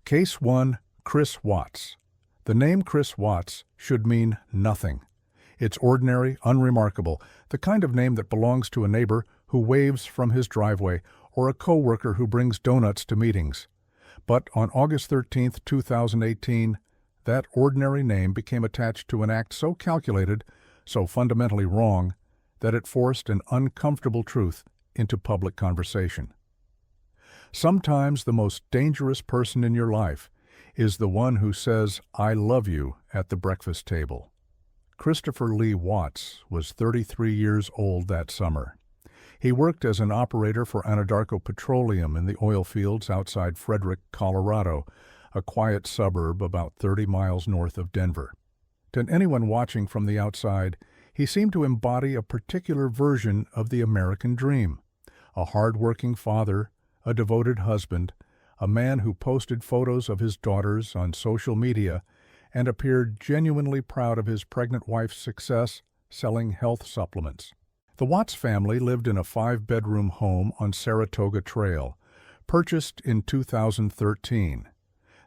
Case 1. Chris Watts. The name Chris Watts should mean nothing. It's ordinary, unremarkable, the kind of name that belongs to a neighbor who waves from his driveway or a coworker who brings donuts to meetings. But on August 13, 2018, that ordinary name became attached to an act so calculated, so fundamentally wrong, that it forced an uncomfortable truth into public conversation. Sometimes the most dangerous person in your life is the one who says, "I love you," at the breakfast table. Christopher Lee Watts was 33 years old that summer. He worked as an operator for Anadarko Petroleum in the oil fields outside Frederick, Colorado, a quiet suburb about 30 miles north of Denver. To anyone watching from the outside, he seemed to embody a particular version of the American dream. A hard-working father, a devoted husband, a man who posted photos of his daughters on social media and appeared genuinely proud of his pregnant wife's success selling health supplements. The Watts family lived in a 5-bedroom home on Saratoga Trail, purchased in 2013.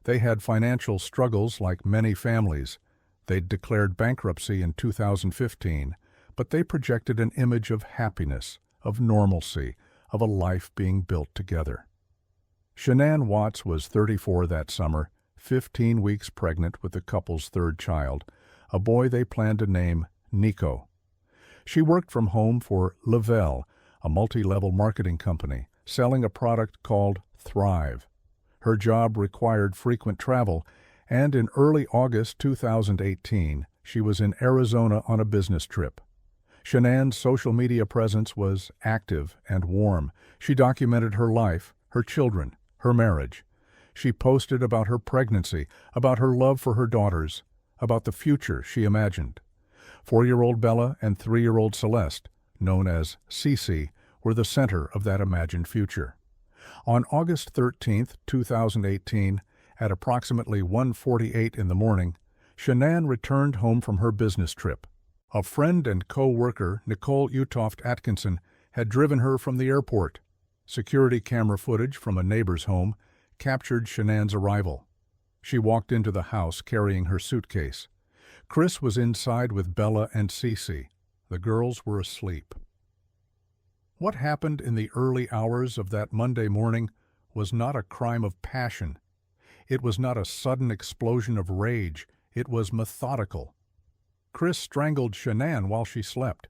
They had financial struggles like many families. They'd declared bankruptcy in 2015, but they projected an image of happiness, of normalcy, of a life being built together. Shanann Watts was 34 that summer, 15 weeks pregnant with the couple's third child, a boy they planned to name Nico. She worked from home for Lavelle, a multi-level marketing company, selling a product called Thrive. Her job required frequent travel, and in early August 2018, she was in Arizona on a business trip. Shanann's social media presence was active and warm. She documented her life, her children, her marriage. She posted about her pregnancy, about her love for her daughters, about the future she imagined. 4-year-old Bella and 3-year-old Celeste, known as Cece, were the center of that imagined future. On August 13, 2018, at approximately 1:48 in the morning, Shanann returned home from her business trip. A friend and co-worker, Nicole Utoft Atkinson, had driven her from the airport. Security camera footage from a neighbor's home captured Shanann's arrival. She walked into the house carrying her suitcase. Chris was inside with Bella and Cece. The girls were asleep. What happened in the early hours of that Monday morning was not a crime of passion. It was not a sudden explosion of rage. It was methodical. Chris strangled Shanann while she slept.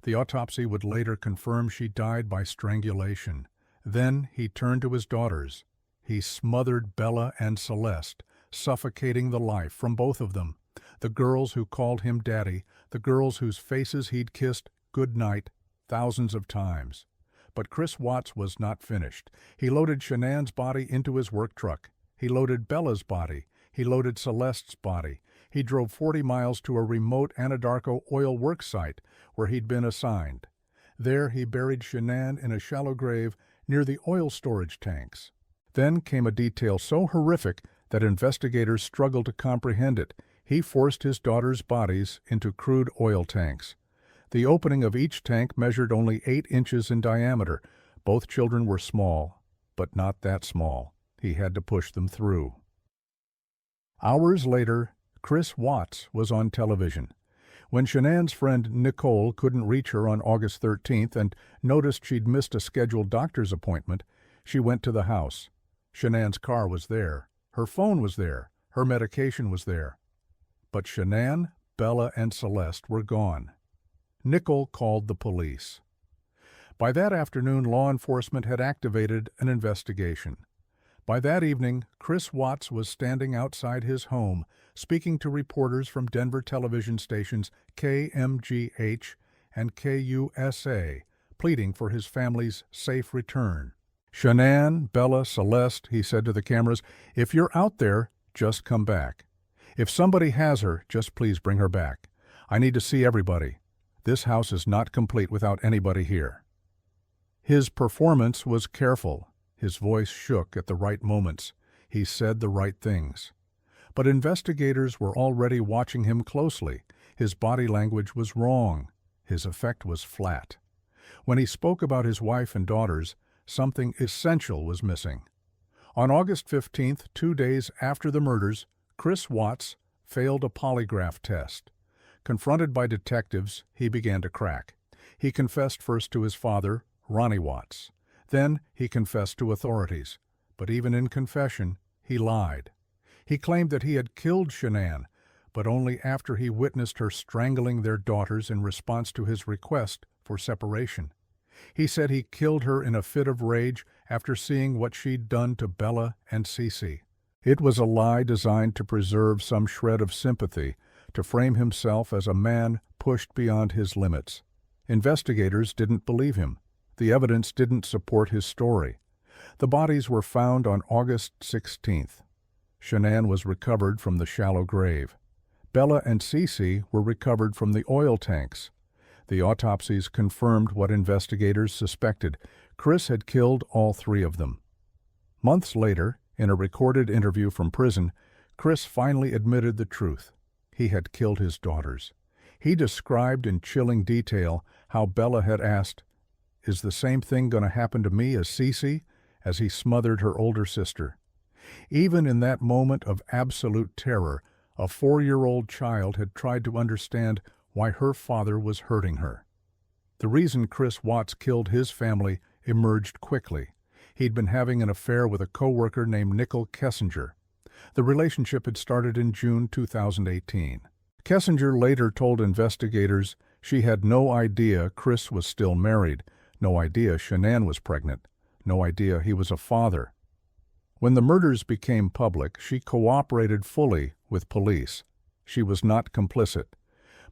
The autopsy would later confirm she died by strangulation. Then he turned to his daughters. He smothered Bella and Celeste, suffocating the life from both of them. The girls who called him daddy, the girls whose faces he'd kissed good night thousands of times. But Chris Watts was not finished. He loaded Shanann's body into his work truck. He loaded Bella's body. He loaded Celeste's body. He drove 40 miles to a remote Anadarko oil work site where he'd been assigned. There he buried Shanann in a shallow grave near the oil storage tanks. Then came a detail so horrific that investigators struggled to comprehend it. He forced his daughters' bodies into crude oil tanks. The opening of each tank measured only 8 inches in diameter. Both children were small, but not that small. He had to push them through. Hours later, Chris Watts was on television. When Shanann's friend Nicole couldn't reach her on August 13th and noticed she'd missed a scheduled doctor's appointment, she went to the house. Shanann's car was there. Her phone was there. Her medication was there. But Shanann, Bella, and Celeste were gone. Nicole called the police. By that afternoon, law enforcement had activated an investigation. By that evening, Chris Watts was standing outside his home, speaking to reporters from Denver television stations KMGH and KUSA, pleading for his family's safe return. "Shanann, Bella, Celeste," he said to the cameras, "if you're out there, just come back. If somebody has her, just please bring her back. I need to see everybody. This house is not complete without anybody here." His performance was careful. His voice shook at the right moments. He said the right things. But investigators were already watching him closely. His body language was wrong. His effect was flat. When he spoke about his wife and daughters, something essential was missing. On August 15th, 2 days after the murders, Chris Watts failed a polygraph test. Confronted by detectives, he began to crack. He confessed first to his father, Ronnie Watts. Then he confessed to authorities. But even in confession, he lied. He claimed that he had killed Shanann, but only after he witnessed her strangling their daughters in response to his request for separation. He said he killed her in a fit of rage after seeing what she'd done to Bella and Cece. It was a lie designed to preserve some shred of sympathy, to frame himself as a man pushed beyond his limits. Investigators didn't believe him. The evidence didn't support his story. The bodies were found on August 16th. Shanann was recovered from the shallow grave. Bella and Cece were recovered from the oil tanks. The autopsies confirmed what investigators suspected. Chris had killed all three of them. Months later, in a recorded interview from prison, Chris finally admitted the truth. He had killed his daughters. He described in chilling detail how Bella had asked, "Is the same thing going to happen to me as Cece?" as he smothered her older sister. Even in that moment of absolute terror, a 4-year-old child had tried to understand why her father was hurting her. The reason Chris Watts killed his family emerged quickly. He'd been having an affair with a co-worker named Nicole Kessinger. The relationship had started in June 2018. Kessinger later told investigators she had no idea Chris was still married, no idea Shanann was pregnant, no idea he was a father. When the murders became public, she cooperated fully with police. She was not complicit.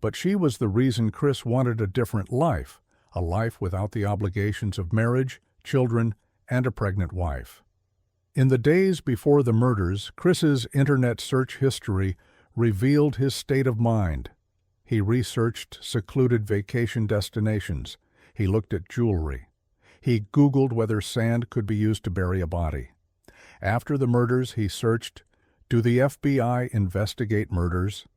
But she was the reason Chris wanted a different life, a life without the obligations of marriage, children, and a pregnant wife. In the days before the murders, Chris's internet search history revealed his state of mind. He researched secluded vacation destinations. He looked at jewelry. He Googled whether sand could be used to bury a body. After the murders, he searched, "Do the FBI investigate murders?"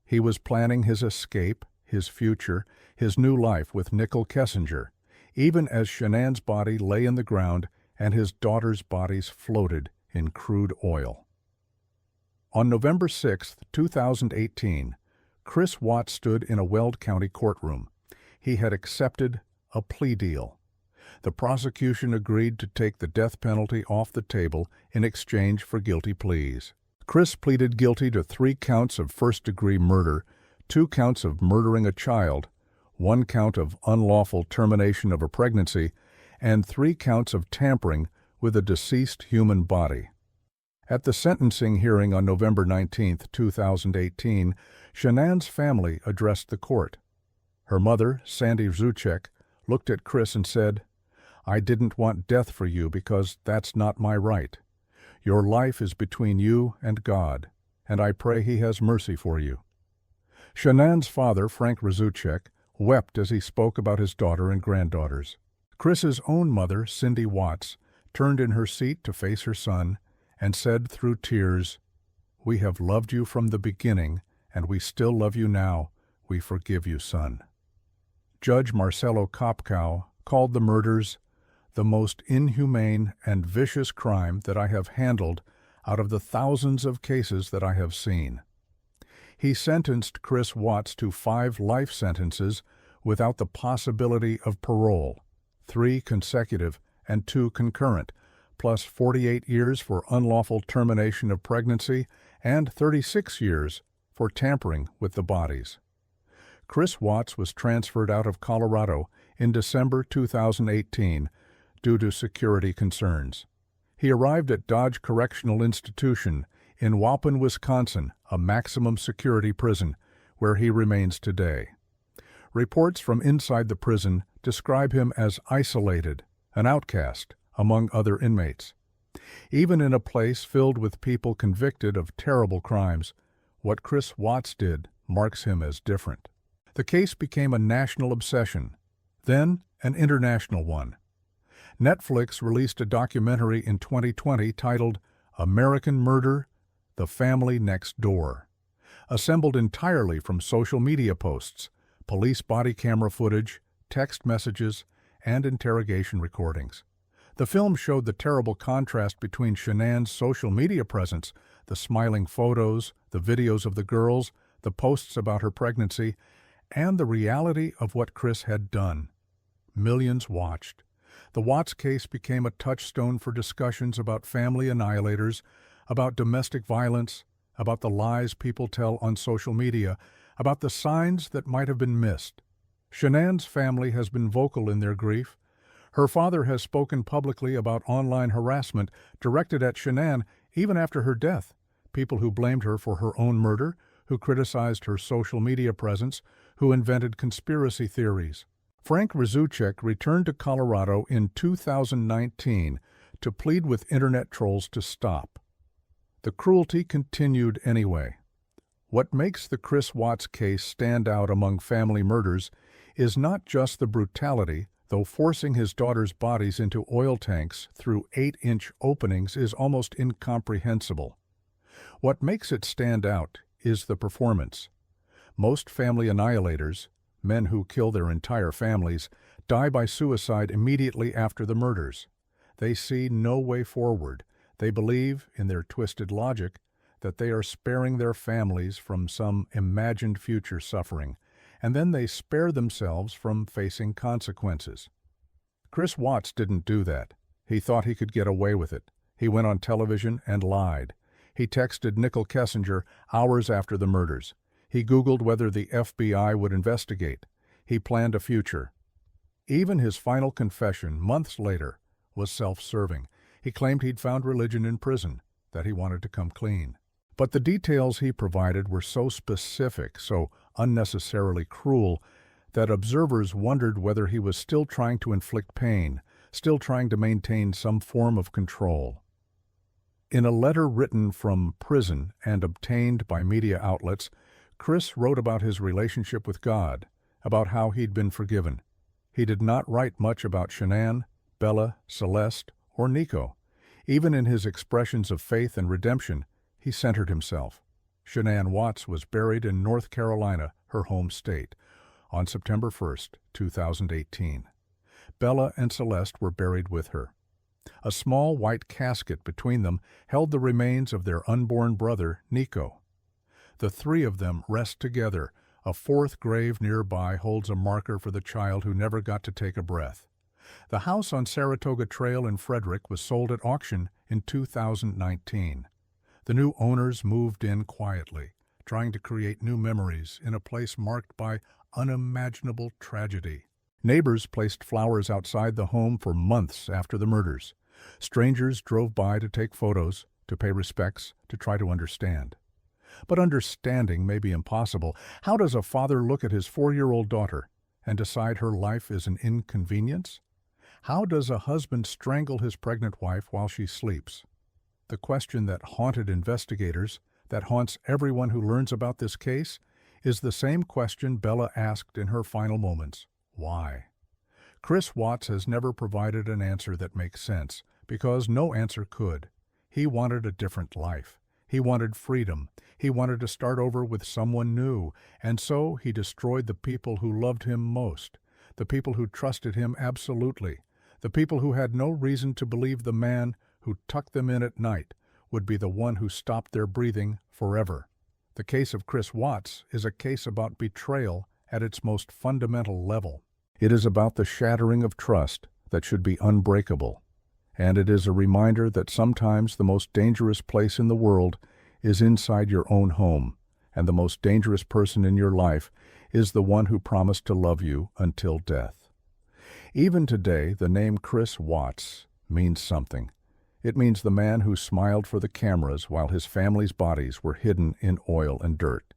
He was planning his escape, his future, his new life with Nicole Kessinger, even as Shanann's body lay in the ground and his daughters' bodies floated in crude oil. On November 6, 2018, Chris Watts stood in a Weld County courtroom. He had accepted a plea deal. The prosecution agreed to take the death penalty off the table in exchange for guilty pleas. Chris pleaded guilty to 3 counts of first-degree murder, 2 counts of murdering a child, 1 count of unlawful termination of a pregnancy, and 3 counts of tampering with a deceased human body. At the sentencing hearing on November 19, 2018, Shanann's family addressed the court. Her mother, Sandy Zuchek, looked at Chris and said, "I didn't want death for you because that's not my right. Your life is between you and God, and I pray He has mercy for you." Shanann's father, Frank Razuchek, wept as he spoke about his daughter and granddaughters. Chris's own mother, Cindy Watts, turned in her seat to face her son and said through tears, "We have loved you from the beginning, and we still love you now. We forgive you, son." Judge Marcelo Kopkow called the murders the most inhumane and vicious crime that I have handled out of the thousands of cases that I have seen. He sentenced Chris Watts to 5 life sentences without the possibility of parole, 3 consecutive and 2 concurrent, plus 48 years for unlawful termination of pregnancy and 36 years for tampering with the bodies. Chris Watts was transferred out of Colorado in December 2018 due to security concerns. He arrived at Dodge Correctional Institution in Waupun, Wisconsin, a maximum security prison, where he remains today. Reports from inside the prison describe him as isolated, an outcast, among other inmates. Even in a place filled with people convicted of terrible crimes, what Chris Watts did marks him as different. The case became a national obsession, then an international one. Netflix released a documentary in 2020 titled American Murder: The Family Next Door. Assembled entirely from social media posts, police body camera footage, text messages, and interrogation recordings. The film showed the terrible contrast between Shanann's social media presence, the smiling photos, the videos of the girls, the posts about her pregnancy, and the reality of what Chris had done. Millions watched. The Watts case became a touchstone for discussions about family annihilators, about domestic violence, about the lies people tell on social media, about the signs that might have been missed. Shanann's family has been vocal in their grief. Her father has spoken publicly about online harassment directed at Shanann even after her death, people who blamed her for her own murder, who criticized her social media presence, who invented conspiracy theories. Frank Rzutchek returned to Colorado in 2019 to plead with internet trolls to stop. The cruelty continued anyway. What makes the Chris Watts case stand out among family murders is not just the brutality, though forcing his daughter's bodies into oil tanks through 8-inch openings is almost incomprehensible. What makes it stand out is the performance. Most family annihilators, men who kill their entire families, die by suicide immediately after the murders. They see no way forward. They believe, in their twisted logic, that they are sparing their families from some imagined future suffering, and then they spare themselves from facing consequences. Chris Watts didn't do that. He thought he could get away with it. He went on television and lied. He texted Nicole Kessinger hours after the murders. He Googled whether the FBI would investigate. He planned a future. Even his final confession, months later, was self-serving. He claimed he'd found religion in prison, that he wanted to come clean. But the details he provided were so specific, so unnecessarily cruel, that observers wondered whether he was still trying to inflict pain, still trying to maintain some form of control. In a letter written from prison and obtained by media outlets, Chris wrote about his relationship with God, about how he'd been forgiven. He did not write much about Shanann, Bella, Celeste, or Nico. Even in his expressions of faith and redemption, he centered himself. Shanann Watts was buried in North Carolina, her home state, on September 1st, 2018. Bella and Celeste were buried with her. A small white casket between them held the remains of their unborn brother, Nico. The three of them rest together. A fourth grave nearby holds a marker for the child who never got to take a breath. The house on Saratoga Trail in Frederick was sold at auction in 2019. The new owners moved in quietly, trying to create new memories in a place marked by unimaginable tragedy. Neighbors placed flowers outside the home for months after the murders. Strangers drove by to take photos, to pay respects, to try to understand. But understanding may be impossible. How does a father look at his 4-year-old daughter and decide her life is an inconvenience? How does a husband strangle his pregnant wife while she sleeps? The question that haunted investigators, that haunts everyone who learns about this case, is the same question Bella asked in her final moments. Why? Chris Watts has never provided an answer that makes sense, because no answer could. He wanted a different life. He wanted freedom. He wanted to start over with someone new, and so he destroyed the people who loved him most, the people who trusted him absolutely, the people who had no reason to believe the man who tucked them in at night would be the one who stopped their breathing forever. The case of Chris Watts is a case about betrayal at its most fundamental level. It is about the shattering of trust that should be unbreakable, and it is a reminder that sometimes the most dangerous place in the world is inside your own home, and the most dangerous person in your life is the one who promised to love you until death. Even today, the name Chris Watts means something. It means the man who smiled for the cameras while his family's bodies were hidden in oil and dirt.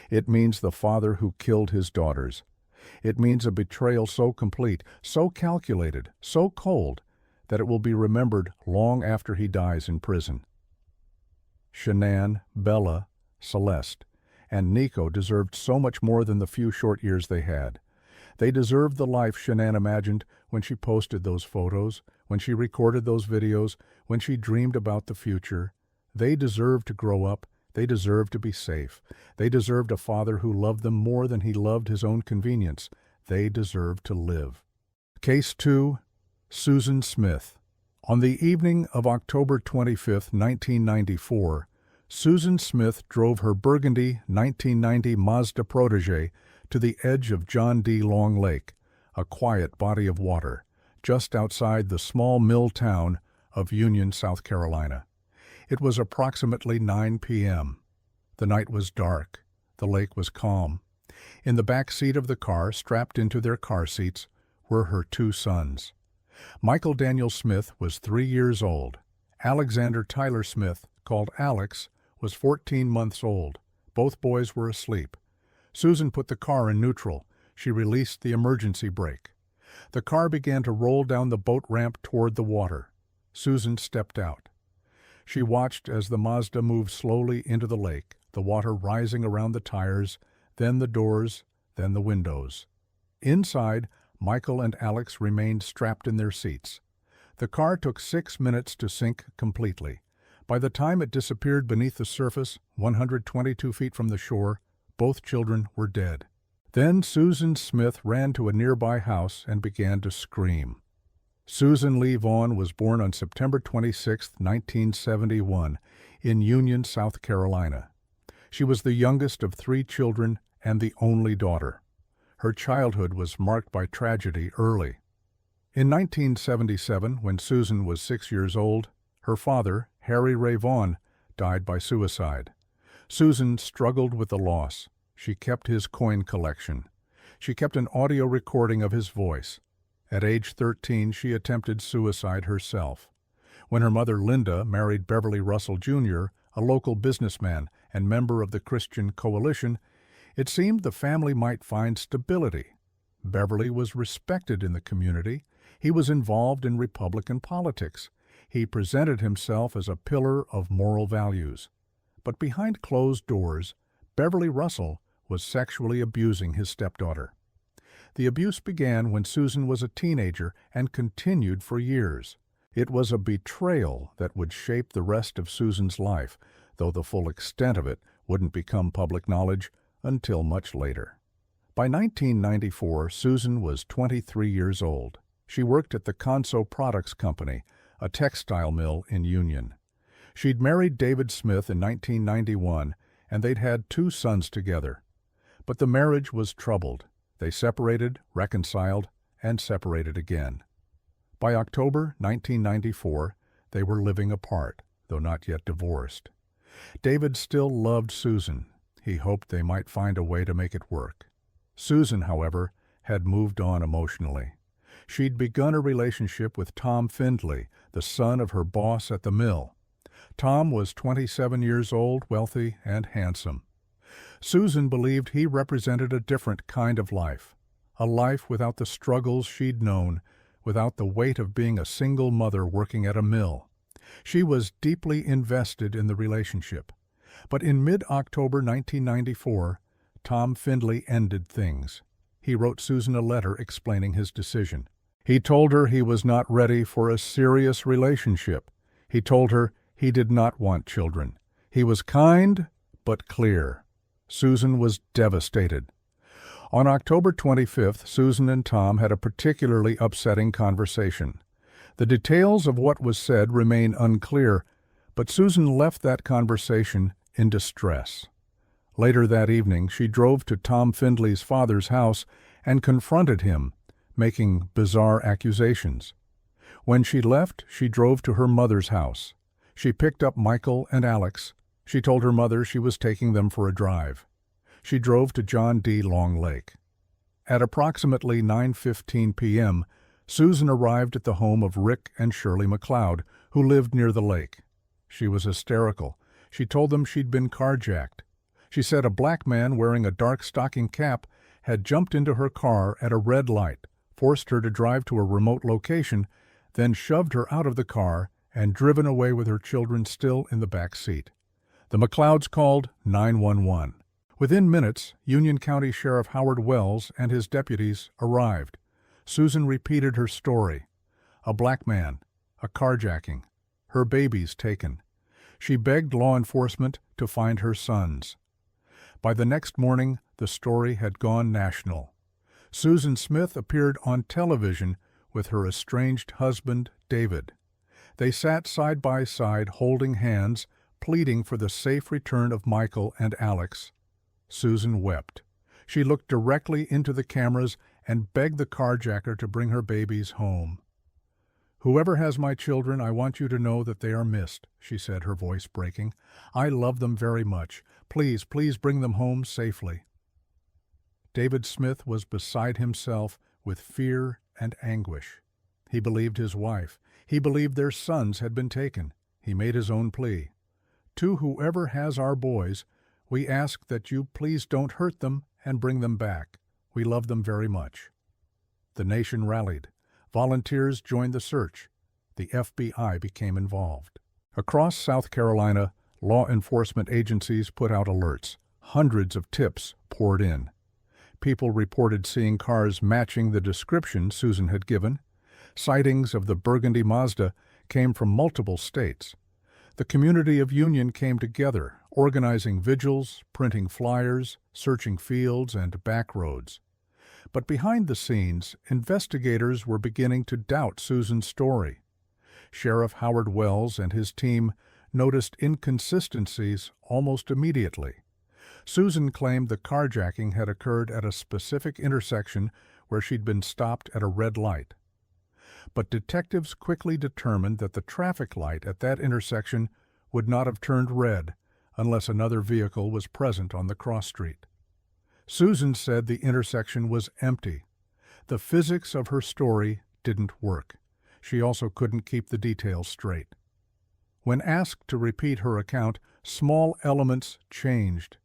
It means the father who killed his daughters. It means a betrayal so complete, so calculated, so cold, that it will be remembered long after he dies in prison. Shanann, Bella, Celeste, and Nico deserved so much more than the few short years they had. They deserved the life Shanann imagined when she posted those photos, when she recorded those videos, when she dreamed about the future. They deserved to grow up. They deserved to be safe. They deserved a father who loved them more than he loved his own convenience. They deserved to live. Case 2, Susan Smith. On the evening of October 25, 1994, Susan Smith drove her burgundy 1990 Mazda Protege to the edge of John D. Long Lake, a quiet body of water, just outside the small mill town of Union, South Carolina. It was approximately 9 p.m. The night was dark. The lake was calm. In the back seat of the car, strapped into their car seats, were her two sons. Michael Daniel Smith was 3 years old. Alexander Tyler Smith, called Alex, was 14 months old. Both boys were asleep. Susan put the car in neutral. She released the emergency brake. The car began to roll down the boat ramp toward the water. Susan stepped out. She watched as the Mazda moved slowly into the lake, the water rising around the tires, then the doors, then the windows. Inside, Michael and Alex remained strapped in their seats. The car took 6 minutes to sink completely. By the time it disappeared beneath the surface, 122 feet from the shore, both children were dead. Then Susan Smith ran to a nearby house and began to scream. Susan Lee Vaughn was born on September 26, 1971, in Union, South Carolina. She was the youngest of 3 children and the only daughter. Her childhood was marked by tragedy early. In 1977, when Susan was 6 years old, her father, Harry Ray Vaughn, died by suicide. Susan struggled with the loss. She kept his coin collection. She kept an audio recording of his voice. At age 13, she attempted suicide herself. When her mother, Linda, married Beverly Russell Jr., a local businessman and member of the Christian Coalition, it seemed the family might find stability. Beverly was respected in the community. He was involved in Republican politics. He presented himself as a pillar of moral values. But behind closed doors, Beverly Russell was sexually abusing his stepdaughter. The abuse began when Susan was a teenager and continued for years. It was a betrayal that would shape the rest of Susan's life, though the full extent of it wouldn't become public knowledge until much later. By 1994, Susan was 23 years old. She worked at the Conso Products Company, a textile mill in Union. She'd married David Smith in 1991, and they'd had 2 sons together. But the marriage was troubled. They separated, reconciled, and separated again. By October 1994, they were living apart, though not yet divorced. David still loved Susan. He hoped they might find a way to make it work. Susan, however, had moved on emotionally. She'd begun a relationship with Tom Findley, the son of her boss at the mill. Tom was 27 years old, wealthy, and handsome. Susan believed he represented a different kind of life, a life without the struggles she'd known, without the weight of being a single mother working at a mill. She was deeply invested in the relationship. But in mid-October 1994, Tom Findley ended things. He wrote Susan a letter explaining his decision. He told her he was not ready for a serious relationship. He told her he did not want children. He was kind, but clear. Susan was devastated. On October 25th, Susan and Tom had a particularly upsetting conversation. The details of what was said remain unclear, but Susan left that conversation in distress. Later that evening, she drove to Tom Findley's father's house and confronted him, making bizarre accusations. When she left, she drove to her mother's house. She picked up Michael and Alex. She told her mother she was taking them for a drive. She drove to John D. Long Lake. At approximately 9:15 p.m., Susan arrived at the home of Rick and Shirley McLeod, who lived near the lake. She was hysterical. She told them she'd been carjacked. She said a black man wearing a dark stocking cap had jumped into her car at a red light, forced her to drive to a remote location, then shoved her out of the car and driven away with her children still in the back seat. The McLeods called 911. Within minutes, Union County Sheriff Howard Wells and his deputies arrived. Susan repeated her story. A black man, a carjacking, her babies taken. She begged law enforcement to find her sons. By the next morning, the story had gone national. Susan Smith appeared on television with her estranged husband, David. They sat side by side, holding hands, pleading for the safe return of Michael and Alex. Susan wept. She looked directly into the cameras and begged the carjacker to bring her babies home. "Whoever has my children, I want you to know that they are missed," she said, her voice breaking. "I love them very much. Please, please bring them home safely." David Smith was beside himself with fear and anguish. He believed his wife. He believed their sons had been taken. He made his own plea. "To whoever has our boys, we ask that you please don't hurt them and bring them back. We love them very much." The nation rallied. Volunteers joined the search. The FBI became involved. Across South Carolina, law enforcement agencies put out alerts. Hundreds of tips poured in. People reported seeing cars matching the description Susan had given. Sightings of the burgundy Mazda came from multiple states. The community of Union came together, organizing vigils, printing flyers, searching fields and back roads. But behind the scenes, investigators were beginning to doubt Susan's story. Sheriff Howard Wells and his team noticed inconsistencies almost immediately. Susan claimed the carjacking had occurred at a specific intersection where she'd been stopped at a red light. But detectives quickly determined that the traffic light at that intersection would not have turned red unless another vehicle was present on the cross street. Susan said the intersection was empty. The physics of her story didn't work. She also couldn't keep the details straight. When asked to repeat her account, small elements changed.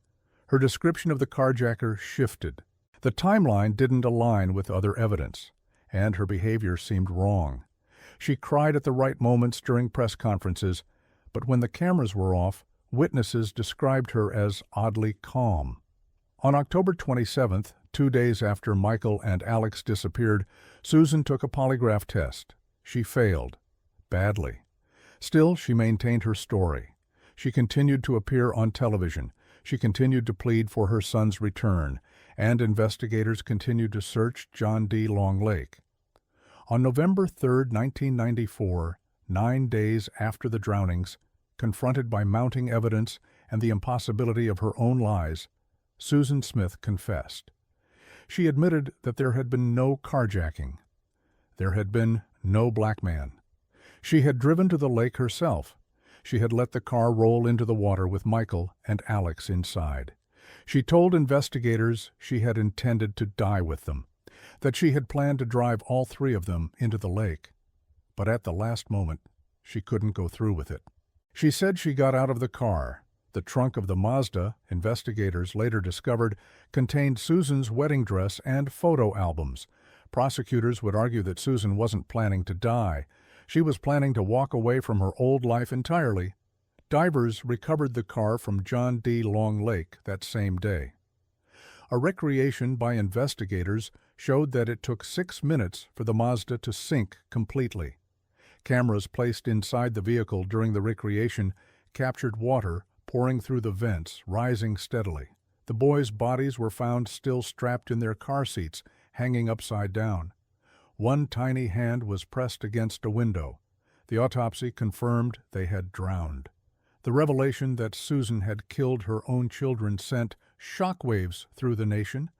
Her description of the carjacker shifted. The timeline didn't align with other evidence, and her behavior seemed wrong. She cried at the right moments during press conferences, but when the cameras were off, witnesses described her as oddly calm. On October 27th, 2 days after Michael and Alex disappeared, Susan took a polygraph test. She failed. Badly. Still, she maintained her story. She continued to appear on television. She continued to plead for her son's return, and investigators continued to search John D. Long Lake. On November 3, 1994, 9 days after the drownings, confronted by mounting evidence and the impossibility of her own lies, Susan Smith confessed. She admitted that there had been no carjacking. There had been no black man. She had driven to the lake herself. She had let the car roll into the water with Michael and Alex inside. She told investigators she had intended to die with them, that she had planned to drive all 3 of them into the lake. But at the last moment, she couldn't go through with it. She said she got out of the car. The trunk of the Mazda, investigators later discovered, contained Susan's wedding dress and photo albums. Prosecutors would argue that Susan wasn't planning to die. She was planning to walk away from her old life entirely. Divers recovered the car from John D. Long Lake that same day. A recreation by investigators showed that it took 6 minutes for the Mazda to sink completely. Cameras placed inside the vehicle during the recreation captured water pouring through the vents, rising steadily. The boys' bodies were found still strapped in their car seats, hanging upside down. One tiny hand was pressed against a window. The autopsy confirmed they had drowned. The revelation that Susan had killed her own children sent shockwaves through the nation,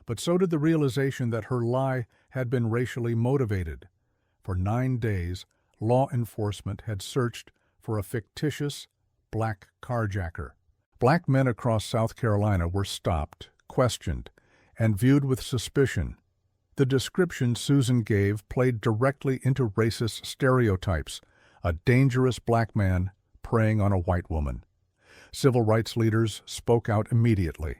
but so did the realization that her lie had been racially motivated. For 9 days, law enforcement had searched for a fictitious black carjacker. Black men across South Carolina were stopped, questioned, and viewed with suspicion. The description Susan gave played directly into racist stereotypes, a dangerous black man preying on a white woman. Civil rights leaders spoke out immediately.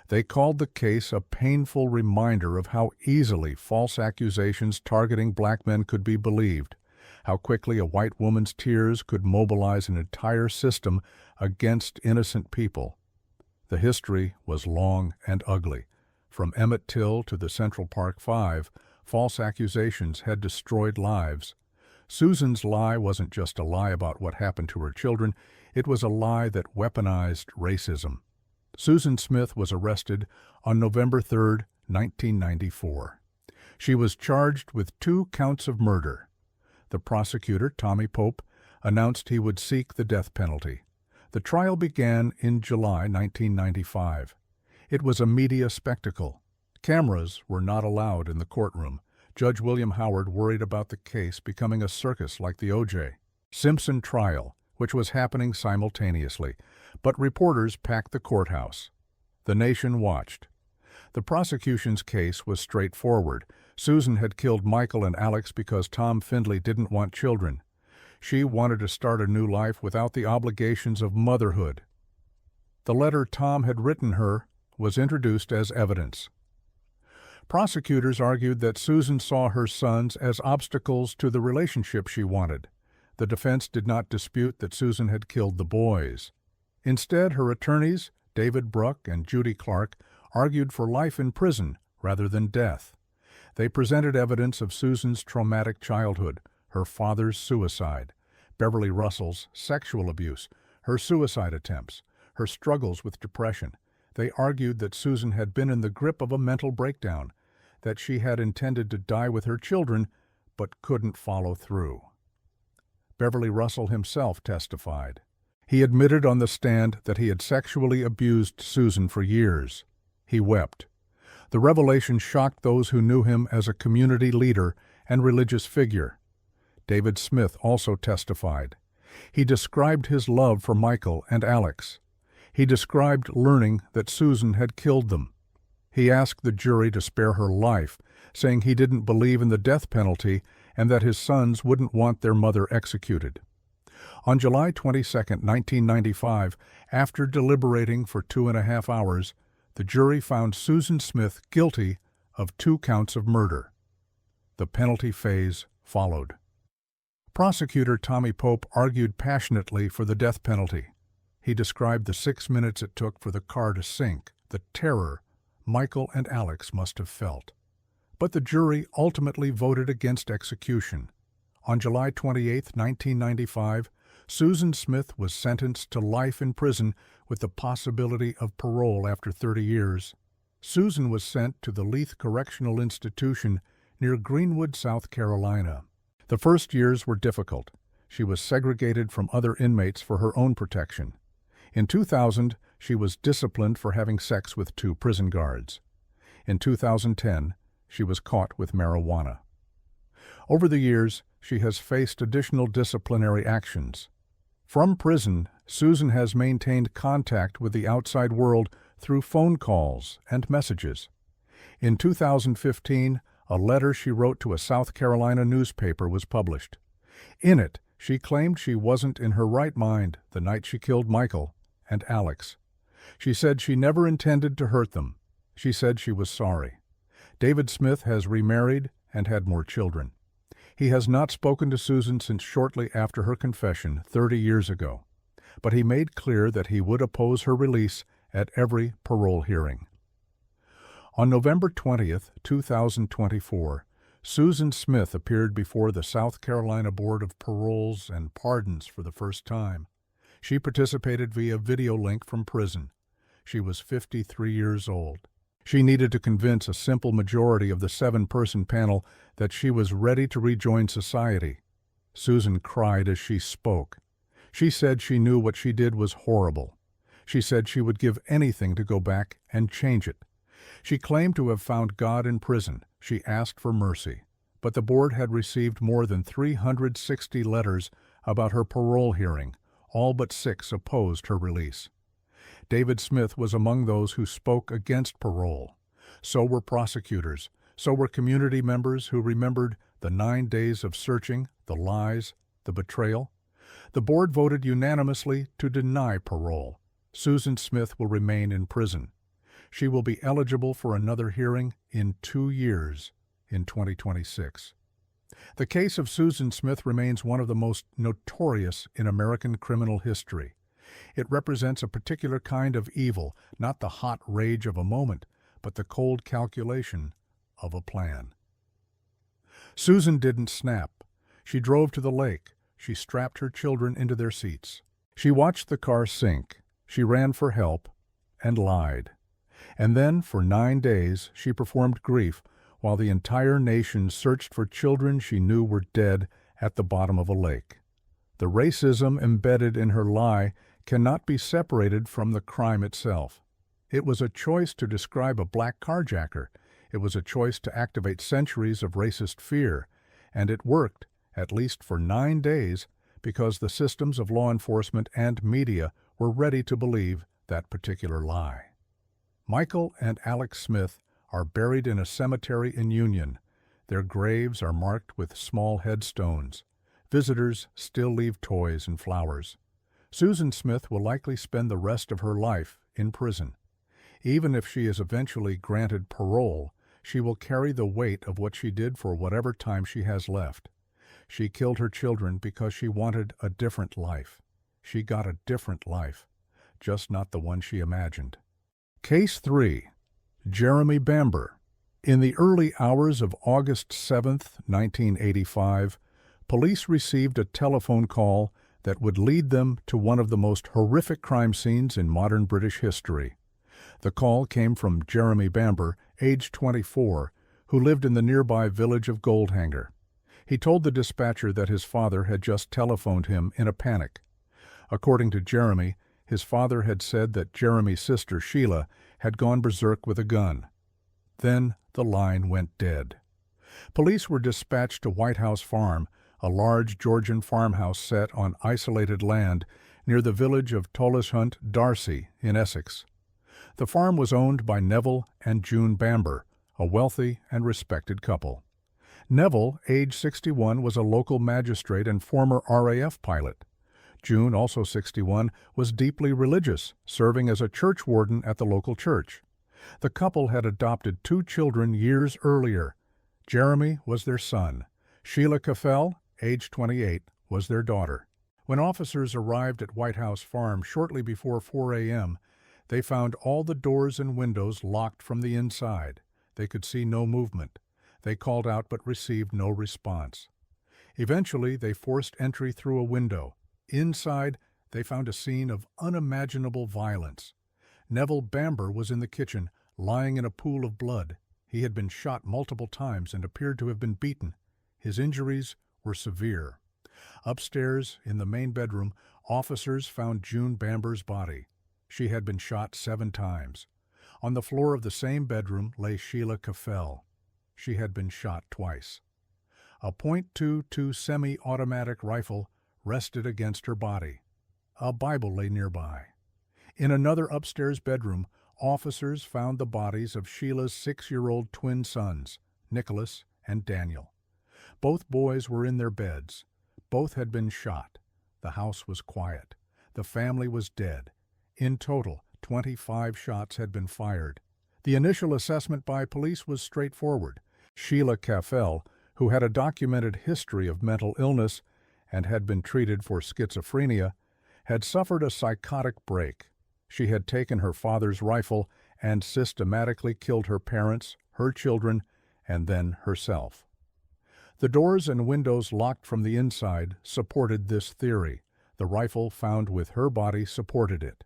They called the case a painful reminder of how easily false accusations targeting black men could be believed, how quickly a white woman's tears could mobilize an entire system against innocent people. The history was long and ugly. From Emmett Till to the Central Park Five, false accusations had destroyed lives. Susan's lie wasn't just a lie about what happened to her children, it was a lie that weaponized racism. Susan Smith was arrested on November 3, 1994. She was charged with 2 counts of murder. The prosecutor, Tommy Pope, announced he would seek the death penalty. The trial began in July 1995. It was a media spectacle. Cameras were not allowed in the courtroom. Judge William Howard worried about the case becoming a circus like the O.J. Simpson trial, which was happening simultaneously, but reporters packed the courthouse. The nation watched. The prosecution's case was straightforward. Susan had killed Michael and Alex because Tom Findlay didn't want children. She wanted to start a new life without the obligations of motherhood. The letter Tom had written her was introduced as evidence. Prosecutors argued that Susan saw her sons as obstacles to the relationship she wanted. The defense did not dispute that Susan had killed the boys. Instead, her attorneys, David Bruck and Judy Clark, argued for life in prison rather than death. They presented evidence of Susan's traumatic childhood, her father's suicide, Beverly Russell's sexual abuse, her suicide attempts, her struggles with depression. They argued that Susan had been in the grip of a mental breakdown, that she had intended to die with her children but couldn't follow through. Beverly Russell himself testified. He admitted on the stand that he had sexually abused Susan for years. He wept. The revelation shocked those who knew him as a community leader and religious figure. David Smith also testified. He described his love for Michael and Alex. He described learning that Susan had killed them. He asked the jury to spare her life, saying he didn't believe in the death penalty and that his sons wouldn't want their mother executed. On July 22, 1995, after deliberating for 2.5 hours, the jury found Susan Smith guilty of 2 counts of murder. The penalty phase followed. Prosecutor Tommy Pope argued passionately for the death penalty. He described the 6 minutes it took for the car to sink, the terror Michael and Alex must have felt. But the jury ultimately voted against execution. On July 28, 1995, Susan Smith was sentenced to life in prison with the possibility of parole after 30 years. Susan was sent to the Leith Correctional Institution near Greenwood, South Carolina. The first years were difficult. She was segregated from other inmates for her own protection. In 2000, she was disciplined for having sex with 2 prison guards. In 2010, she was caught with marijuana. Over the years, she has faced additional disciplinary actions. From prison, Susan has maintained contact with the outside world through phone calls and messages. In 2015, a letter she wrote to a South Carolina newspaper was published. In it, she claimed she wasn't in her right mind the night she killed Michael and Alex. She said she never intended to hurt them. She said she was sorry. David Smith has remarried and had more children. He has not spoken to Susan since shortly after her confession 30 years ago, but he made clear that he would oppose her release at every parole hearing. On November 20, 2024, Susan Smith appeared before the South Carolina Board of Paroles and Pardons for the first time. She participated via video link from prison. She was 53 years old. She needed to convince a simple majority of the 7-person panel that she was ready to rejoin society. Susan cried as she spoke. She said she knew what she did was horrible. She said she would give anything to go back and change it. She claimed to have found God in prison. She asked for mercy. But the board had received more than 360 letters about her parole hearing. All but 6 opposed her release. David Smith was among those who spoke against parole. So were prosecutors. So were community members who remembered the 9 days of searching, the lies, the betrayal. The board voted unanimously to deny parole. Susan Smith will remain in prison. She will be eligible for another hearing in 2 years, in 2026. The case of Susan Smith remains one of the most notorious in American criminal history. It represents a particular kind of evil, not the hot rage of a moment, but the cold calculation of a plan. Susan didn't snap. She drove to the lake. She strapped her children into their seats. She watched the car sink. She ran for help and lied. And then, for 9 days, she performed grief while the entire nation searched for children she knew were dead at the bottom of a lake. The racism embedded in her lie cannot be separated from the crime itself. It was a choice to describe a black carjacker. It was a choice to activate centuries of racist fear, and it worked, at least for 9 days, because the systems of law enforcement and media were ready to believe that particular lie. Michael and Alex Smith are buried in a cemetery in Union. Their graves are marked with small headstones. Visitors still leave toys and flowers. Susan Smith will likely spend the rest of her life in prison. Even if she is eventually granted parole, she will carry the weight of what she did for whatever time she has left. She killed her children because she wanted a different life. She got a different life, just not the one she imagined. Case 3. Jeremy Bamber. In the early hours of August 7, 1985, police received a telephone call that would lead them to one of the most horrific crime scenes in modern British history. The call came from Jeremy Bamber, age 24, who lived in the nearby village of Goldhanger. He told the dispatcher that his father had just telephoned him in a panic. According to Jeremy, his father had said that Jeremy's sister, Sheila, had gone berserk with a gun. Then the line went dead. Police were dispatched to White House Farm, a large Georgian farmhouse set on isolated land near the village of Tolleshunt, Darcy, in Essex. The farm was owned by Neville and June Bamber, a wealthy and respected couple. Neville, age 61, was a local magistrate and former RAF pilot. June, also 61, was deeply religious, serving as a church warden at the local church. The couple had adopted 2 children years earlier. Jeremy was their son. Sheila Caffell, age 28, was their daughter. When officers arrived at White House Farm shortly before 4 a.m., they found all the doors and windows locked from the inside. They could see no movement. They called out but received no response. Eventually, they forced entry through a window. Inside, they found a scene of unimaginable violence. Neville Bamber was in the kitchen, lying in a pool of blood. He had been shot multiple times and appeared to have been beaten. His injuries were severe. Upstairs, in the main bedroom, officers found June Bamber's body. She had been shot 7 times. On the floor of the same bedroom lay Sheila Caffell. She had been shot twice. A .22 semi-automatic rifle rested against her body. A Bible lay nearby. In another upstairs bedroom, officers found the bodies of Sheila's 6-year-old twin sons, Nicholas and Daniel. Both boys were in their beds. Both had been shot. The house was quiet. The family was dead. In total, 25 shots had been fired. The initial assessment by police was straightforward. Sheila Caffell, who had a documented history of mental illness and had been treated for schizophrenia, had suffered a psychotic break. She had taken her father's rifle and systematically killed her parents, her children, and then herself. The doors and windows locked from the inside supported this theory. The rifle found with her body supported it.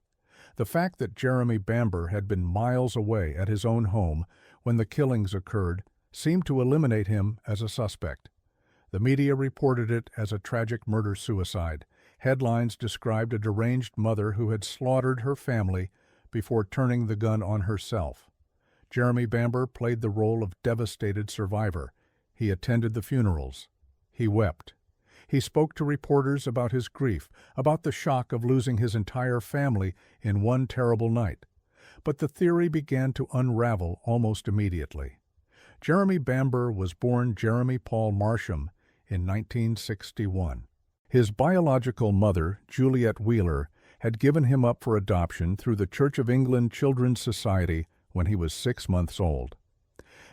The fact that Jeremy Bamber had been miles away at his own home when the killings occurred seemed to eliminate him as a suspect. The media reported it as a tragic murder-suicide. Headlines described a deranged mother who had slaughtered her family before turning the gun on herself. Jeremy Bamber played the role of devastated survivor. He attended the funerals. He wept. He spoke to reporters about his grief, about the shock of losing his entire family in one terrible night. But the theory began to unravel almost immediately. Jeremy Bamber was born Jeremy Paul Marsham in 1961. His biological mother, Juliet Wheeler, had given him up for adoption through the Church of England Children's Society when he was 6 months old.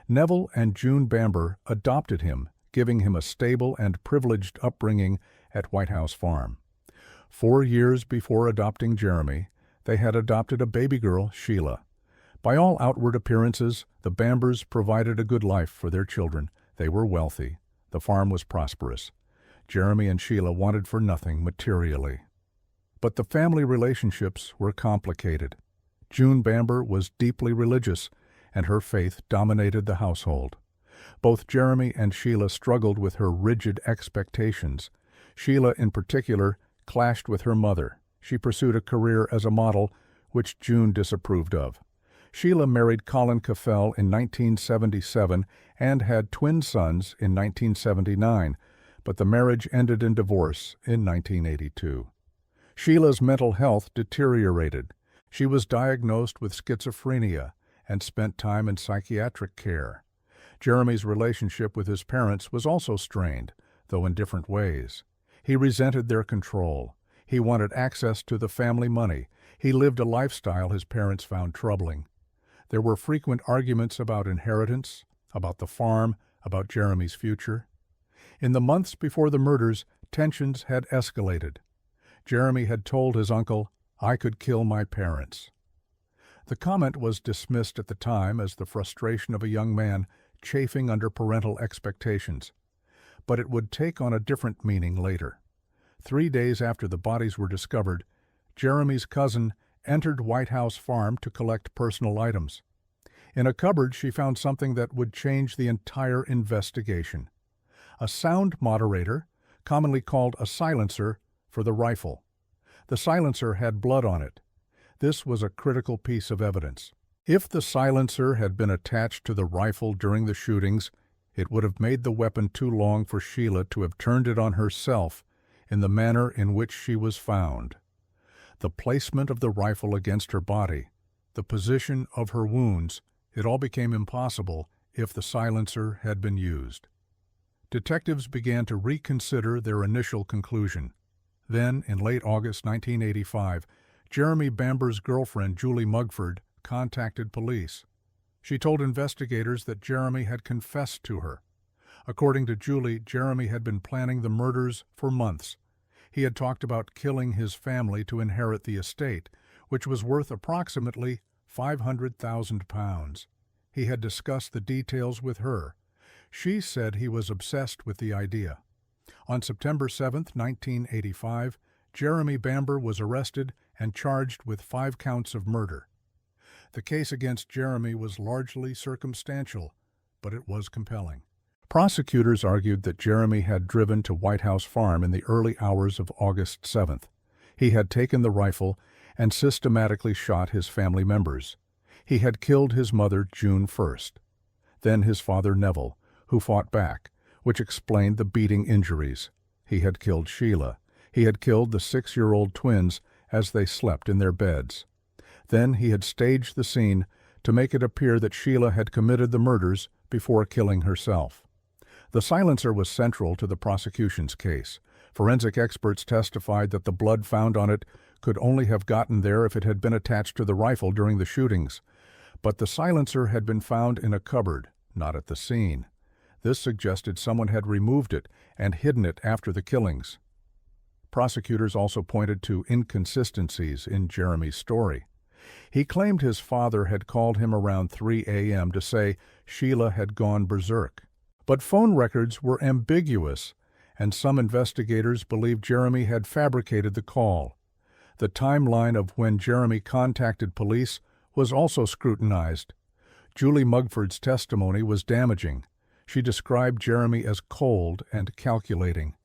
Neville and June Bamber adopted him, giving him a stable and privileged upbringing at White House Farm. 4 years before adopting Jeremy, they had adopted a baby girl, Sheila. By all outward appearances, the Bambers provided a good life for their children. They were wealthy. The farm was prosperous. Jeremy and Sheila wanted for nothing materially. But the family relationships were complicated. June Bamber was deeply religious, and her faith dominated the household. Both Jeremy and Sheila struggled with her rigid expectations. Sheila, in particular, clashed with her mother. She pursued a career as a model, which June disapproved of. Sheila married Colin Caffell in 1977 and had twin sons in 1979, but the marriage ended in divorce in 1982. Sheila's mental health deteriorated. She was diagnosed with schizophrenia and spent time in psychiatric care. Jeremy's relationship with his parents was also strained, though in different ways. He resented their control. He wanted access to the family money. He lived a lifestyle his parents found troubling. There were frequent arguments about inheritance, about the farm, about Jeremy's future. In the months before the murders, tensions had escalated. Jeremy had told his uncle, "I could kill my parents." The comment was dismissed at the time as the frustration of a young man chafing under parental expectations. But it would take on a different meaning later. 3 days after the bodies were discovered, Jeremy's cousin entered White House Farm to collect personal items. In a cupboard, she found something that would change the entire investigation: a sound moderator, commonly called a silencer, for the rifle. The silencer had blood on it. This was a critical piece of evidence. If the silencer had been attached to the rifle during the shootings, it would have made the weapon too long for Sheila to have turned it on herself in the manner in which she was found. The placement of the rifle against her body, the position of her wounds, it all became impossible if the silencer had been used. Detectives began to reconsider their initial conclusion. Then, in late August 1985, Jeremy Bamber's girlfriend, Julie Mugford, contacted police. She told investigators that Jeremy had confessed to her. According to Julie, Jeremy had been planning the murders for months. He had talked about killing his family to inherit the estate, which was worth approximately £500,000. He had discussed the details with her. She said he was obsessed with the idea. On September 7, 1985, Jeremy Bamber was arrested and charged with 5 counts of murder. The case against Jeremy was largely circumstantial, but it was compelling. Prosecutors argued that Jeremy had driven to White House Farm in the early hours of August 7th. He had taken the rifle and systematically shot his family members. He had killed his mother June 1st. Then his father Neville, who fought back, which explained the beating injuries. He had killed Sheila. He had killed the 6-year-old twins as they slept in their beds. Then he had staged the scene to make it appear that Sheila had committed the murders before killing herself. The silencer was central to the prosecution's case. Forensic experts testified that the blood found on it could only have gotten there if it had been attached to the rifle during the shootings. But the silencer had been found in a cupboard, not at the scene. This suggested someone had removed it and hidden it after the killings. Prosecutors also pointed to inconsistencies in Jeremy's story. He claimed his father had called him around 3 a.m. to say Sheila had gone berserk. But phone records were ambiguous, and some investigators believed Jeremy had fabricated the call. The timeline of when Jeremy contacted police was also scrutinized. Julie Mugford's testimony was damaging. She described Jeremy as cold and calculating.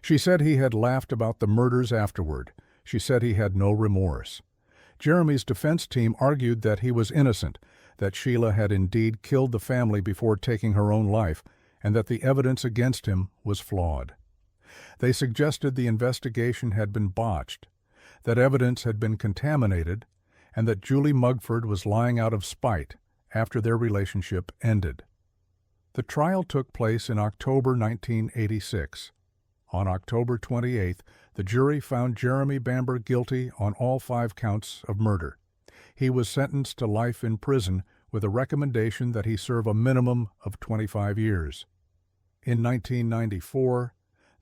She said he had laughed about the murders afterward. She said he had no remorse. Jeremy's defense team argued that he was innocent, that Sheila had indeed killed the family before taking her own life, and that the evidence against him was flawed. They suggested the investigation had been botched, that evidence had been contaminated, and that Julie Mugford was lying out of spite after their relationship ended. The trial took place in October 1986. On October 28th, the jury found Jeremy Bamber guilty on all 5 counts of murder. He was sentenced to life in prison with a recommendation that he serve a minimum of 25 years. In 1994,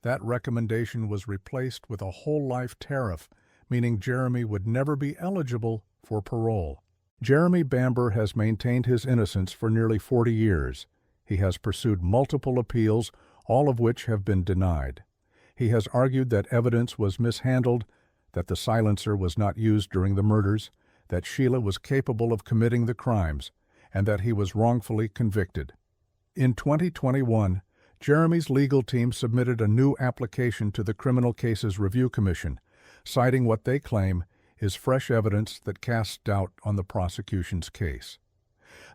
that recommendation was replaced with a whole-life tariff, meaning Jeremy would never be eligible for parole. Jeremy Bamber has maintained his innocence for nearly 40 years. He has pursued multiple appeals, all of which have been denied. He has argued that evidence was mishandled, that the silencer was not used during the murders, that Sheila was capable of committing the crimes, and that he was wrongfully convicted. In 2021, Jeremy's legal team submitted a new application to the Criminal Cases Review Commission, citing what they claim is fresh evidence that casts doubt on the prosecution's case.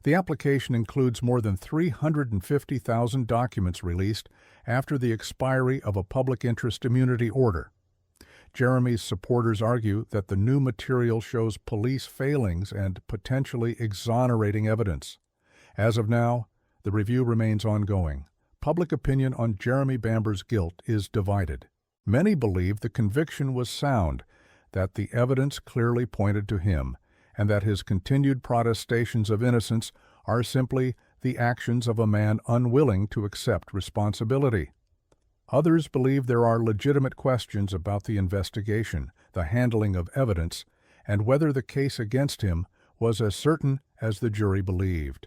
The application includes more than 350,000 documents released after the expiry of a public interest immunity order. Jeremy's supporters argue that the new material shows police failings and potentially exonerating evidence. As of now, the review remains ongoing. Public opinion on Jeremy Bamber's guilt is divided. Many believe the conviction was sound, that the evidence clearly pointed to him, and that his continued protestations of innocence are simply the actions of a man unwilling to accept responsibility. Others believe there are legitimate questions about the investigation, the handling of evidence, and whether the case against him was as certain as the jury believed.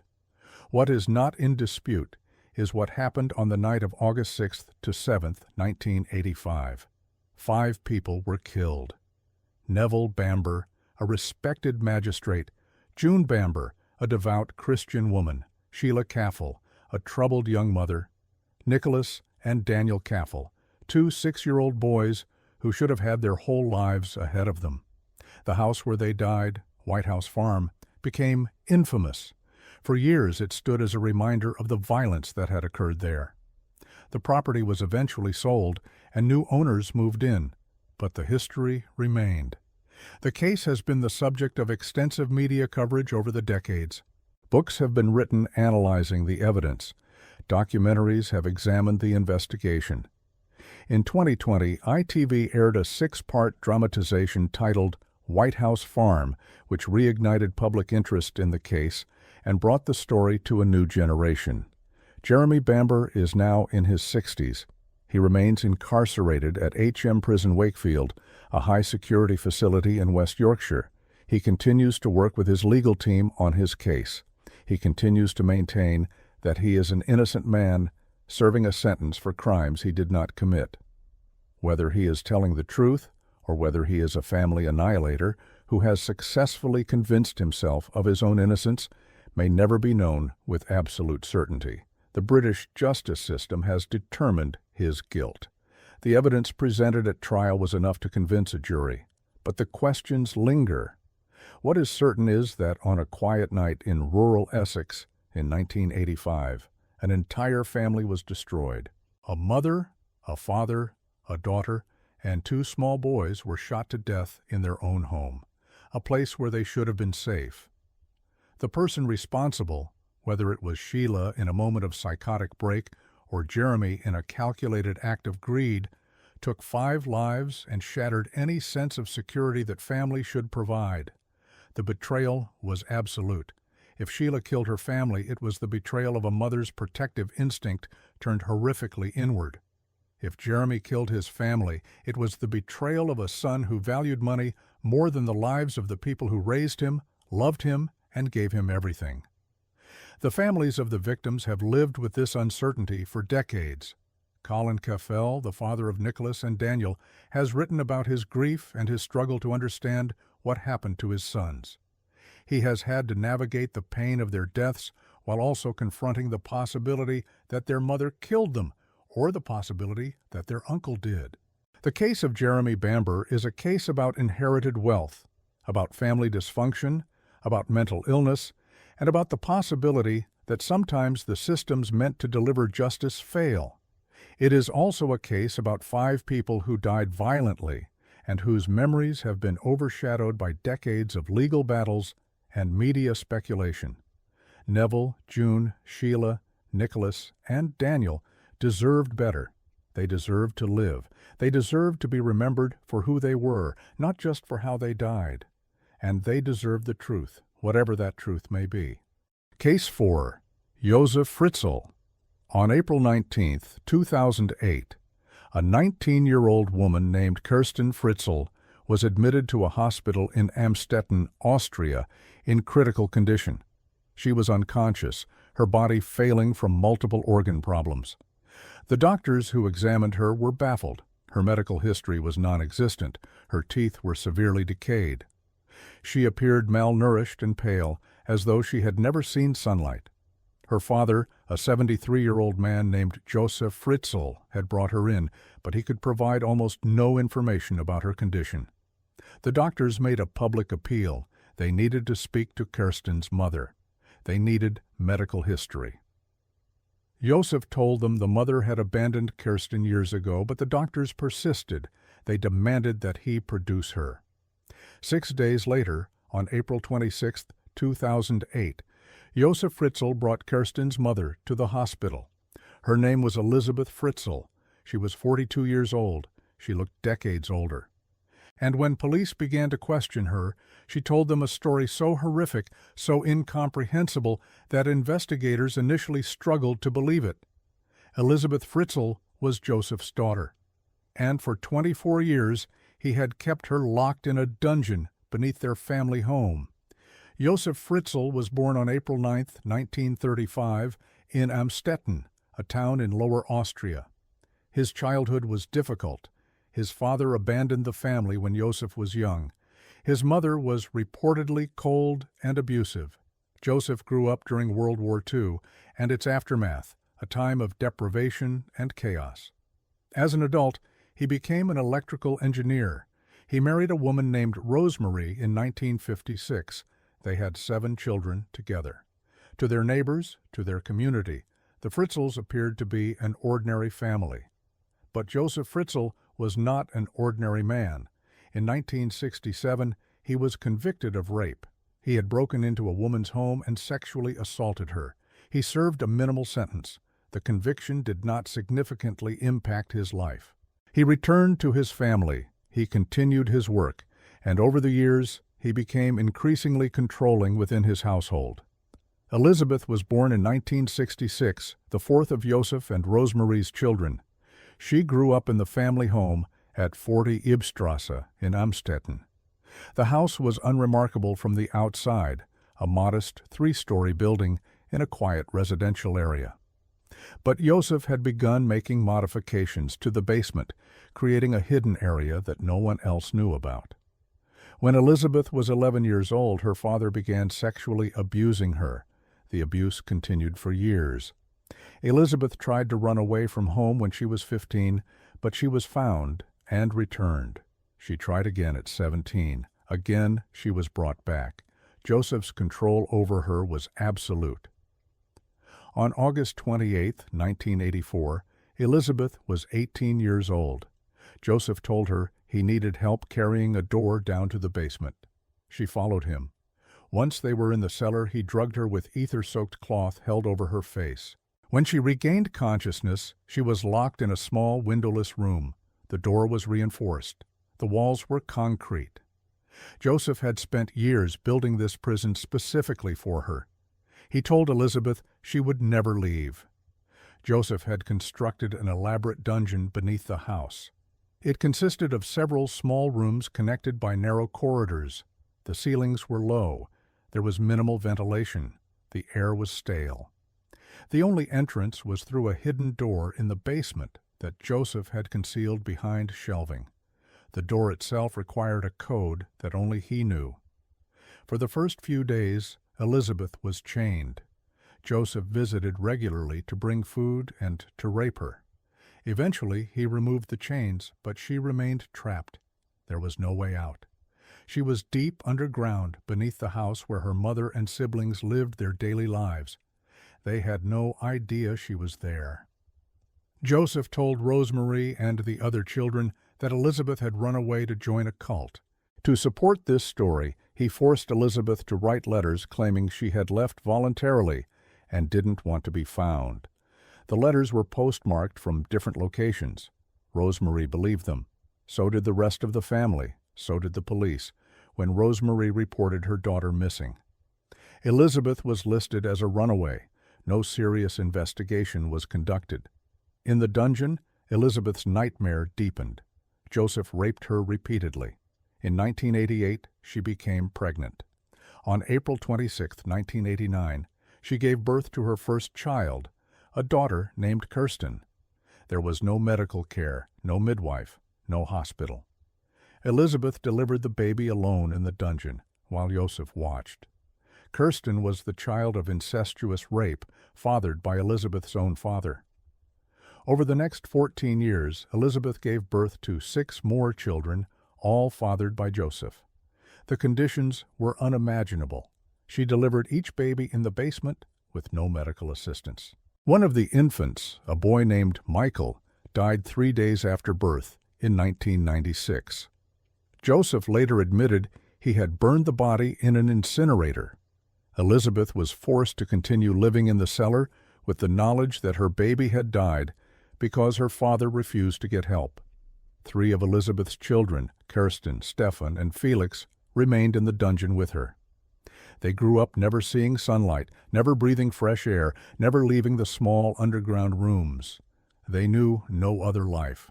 What is not in dispute is what happened on the night of August 6th to 7th, 1985. 5 people were killed. Neville Bamber, a respected magistrate; June Bamber, a devout Christian woman; Sheila Caffel, a troubled young mother; Nicholas and Daniel Caffel, 2 6-year-old boys who should have had their whole lives ahead of them. The house where they died, White House Farm, became infamous. For years it stood as a reminder of the violence that had occurred there. The property was eventually sold and new owners moved in, but the history remained. The case has been the subject of extensive media coverage over the decades. Books have been written analyzing the evidence. Documentaries have examined the investigation. In 2020, ITV aired a 6-part dramatization titled White House Farm, which reignited public interest in the case and brought the story to a new generation. Jeremy Bamber is now in his 60s. He remains incarcerated at HM Prison Wakefield, a high-security facility in West Yorkshire. He continues to work with his legal team on his case. He continues to maintain that he is an innocent man serving a sentence for crimes he did not commit. Whether he is telling the truth or whether he is a family annihilator who has successfully convinced himself of his own innocence may never be known with absolute certainty. The British justice system has determined his guilt. The evidence presented at trial was enough to convince a jury, but the questions linger. What is certain is that on a quiet night in rural Essex in 1985, an entire family was destroyed. A mother, a father, a daughter, and 2 small boys were shot to death in their own home, a place where they should have been safe. The person responsible, whether it was Sheila in a moment of psychotic break or Jeremy in a calculated act of greed, took 5 lives and shattered any sense of security that family should provide. The betrayal was absolute. If Sheila killed her family, it was the betrayal of a mother's protective instinct turned horrifically inward. If Jeremy killed his family, it was the betrayal of a son who valued money more than the lives of the people who raised him, loved him, and gave him everything. The families of the victims have lived with this uncertainty for decades. Colin Caffel, the father of Nicholas and Daniel, has written about his grief and his struggle to understand what happened to his sons. He has had to navigate the pain of their deaths while also confronting the possibility that their mother killed them, or the possibility that their uncle did. The case of Jeremy Bamber is a case about inherited wealth, about family dysfunction, about mental illness, and about the possibility that sometimes the systems meant to deliver justice fail. It is also a case about 5 people who died violently and whose memories have been overshadowed by decades of legal battles and media speculation. Neville, June, Sheila, Nicholas, and Daniel deserved better. They deserved to live. They deserved to be remembered for who they were, not just for how they died. And they deserve the truth, whatever that truth may be. Case 4. Josef Fritzl. On April 19, 2008, a 19-year-old woman named Kirsten Fritzl was admitted to a hospital in Amstetten, Austria, in critical condition. She was unconscious, her body failing from multiple organ problems. The doctors who examined her were baffled. Her medical history was non-existent. Her teeth were severely decayed. She appeared malnourished and pale, as though she had never seen sunlight. Her father, a 73-year-old man named Joseph Fritzl, had brought her in, but he could provide almost no information about her condition. The doctors made a public appeal. They needed to speak to Kirsten's mother. They needed medical history. Joseph told them the mother had abandoned Kirsten years ago, but the doctors persisted. They demanded that he produce her. 6 days later, on April 26, 2008, Joseph Fritzl brought Kirsten's mother to the hospital. Her name was Elizabeth Fritzl. She was 42 years old. She looked decades older. And when police began to question her, she told them a story so horrific, so incomprehensible, that investigators initially struggled to believe it. Elizabeth Fritzl was Joseph's daughter, and for 24 years he had kept her locked in a dungeon beneath their family home. Joseph Fritzl was born on April 9, 1935, in Amstetten, a town in Lower Austria. His childhood was difficult. His father abandoned the family when Joseph was young. His mother was reportedly cold and abusive. Joseph grew up during World War II and its aftermath, a time of deprivation and chaos. As an adult, he became an electrical engineer. He married a woman named Rosemary in 1956. They had 7 children together. To their neighbors, to their community, the Fritzls appeared to be an ordinary family. But Joseph Fritzl was not an ordinary man. In 1967, he was convicted of rape. He had broken into a woman's home and sexually assaulted her. He served a minimal sentence. The conviction did not significantly impact his life. He returned to his family. He continued his work, and over the years, he became increasingly controlling within his household. Elizabeth was born in 1966, the fourth of Joseph and Rosemary's children. She grew up in the family home at 40 Ibstrasse in Amstetten. The house was unremarkable from the outside, a modest 3-story building in a quiet residential area. But Joseph had begun making modifications to the basement, creating a hidden area that no one else knew about. When Elizabeth was 11 years old, her father began sexually abusing her. The abuse continued for years. Elizabeth tried to run away from home when she was 15, but she was found and returned. She tried again at 17. Again, she was brought back. Joseph's control over her was absolute. On August 28, 1984, Elizabeth was 18 years old. Joseph told her he needed help carrying a door down to the basement. She followed him. Once they were in the cellar, he drugged her with ether-soaked cloth held over her face. When she regained consciousness, she was locked in a small, windowless room. The door was reinforced. The walls were concrete. Joseph had spent years building this prison specifically for her. He told Elizabeth she would never leave. Joseph had constructed an elaborate dungeon beneath the house. It consisted of several small rooms connected by narrow corridors. The ceilings were low. There was minimal ventilation. The air was stale. The only entrance was through a hidden door in the basement that Joseph had concealed behind shelving. The door itself required a code that only he knew. For the first few days, Elizabeth was chained. Joseph visited regularly to bring food and to rape her. Eventually, he removed the chains, but she remained trapped. There was no way out. She was deep underground beneath the house where her mother and siblings lived their daily lives. They had no idea she was there. Joseph told Rosemary and the other children that Elizabeth had run away to join a cult. To support this story, he forced Elizabeth to write letters claiming she had left voluntarily and didn't want to be found. The letters were postmarked from different locations. Rosemary believed them. So did the rest of the family. So did the police, when Rosemary reported her daughter missing. Elizabeth was listed as a runaway. No serious investigation was conducted. In the dungeon, Elizabeth's nightmare deepened. Joseph raped her repeatedly. In 1988, she became pregnant. On April 26, 1989, she gave birth to her first child, a daughter named Kirsten. There was no medical care, no midwife, no hospital. Elizabeth delivered the baby alone in the dungeon, while Joseph watched. Kirsten was the child of incestuous rape, fathered by Elizabeth's own father. Over the next 14 years, Elizabeth gave birth to 6 more children, all fathered by Joseph. The conditions were unimaginable. She delivered each baby in the basement with no medical assistance. One of the infants, a boy named Michael, died 3 days after birth in 1996. Joseph later admitted he had burned the body in an incinerator. Elizabeth was forced to continue living in the cellar with the knowledge that her baby had died because her father refused to get help. 3 of Elizabeth's children, Kirsten, Stefan, and Felix, remained in the dungeon with her. They grew up never seeing sunlight, never breathing fresh air, never leaving the small underground rooms. They knew no other life.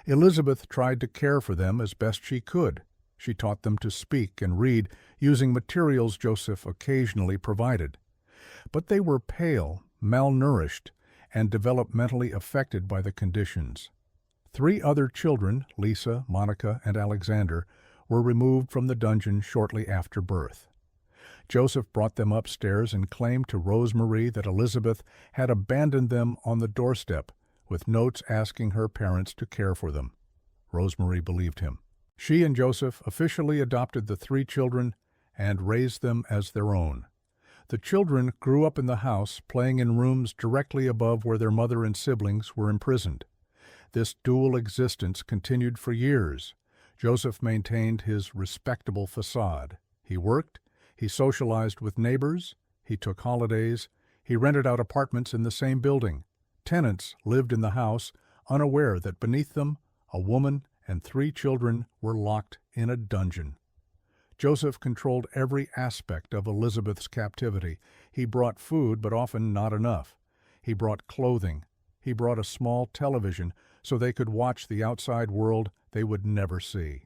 Elizabeth tried to care for them as best she could. She taught them to speak and read using materials Joseph occasionally provided. But they were pale, malnourished, and developmentally affected by the conditions. 3 other children, Lisa, Monica, and Alexander, were removed from the dungeon shortly after birth. Joseph brought them upstairs and claimed to Rosemary that Elizabeth had abandoned them on the doorstep, with notes asking her parents to care for them. Rosemary believed him. She and Joseph officially adopted the 3 children and raised them as their own. The children grew up in the house, playing in rooms directly above where their mother and siblings were imprisoned. This dual existence continued for years. Joseph maintained his respectable facade. He worked, he socialized with neighbors, he took holidays, he rented out apartments in the same building. Tenants lived in the house, unaware that beneath them, a woman and 3 children were locked in a dungeon. Joseph controlled every aspect of Elizabeth's captivity. He brought food, but often not enough. He brought clothing. He brought a small television so they could watch the outside world they would never see.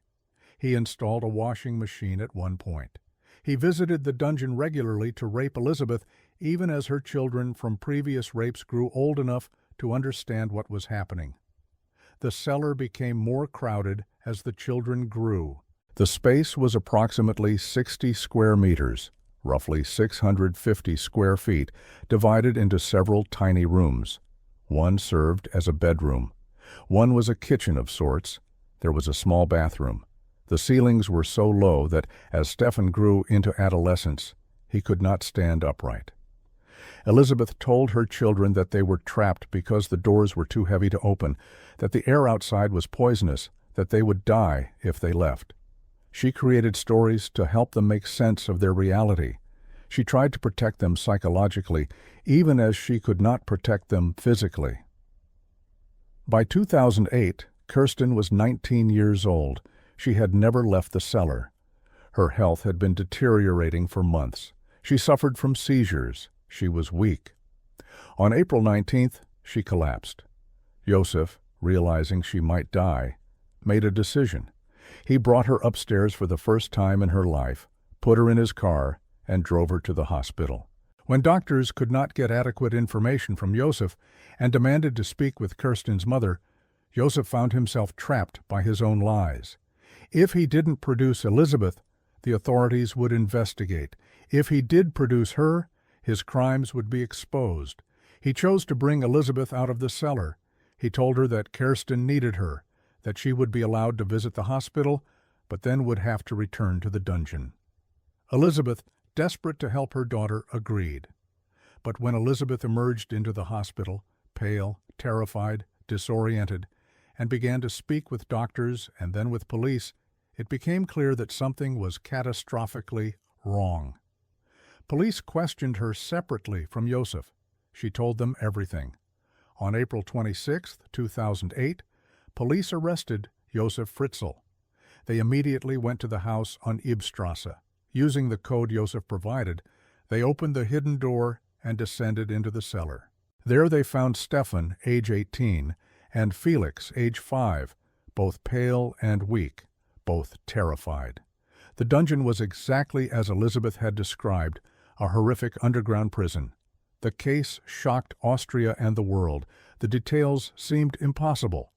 He installed a washing machine at one point. He visited the dungeon regularly to rape Elizabeth, even as her children from previous rapes grew old enough to understand what was happening. The cellar became more crowded as the children grew. The space was approximately 60 square meters, roughly 650 square feet, divided into several tiny rooms. One served as a bedroom. One was a kitchen of sorts. There was a small bathroom. The ceilings were so low that, as Stefan grew into adolescence, he could not stand upright. Elizabeth told her children that they were trapped because the doors were too heavy to open, that the air outside was poisonous, that they would die if they left. She created stories to help them make sense of their reality. She tried to protect them psychologically, even as she could not protect them physically. By 2008, Kirsten was 19 years old. She had never left the cellar. Her health had been deteriorating for months. She suffered from seizures. She was weak. On April 19th, she collapsed. Joseph, realizing she might die, made a decision. He brought her upstairs for the first time in her life, put her in his car, and drove her to the hospital. When doctors could not get adequate information from Joseph and demanded to speak with Kirsten's mother, Joseph found himself trapped by his own lies. If he didn't produce Elizabeth, the authorities would investigate. If he did produce her, his crimes would be exposed. He chose to bring Elizabeth out of the cellar. He told her that Kirsten needed her, that she would be allowed to visit the hospital, but then would have to return to the dungeon. Elizabeth, desperate to help her daughter, agreed. But when Elizabeth emerged into the hospital, pale, terrified, disoriented, and began to speak with doctors and then with police, it became clear that something was catastrophically wrong. Police questioned her separately from Joseph. She told them everything. On April 26, 2008, police arrested Joseph Fritzl. They immediately went to the house on Ibstrasse. Using the code Joseph provided, they opened the hidden door and descended into the cellar. There they found Stefan, age 18, and Felix, age 5, both pale and weak, both terrified. The dungeon was exactly as Elizabeth had described, a horrific underground prison. The case shocked Austria and the world. The details seemed impossible.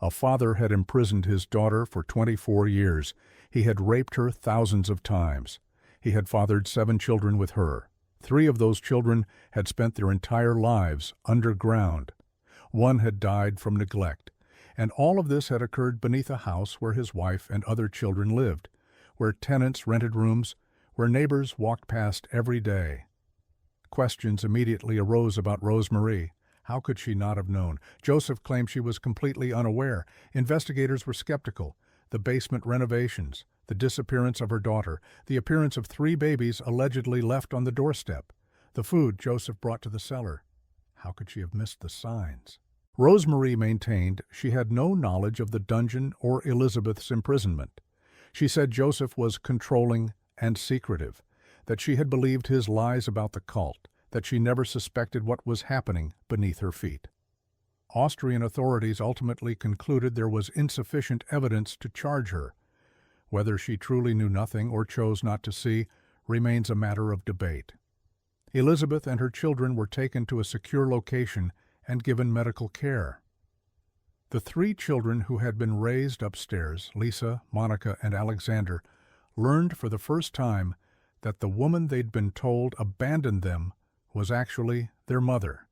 A father had imprisoned his daughter for 24 years. He had raped her thousands of times. He had fathered 7 children with her. 3 of those children had spent their entire lives underground. 1 had died from neglect, and all of this had occurred beneath a house where his wife and other children lived, where tenants rented rooms, where neighbors walked past every day. Questions immediately arose about Rosemarie. How could she not have known? Joseph claimed she was completely unaware. Investigators were skeptical. The basement renovations, the disappearance of her daughter, the appearance of 3 babies allegedly left on the doorstep, the food Joseph brought to the cellar. How could she have missed the signs? Rosemarie maintained she had no knowledge of the dungeon or Elizabeth's imprisonment. She said Joseph was controlling and secretive, that she had believed his lies about the cult, that she never suspected what was happening beneath her feet. Austrian authorities ultimately concluded there was insufficient evidence to charge her. Whether she truly knew nothing or chose not to see remains a matter of debate. Elizabeth and her children were taken to a secure location and given medical care. The 3 children who had been raised upstairs, Lisa, Monica, and Alexander, learned for the first time that the woman they'd been told abandoned them was actually their mother,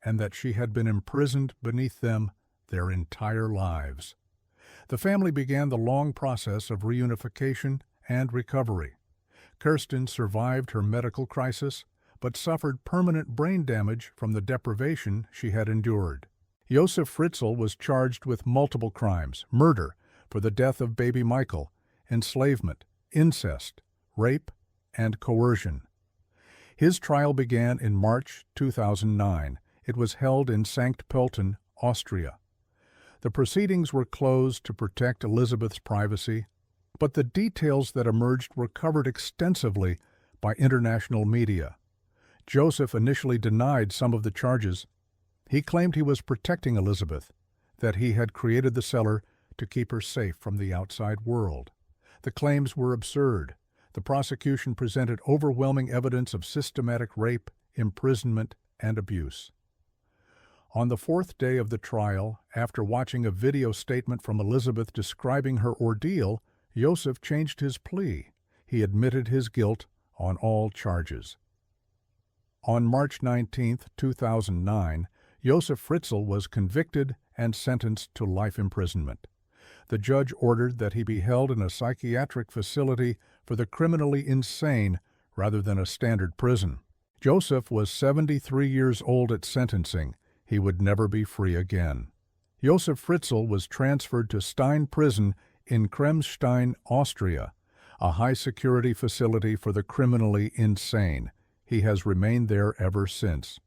and that she had been imprisoned beneath them their entire lives. The family began the long process of reunification and recovery. Kirsten survived her medical crisis, but suffered permanent brain damage from the deprivation she had endured. Josef Fritzl was charged with multiple crimes: murder for the death of baby Michael, enslavement, incest, rape, and coercion. His trial began in March 2009. It was held in Sankt Pölten, Austria. The proceedings were closed to protect Elizabeth's privacy, but the details that emerged were covered extensively by international media. Joseph initially denied some of the charges. He claimed he was protecting Elizabeth, that he had created the cellar to keep her safe from the outside world. The claims were absurd. The prosecution presented overwhelming evidence of systematic rape, imprisonment, and abuse. On the 4th day of the trial, after watching a video statement from Elizabeth describing her ordeal, Joseph changed his plea. He admitted his guilt on all charges. On March 19, 2009, Josef Fritzl was convicted and sentenced to life imprisonment. The judge ordered that he be held in a psychiatric facility for the criminally insane rather than a standard prison. Joseph was 73 years old at sentencing. He would never be free again. Josef Fritzl was transferred to Stein Prison in Kremstein, Austria, a high-security facility for the criminally insane. He has remained there ever since.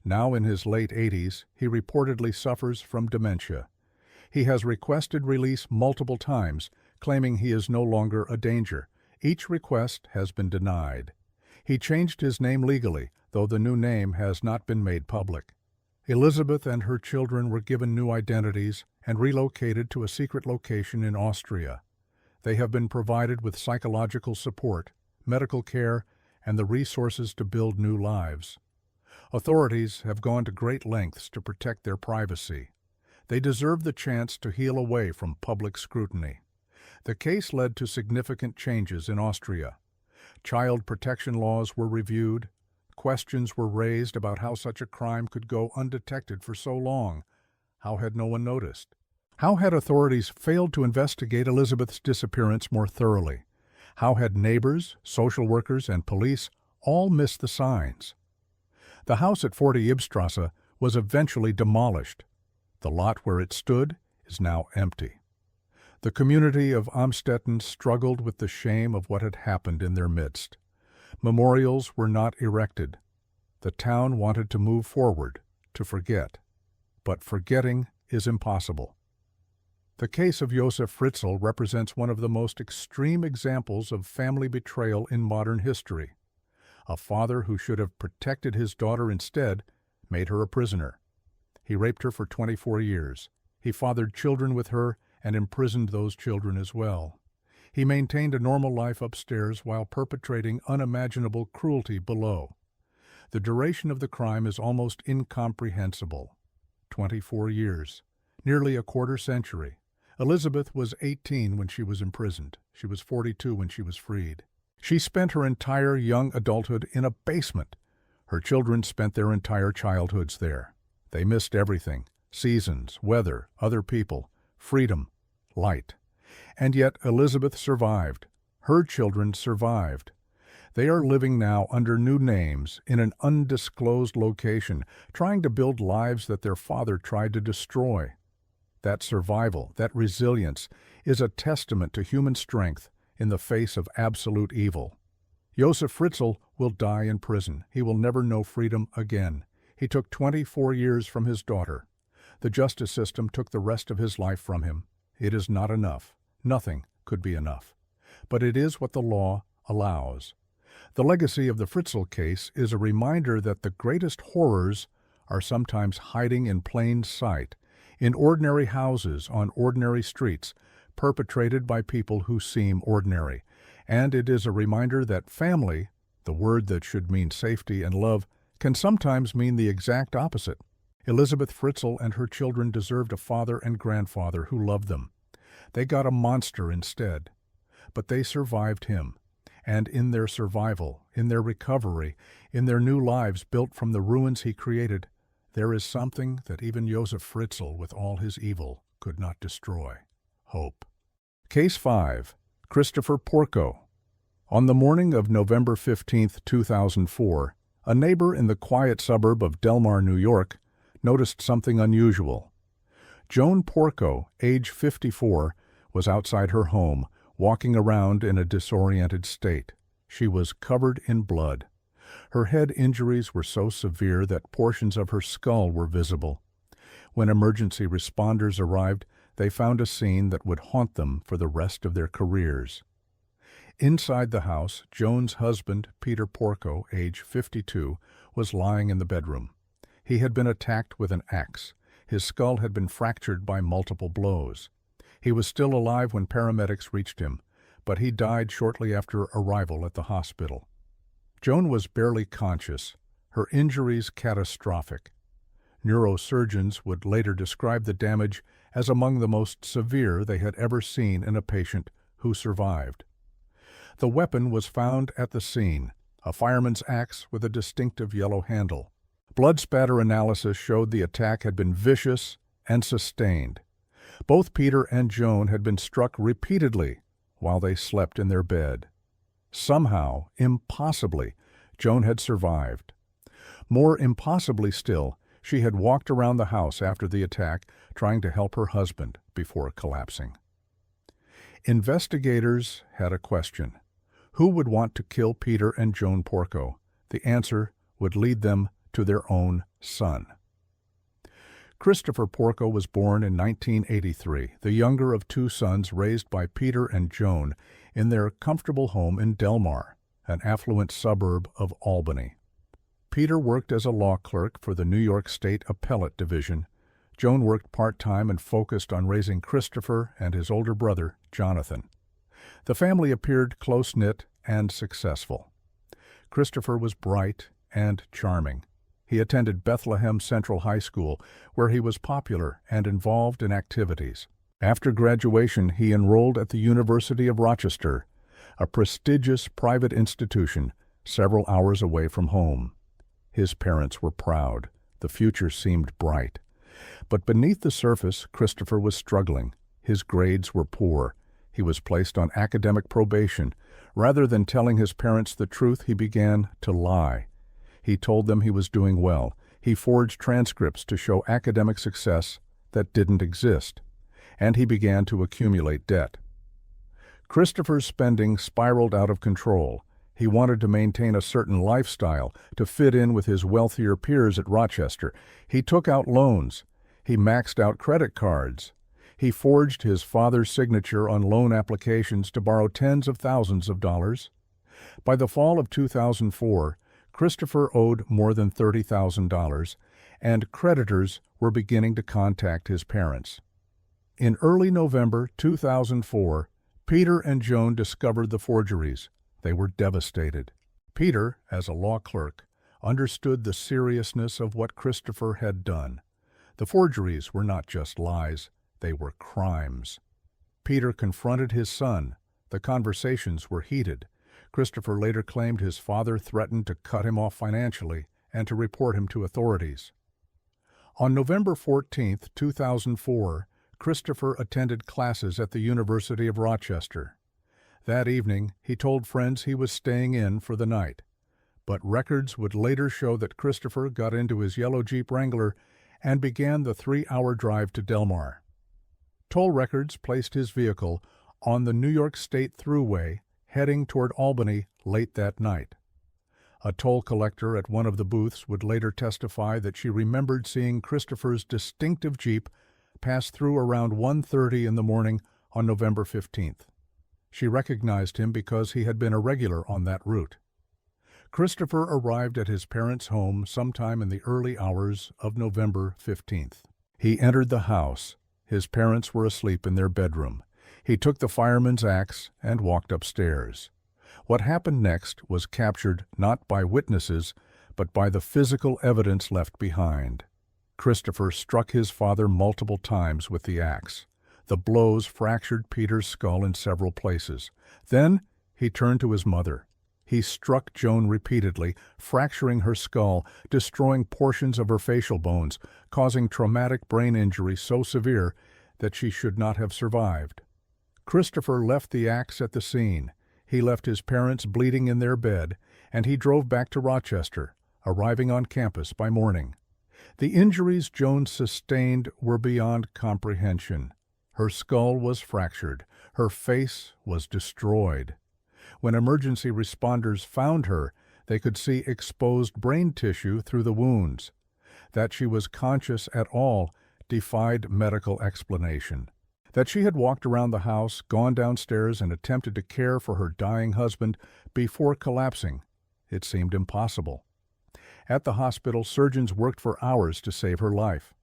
Now in his late 80s, he reportedly suffers from dementia. He has requested release multiple times, claiming he is no longer a danger. Each request has been denied. He changed his name legally, though the new name has not been made public. Elizabeth and her children were given new identities and relocated to a secret location in Austria. They have been provided with psychological support, medical care, and the resources to build new lives. Authorities have gone to great lengths to protect their privacy. They deserve the chance to heal away from public scrutiny. The case led to significant changes in Austria. Child protection laws were reviewed. Questions were raised about how such a crime could go undetected for so long. How had no one noticed? How had authorities failed to investigate Elizabeth's disappearance more thoroughly? How had neighbors, social workers, and police all missed the signs? The house at 40 Ibstrasse was eventually demolished. The lot where it stood is now empty. The community of Amstetten struggled with the shame of what had happened in their midst. Memorials were not erected. The town wanted to move forward, to forget. But forgetting is impossible. The case of Josef Fritzl represents one of the most extreme examples of family betrayal in modern history. A father who should have protected his daughter instead made her a prisoner. He raped her for 24 years. He fathered children with her and imprisoned those children as well. He maintained a normal life upstairs while perpetrating unimaginable cruelty below. The duration of the crime is almost incomprehensible. 24 years, nearly a quarter century. Elizabeth was 18 when she was imprisoned. She was 42 when she was freed. She spent her entire young adulthood in a basement. Her children spent their entire childhoods there. They missed everything: seasons, weather, other people, freedom, light. And yet Elizabeth survived. Her children survived. They are living now under new names in an undisclosed location, trying to build lives that their father tried to destroy. That survival, that resilience, is a testament to human strength in the face of absolute evil. Josef Fritzl will die in prison. He will never know freedom again. He took 24 years from his daughter. The justice system took the rest of his life from him. It is not enough. Nothing could be enough. But it is what the law allows. The legacy of the Fritzl case is a reminder that the greatest horrors are sometimes hiding in plain sight, in ordinary houses, on ordinary streets, perpetrated by people who seem ordinary. And it is a reminder that family, the word that should mean safety and love, can sometimes mean the exact opposite. Elizabeth Fritzl and her children deserved a father and grandfather who loved them. They got a monster instead. But they survived him. And in their survival, in their recovery, in their new lives built from the ruins he created, there is something that even Josef Fritzl, with all his evil, could not destroy: hope. Case 5. Christopher Porco. On the morning of November 15, 2004, a neighbor in the quiet suburb of Delmar, New York, noticed something unusual. Joan Porco, age 54, was outside her home, walking around in a disoriented state. She was covered in blood. Her head injuries were so severe that portions of her skull were visible. When emergency responders arrived, they found a scene that would haunt them for the rest of their careers. Inside the house, Joan's husband, Peter Porco, age 52, was lying in the bedroom. He had been attacked with an axe. His skull had been fractured by multiple blows. He was still alive when paramedics reached him, but he died shortly after arrival at the hospital. Joan was barely conscious, her injuries catastrophic. Neurosurgeons would later describe the damage as among the most severe they had ever seen in a patient who survived. The weapon was found at the scene, a fireman's axe with a distinctive yellow handle. Blood spatter analysis showed the attack had been vicious and sustained. Both Peter and Joan had been struck repeatedly while they slept in their bed. Somehow, impossibly, Joan had survived. More impossibly still, she had walked around the house after the attack, trying to help her husband before collapsing. Investigators had a question. Who would want to kill Peter and Joan Porco? The answer would lead them to their own son. Christopher Porco was born in 1983, the younger of two sons raised by Peter and Joan in their comfortable home in Delmar, an affluent suburb of Albany. Peter worked as a law clerk for the New York State Appellate Division. Joan worked part-time and focused on raising Christopher and his older brother, Jonathan. The family appeared close-knit and successful. Christopher was bright and charming. He attended Bethlehem Central High School, where he was popular and involved in activities. After graduation, he enrolled at the University of Rochester, a prestigious private institution several hours away from home. His parents were proud. The future seemed bright. But beneath the surface, Christopher was struggling. His grades were poor. He was placed on academic probation. Rather than telling his parents the truth, he began to lie. He told them he was doing well. He forged transcripts to show academic success that didn't exist. And he began to accumulate debt. Christopher's spending spiraled out of control. He wanted to maintain a certain lifestyle, to fit in with his wealthier peers at Rochester. He took out loans. He maxed out credit cards. He forged his father's signature on loan applications to borrow tens of thousands of dollars. By the fall of 2004, Christopher owed more than $30,000, and creditors were beginning to contact his parents. In early November 2004, Peter and Joan discovered the forgeries. They were devastated. Peter, as a law clerk, understood the seriousness of what Christopher had done. The forgeries were not just lies, they were crimes. Peter confronted his son. The conversations were heated. Christopher later claimed his father threatened to cut him off financially and to report him to authorities. On November 14, 2004, Christopher attended classes at the University of Rochester. That evening, he told friends he was staying in for the night. But records would later show that Christopher got into his yellow Jeep Wrangler and began the 3-hour drive to Delmar. Toll records placed his vehicle on the New York State Thruway, heading toward Albany late that night. A toll collector at one of the booths would later testify that she remembered seeing Christopher's distinctive Jeep pass through around 1:30 in the morning on November 15th. She recognized him because he had been a regular on that route. Christopher arrived at his parents' home sometime in the early hours of November 15th. He entered the house. His parents were asleep in their bedroom. He took the fireman's axe and walked upstairs. What happened next was captured not by witnesses, but by the physical evidence left behind. Christopher struck his father multiple times with the axe. The blows fractured Peter's skull in several places. Then he turned to his mother. He struck Joan repeatedly, fracturing her skull, destroying portions of her facial bones, causing traumatic brain injury so severe that she should not have survived. Christopher left the axe at the scene. He left his parents bleeding in their bed, and he drove back to Rochester, arriving on campus by morning. The injuries Joan sustained were beyond comprehension. Her skull was fractured. Her face was destroyed. When emergency responders found her, they could see exposed brain tissue through the wounds. That she was conscious at all defied medical explanation. That she had walked around the house, gone downstairs, and attempted to care for her dying husband before collapsing, it seemed impossible. At the hospital, surgeons worked for hours to save her life.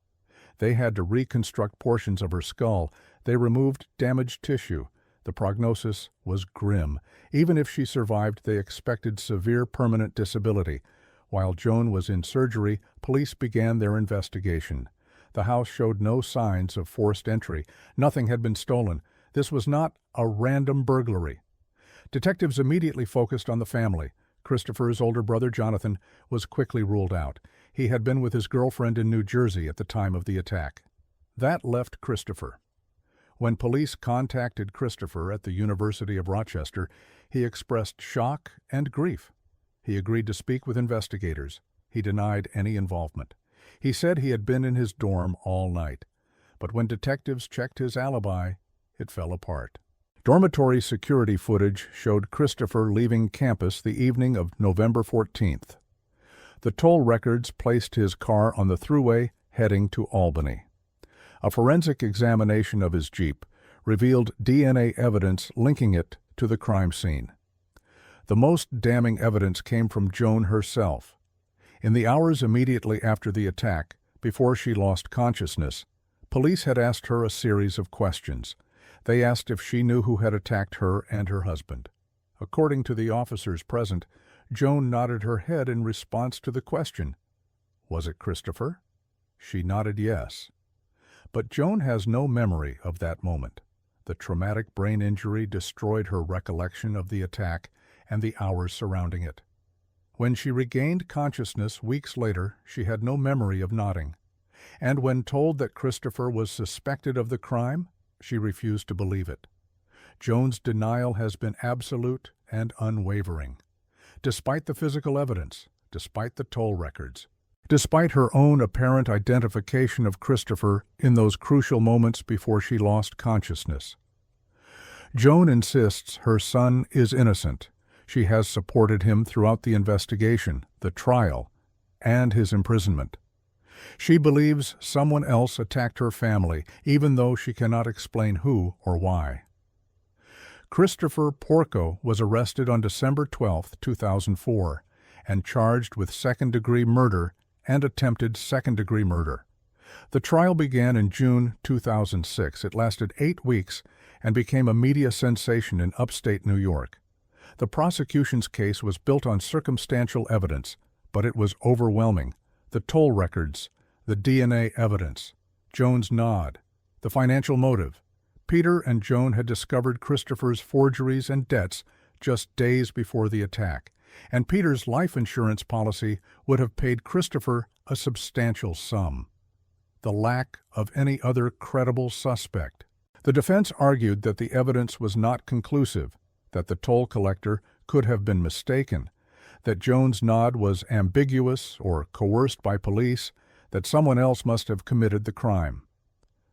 They had to reconstruct portions of her skull. They removed damaged tissue. The prognosis was grim. Even if she survived, they expected severe permanent disability. While Joan was in surgery, police began their investigation. The house showed no signs of forced entry. Nothing had been stolen. This was not a random burglary. Detectives immediately focused on the family. Christopher's older brother, Jonathan, was quickly ruled out. He had been with his girlfriend in New Jersey at the time of the attack. That left Christopher. When police contacted Christopher at the University of Rochester, he expressed shock and grief. He agreed to speak with investigators. He denied any involvement. He said he had been in his dorm all night. But when detectives checked his alibi, it fell apart. Dormitory security footage showed Christopher leaving campus the evening of November 14th. The toll records placed his car on the thruway heading to Albany. A forensic examination of his Jeep revealed DNA evidence linking it to the crime scene. The most damning evidence came from Joan herself. In the hours immediately after the attack, before she lost consciousness, police had asked her a series of questions. They asked if she knew who had attacked her and her husband. According to the officers present, Joan nodded her head in response to the question. Was it Christopher? She nodded yes. But Joan has no memory of that moment. The traumatic brain injury destroyed her recollection of the attack and the hours surrounding it. When she regained consciousness weeks later, she had no memory of nodding. And when told that Christopher was suspected of the crime, she refused to believe it. Joan's denial has been absolute and unwavering. Despite the physical evidence, despite the toll records, despite her own apparent identification of Christopher in those crucial moments before she lost consciousness. Joan insists her son is innocent. She has supported him throughout the investigation, the trial, and his imprisonment. She believes someone else attacked her family, even though she cannot explain who or why. Christopher Porco was arrested on December 12, 2004, and charged with second-degree murder and attempted second-degree murder. The trial began in June 2006. It lasted 8 weeks and became a media sensation in upstate New York. The prosecution's case was built on circumstantial evidence, but it was overwhelming. The toll records, the DNA evidence, Joan's nod, the financial motive. Peter and Joan had discovered Christopher's forgeries and debts just days before the attack, and Peter's life insurance policy would have paid Christopher a substantial sum. The lack of any other credible suspect. The defense argued that the evidence was not conclusive, that the toll collector could have been mistaken, that Joan's nod was ambiguous or coerced by police, that someone else must have committed the crime.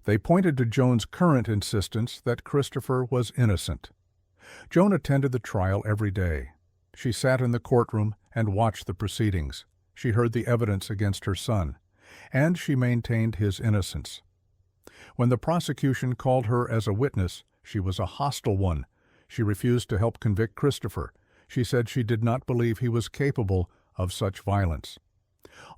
They pointed to Joan's current insistence that Christopher was innocent. Joan attended the trial every day. She sat in the courtroom and watched the proceedings. She heard the evidence against her son, and she maintained his innocence. When the prosecution called her as a witness, she was a hostile one. She refused to help convict Christopher. She said she did not believe he was capable of such violence.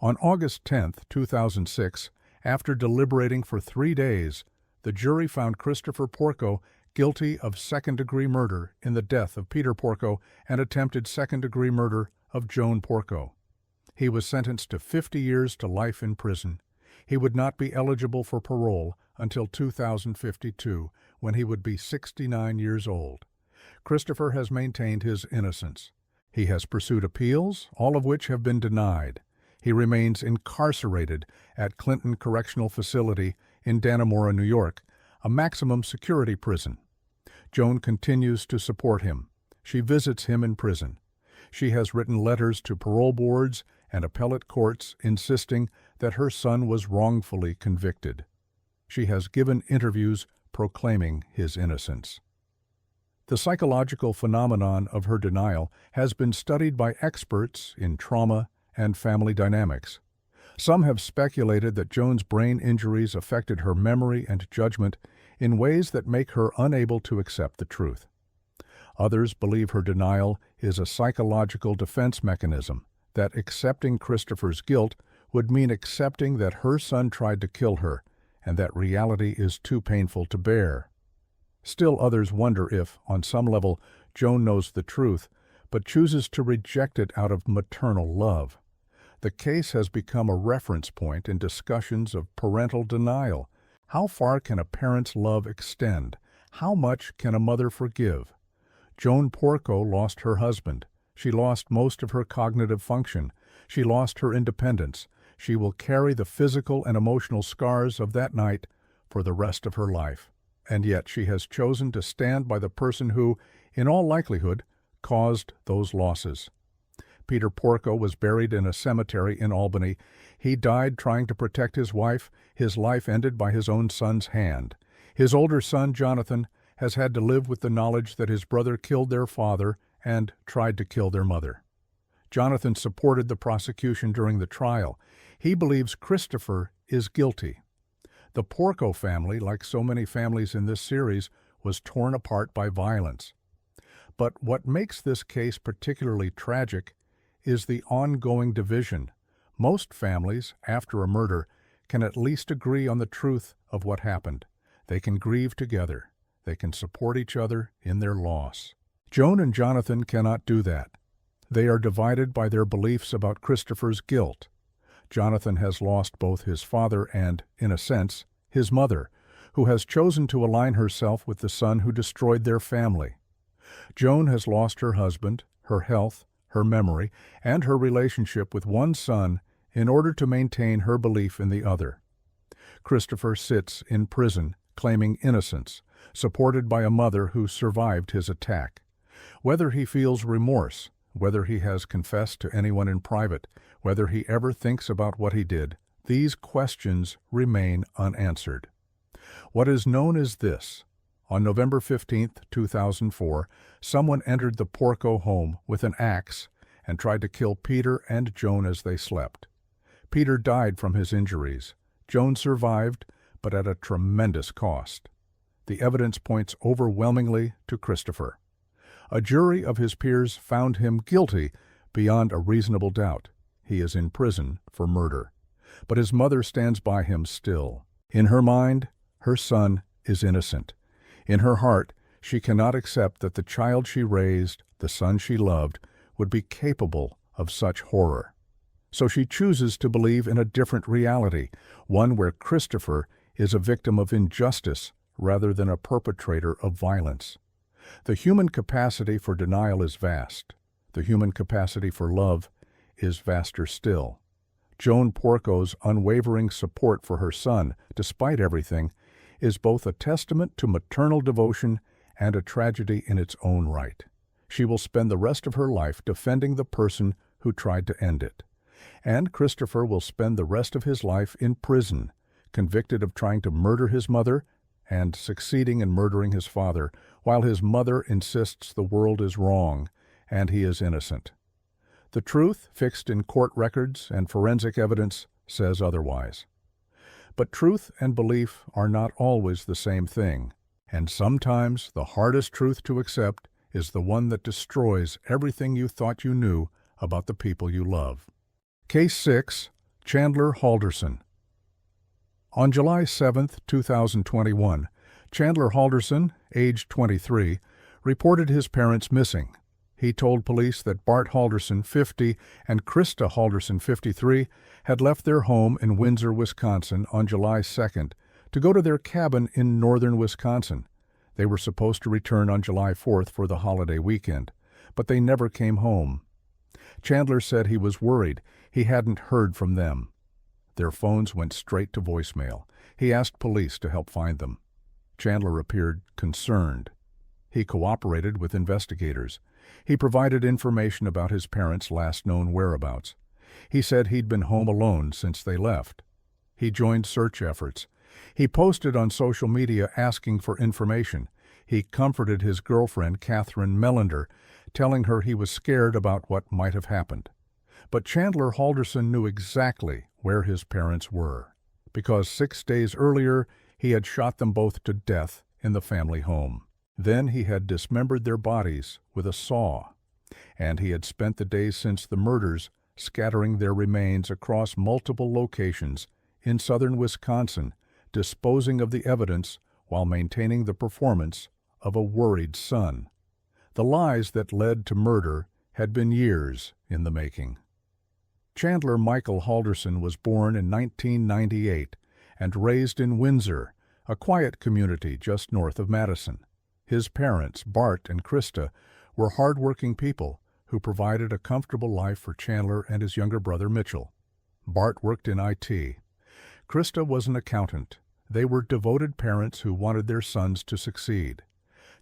On August 10, 2006, after deliberating for 3 days, the jury found Christopher Porco guilty of second-degree murder in the death of Peter Porco and attempted second-degree murder of Joan Porco. He was sentenced to 50 years to life in prison. He would not be eligible for parole until 2052, when he would be 69 years old. Christopher has maintained his innocence. He has pursued appeals, all of which have been denied. He remains incarcerated at Clinton Correctional Facility in Dannemora, New York, a maximum security prison. Joan continues to support him. She visits him in prison. She has written letters to parole boards and appellate courts insisting that her son was wrongfully convicted. She has given interviews proclaiming his innocence. The psychological phenomenon of her denial has been studied by experts in trauma and family dynamics. Some have speculated that Joan's brain injuries affected her memory and judgment in ways that make her unable to accept the truth. Others believe her denial is a psychological defense mechanism, that accepting Christopher's guilt would mean accepting that her son tried to kill her, and that reality is too painful to bear. Still others wonder if, on some level, Joan knows the truth, but chooses to reject it out of maternal love. The case has become a reference point in discussions of parental denial. How far can a parent's love extend? How much can a mother forgive? Joan Porco lost her husband. She lost most of her cognitive function. She lost her independence. She will carry the physical and emotional scars of that night for the rest of her life. And yet she has chosen to stand by the person who, in all likelihood, caused those losses. Peter Porco was buried in a cemetery in Albany. He died trying to protect his wife. His life ended by his own son's hand. His older son, Jonathan, has had to live with the knowledge that his brother killed their father and tried to kill their mother. Jonathan supported the prosecution during the trial. He believes Christopher is guilty. The Porco family, like so many families in this series, was torn apart by violence. But what makes this case particularly tragic is the ongoing division. Most families, after a murder, can at least agree on the truth of what happened. They can grieve together. They can support each other in their loss. Joan and Jonathan cannot do that. They are divided by their beliefs about Christopher's guilt. Jonathan has lost both his father and, in a sense, his mother, who has chosen to align herself with the son who destroyed their family. Joan has lost her husband, her health, her memory, and her relationship with one son in order to maintain her belief in the other. Christopher sits in prison, claiming innocence, supported by a mother who survived his attack. Whether he feels remorse, whether he has confessed to anyone in private, whether he ever thinks about what he did, these questions remain unanswered. What is known is this. On November 15, 2004, someone entered the Porco home with an axe and tried to kill Peter and Joan as they slept. Peter died from his injuries. Joan survived, but at a tremendous cost. The evidence points overwhelmingly to Christopher. A jury of his peers found him guilty beyond a reasonable doubt. He is in prison for murder. But his mother stands by him still. In her mind, her son is innocent. In her heart, she cannot accept that the child she raised, the son she loved, would be capable of such horror. So she chooses to believe in a different reality, one where Christopher is a victim of injustice rather than a perpetrator of violence. The human capacity for denial is vast. The human capacity for love is vaster still. Joan Porco's unwavering support for her son, despite everything, is both a testament to maternal devotion and a tragedy in its own right. She will spend the rest of her life defending the person who tried to end it. And Christopher will spend the rest of his life in prison, convicted of trying to murder his mother and succeeding in murdering his father, while his mother insists the world is wrong and he is innocent. The truth, fixed in court records and forensic evidence, says otherwise. But truth and belief are not always the same thing, and sometimes the hardest truth to accept is the one that destroys everything you thought you knew about the people you love. Case 6. Chandler Halderson. On July 7, 2021, Chandler Halderson, age 23, reported his parents missing. He told police that Bart Halderson, 50, and Krista Halderson, 53, had left their home in Windsor, Wisconsin on July 2nd to go to their cabin in northern Wisconsin. They were supposed to return on July 4th for the holiday weekend, but they never came home. Chandler said he was worried. He hadn't heard from them. Their phones went straight to voicemail. He asked police to help find them. Chandler appeared concerned. He cooperated with investigators. He provided information about his parents' last known whereabouts. He said he'd been home alone since they left. He joined search efforts. He posted on social media asking for information. He comforted his girlfriend, Catherine Melander, telling her he was scared about what might have happened. But Chandler Halderson knew exactly where his parents were, because 6 days earlier he had shot them both to death in the family home. Then he had dismembered their bodies with a saw, and he had spent the days since the murders scattering their remains across multiple locations in southern Wisconsin, disposing of the evidence while maintaining the performance of a worried son. The lies that led to murder had been years in the making. Chandler Michael Halderson was born in 1998 and raised in Windsor, a quiet community just north of Madison. His parents, Bart and Krista, were hard-working people who provided a comfortable life for Chandler and his younger brother Mitchell. Bart worked in IT. Krista was an accountant. They were devoted parents who wanted their sons to succeed.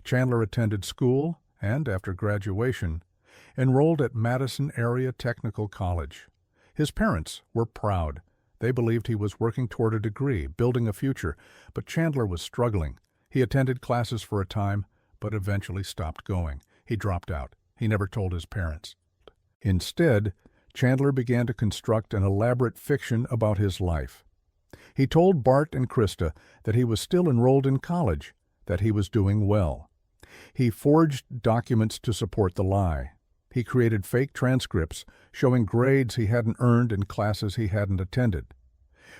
Chandler attended school and, after graduation, enrolled at Madison Area Technical College. His parents were proud. They believed he was working toward a degree, building a future, but Chandler was struggling. He attended classes for a time, but eventually stopped going. He dropped out. He never told his parents. Instead, Chandler began to construct an elaborate fiction about his life. He told Bart and Krista that he was still enrolled in college, that he was doing well. He forged documents to support the lie. He created fake transcripts showing grades he hadn't earned in classes he hadn't attended.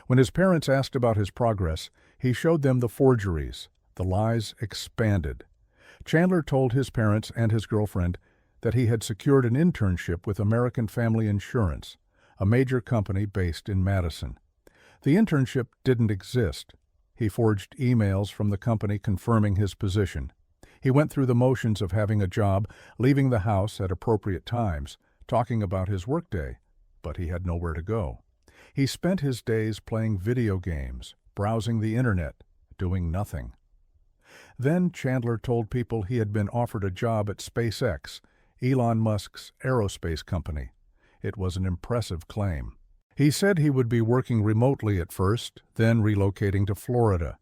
When his parents asked about his progress, he showed them the forgeries. The lies expanded. Chandler told his parents and his girlfriend that he had secured an internship with American Family Insurance, a major company based in Madison. The internship didn't exist. He forged emails from the company confirming his position. He went through the motions of having a job, leaving the house at appropriate times, talking about his workday, but he had nowhere to go. He spent his days playing video games, browsing the internet, doing nothing. Then Chandler told people he had been offered a job at SpaceX, Elon Musk's aerospace company. It was an impressive claim. He said he would be working remotely at first, then relocating to Florida.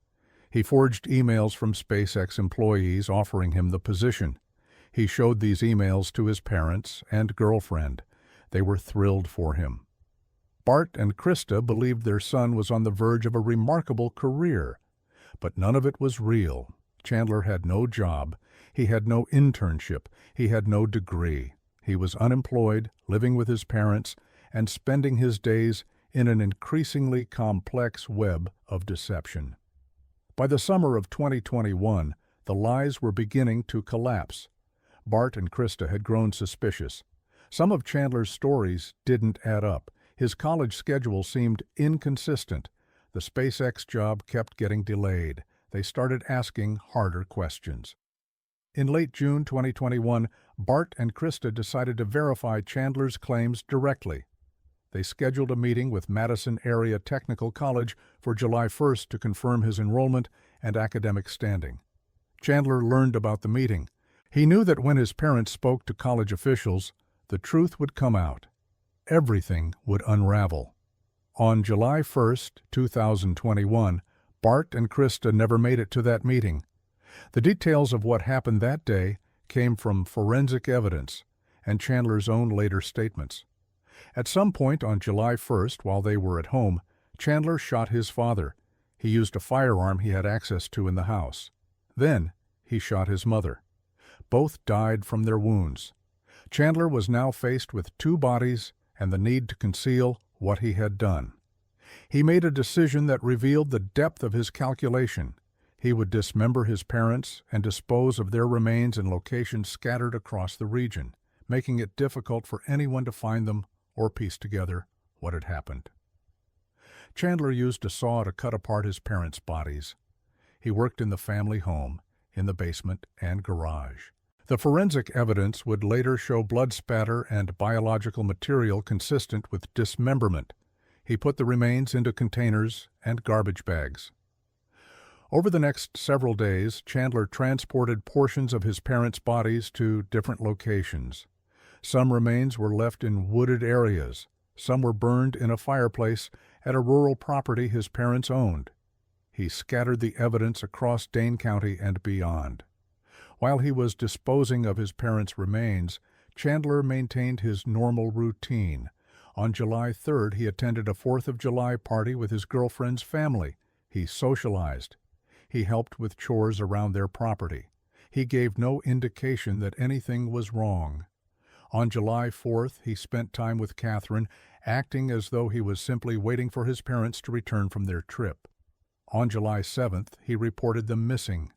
He forged emails from SpaceX employees offering him the position. He showed these emails to his parents and girlfriend. They were thrilled for him. Bart and Krista believed their son was on the verge of a remarkable career, but none of it was real. Chandler had no job. He had no internship. He had no degree. He was unemployed, living with his parents, and spending his days in an increasingly complex web of deception. By the summer of 2021, the lies were beginning to collapse. Bart and Krista had grown suspicious. Some of Chandler's stories didn't add up. His college schedule seemed inconsistent. The SpaceX job kept getting delayed. They started asking harder questions. In late June 2021, Bart and Krista decided to verify Chandler's claims directly. They scheduled a meeting with Madison Area Technical College for July 1st to confirm his enrollment and academic standing. Chandler learned about the meeting. He knew that when his parents spoke to college officials, the truth would come out. Everything would unravel. On July 1st, 2021, Bart and Krista never made it to that meeting. The details of what happened that day came from forensic evidence and Chandler's own later statements. At some point on July 1st, while they were at home, Chandler shot his father. He used a firearm he had access to in the house. Then, he shot his mother. Both died from their wounds. Chandler was now faced with two bodies and the need to conceal what he had done. He made a decision that revealed the depth of his calculation. He would dismember his parents and dispose of their remains in locations scattered across the region, making it difficult for anyone to find them or piece together what had happened. Chandler used a saw to cut apart his parents' bodies. He worked in the family home, in the basement and garage. The forensic evidence would later show blood spatter and biological material consistent with dismemberment. He put the remains into containers and garbage bags. Over the next several days, Chandler transported portions of his parents' bodies to different locations. Some remains were left in wooded areas. Some were burned in a fireplace at a rural property his parents owned. He scattered the evidence across Dane County and beyond. While he was disposing of his parents' remains, Chandler maintained his normal routine. On July 3rd, he attended a 4th of July party with his girlfriend's family. He socialized. He helped with chores around their property. He gave no indication that anything was wrong. On July 4th, he spent time with Catherine, acting as though he was simply waiting for his parents to return from their trip. On July 7th, he reported them missing.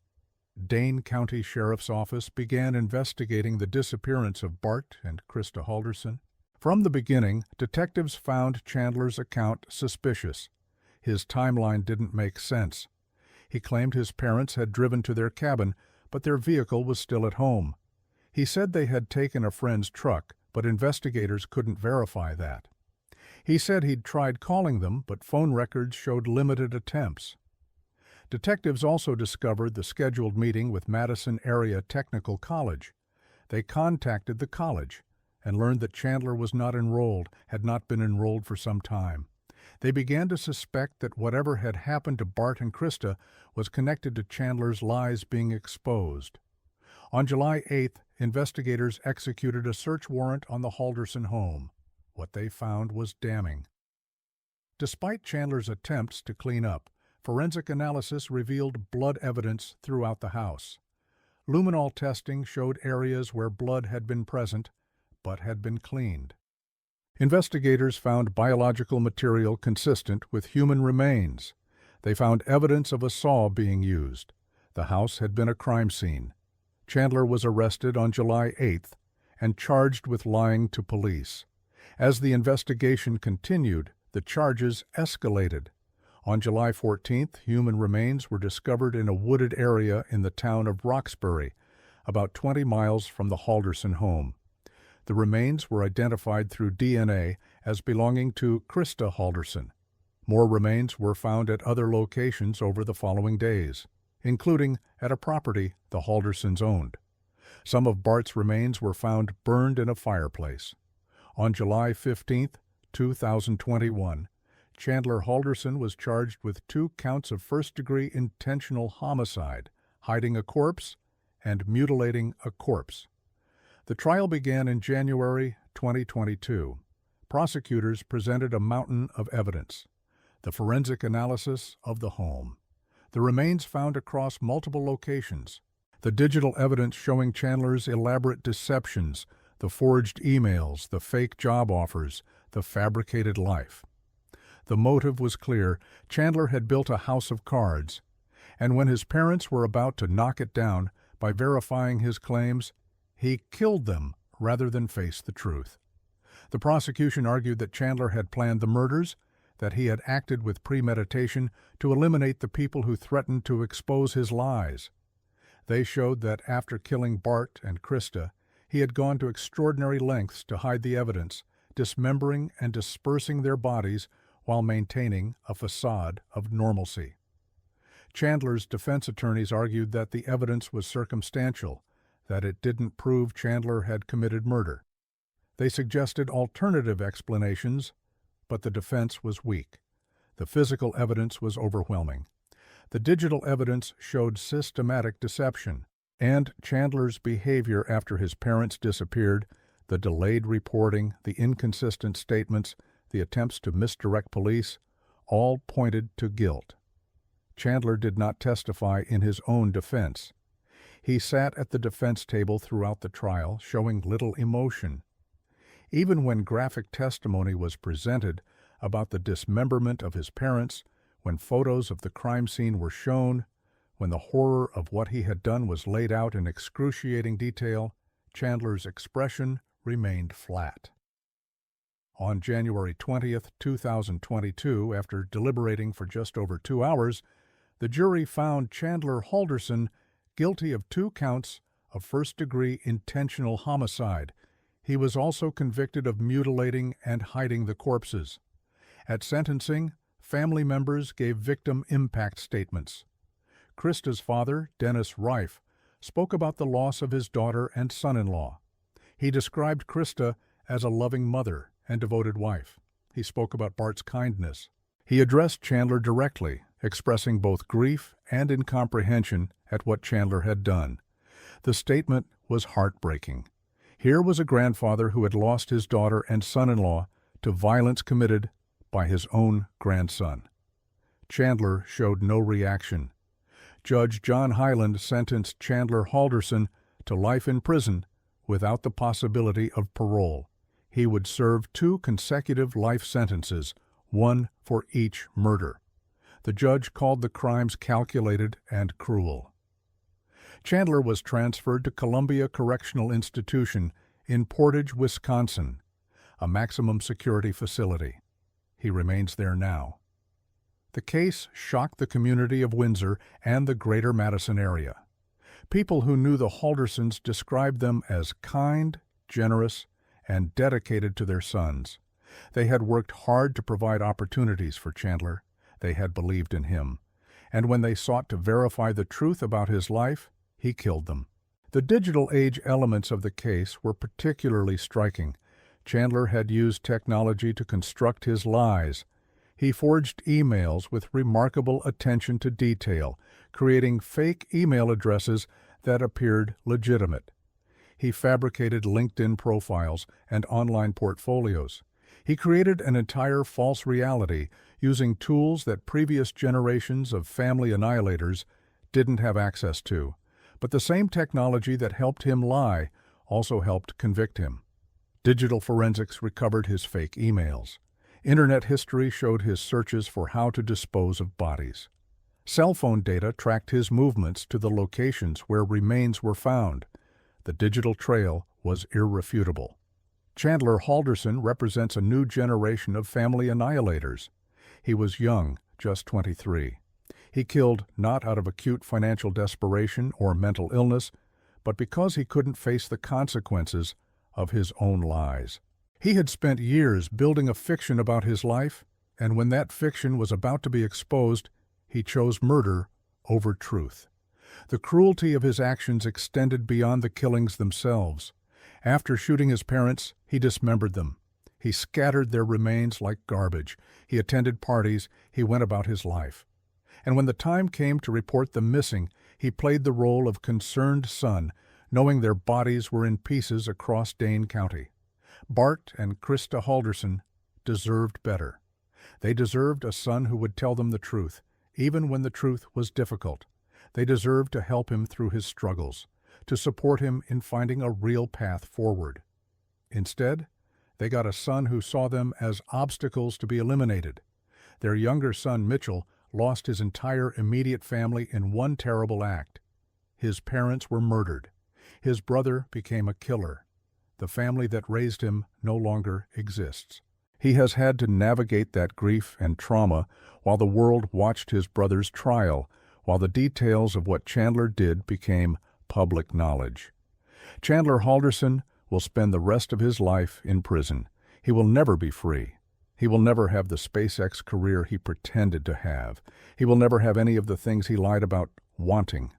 Dane County Sheriff's Office began investigating the disappearance of Bart and Krista Halderson. From the beginning, detectives found Chandler's account suspicious. His timeline didn't make sense. He claimed his parents had driven to their cabin, but their vehicle was still at home. He said they had taken a friend's truck, but investigators couldn't verify that. He said he'd tried calling them, but phone records showed limited attempts. Detectives also discovered the scheduled meeting with Madison Area Technical College. They contacted the college and learned that Chandler was not enrolled, had not been enrolled for some time. They began to suspect that whatever had happened to Bart and Krista was connected to Chandler's lies being exposed. On July 8th, investigators executed a search warrant on the Halderson home. What they found was damning. Despite Chandler's attempts to clean up, forensic analysis revealed blood evidence throughout the house. Luminol testing showed areas where blood had been present, but had been cleaned. Investigators found biological material consistent with human remains. They found evidence of a saw being used. The house had been a crime scene. Chandler was arrested on July 8th and charged with lying to police. As the investigation continued, the charges escalated. On July 14th, human remains were discovered in a wooded area in the town of Roxbury, about 20 miles from the Halderson home. The remains were identified through DNA as belonging to Krista Halderson. More remains were found at other locations over the following days, including at a property the Haldersons owned. Some of Bart's remains were found burned in a fireplace. On July 15, 2021, Chandler Halderson was charged with 2 counts of first-degree intentional homicide, hiding a corpse, and mutilating a corpse. The trial began in January 2022. Prosecutors presented a mountain of evidence. The forensic analysis of the home. The remains found across multiple locations. The digital evidence showing Chandler's elaborate deceptions, the forged emails, the fake job offers, the fabricated life. The motive was clear. Chandler had built a house of cards, and when his parents were about to knock it down by verifying his claims, he killed them rather than face the truth. The prosecution argued that Chandler had planned the murders, that he had acted with premeditation to eliminate the people who threatened to expose his lies. They showed that after killing Bart and Krista, he had gone to extraordinary lengths to hide the evidence, dismembering and dispersing their bodies while maintaining a facade of normalcy. Chandler's defense attorneys argued that the evidence was circumstantial, that it didn't prove Chandler had committed murder. They suggested alternative explanations, but the defense was weak. The physical evidence was overwhelming. The digital evidence showed systematic deception, and Chandler's behavior after his parents disappeared, the delayed reporting, the inconsistent statements, the attempts to misdirect police, all pointed to guilt. Chandler did not testify in his own defense. He sat at the defense table throughout the trial, showing little emotion. Even when graphic testimony was presented about the dismemberment of his parents, when photos of the crime scene were shown, when the horror of what he had done was laid out in excruciating detail, Chandler's expression remained flat. On January 20th, 2022, after deliberating for just over 2 hours, the jury found Chandler Halderson guilty of 2 counts of first-degree intentional homicide. He was also convicted of mutilating and hiding the corpses. At sentencing, family members gave victim impact statements. Krista's father, Dennis Reif, spoke about the loss of his daughter and son-in-law. He described Krista as a loving mother and devoted wife. He spoke about Bart's kindness. He addressed Chandler directly, expressing both grief and incomprehension at what Chandler had done. The statement was heartbreaking. Here was a grandfather who had lost his daughter and son-in-law to violence committed by his own grandson. Chandler showed no reaction. Judge John Hyland sentenced Chandler Halderson to life in prison without the possibility of parole. He would serve 2 consecutive life sentences, 1 for each murder. The judge called the crimes calculated and cruel. Chandler was transferred to Columbia Correctional Institution in Portage, Wisconsin, a maximum security facility. He remains there now. The case shocked the community of Windsor and the greater Madison area. People who knew the Haldersons described them as kind, generous, and dedicated to their sons. They had worked hard to provide opportunities for Chandler. They had believed in him. And when they sought to verify the truth about his life, he killed them. The digital age elements of the case were particularly striking. Chandler had used technology to construct his lies. He forged emails with remarkable attention to detail, creating fake email addresses that appeared legitimate. He fabricated LinkedIn profiles and online portfolios. He created an entire false reality using tools that previous generations of family annihilators didn't have access to. But the same technology that helped him lie also helped convict him. Digital forensics recovered his fake emails. Internet history showed his searches for how to dispose of bodies. Cell phone data tracked his movements to the locations where remains were found. The digital trail was irrefutable. Chandler Halderson represents a new generation of family annihilators. He was young, just 23. He killed not out of acute financial desperation or mental illness, but because he couldn't face the consequences of his own lies. He had spent years building a fiction about his life, and when that fiction was about to be exposed, he chose murder over truth. The cruelty of his actions extended beyond the killings themselves. After shooting his parents, he dismembered them. He scattered their remains like garbage. He attended parties. He went about his life. And when the time came to report them missing, he played the role of concerned son, knowing their bodies were in pieces across Dane County. Bart and Krista Halderson deserved better. They deserved a son who would tell them the truth, even when the truth was difficult. They deserved to help him through his struggles, to support him in finding a real path forward. Instead, they got a son who saw them as obstacles to be eliminated. Their younger son, Mitchell, lost his entire immediate family in one terrible act. His parents were murdered. His brother became a killer. The family that raised him no longer exists. He has had to navigate that grief and trauma while the world watched his brother's trial, while the details of what Chandler did became public knowledge. Chandler Halderson will spend the rest of his life in prison. He will never be free. He will never have the SpaceX career he pretended to have. He will never have any of the things he lied about wanting.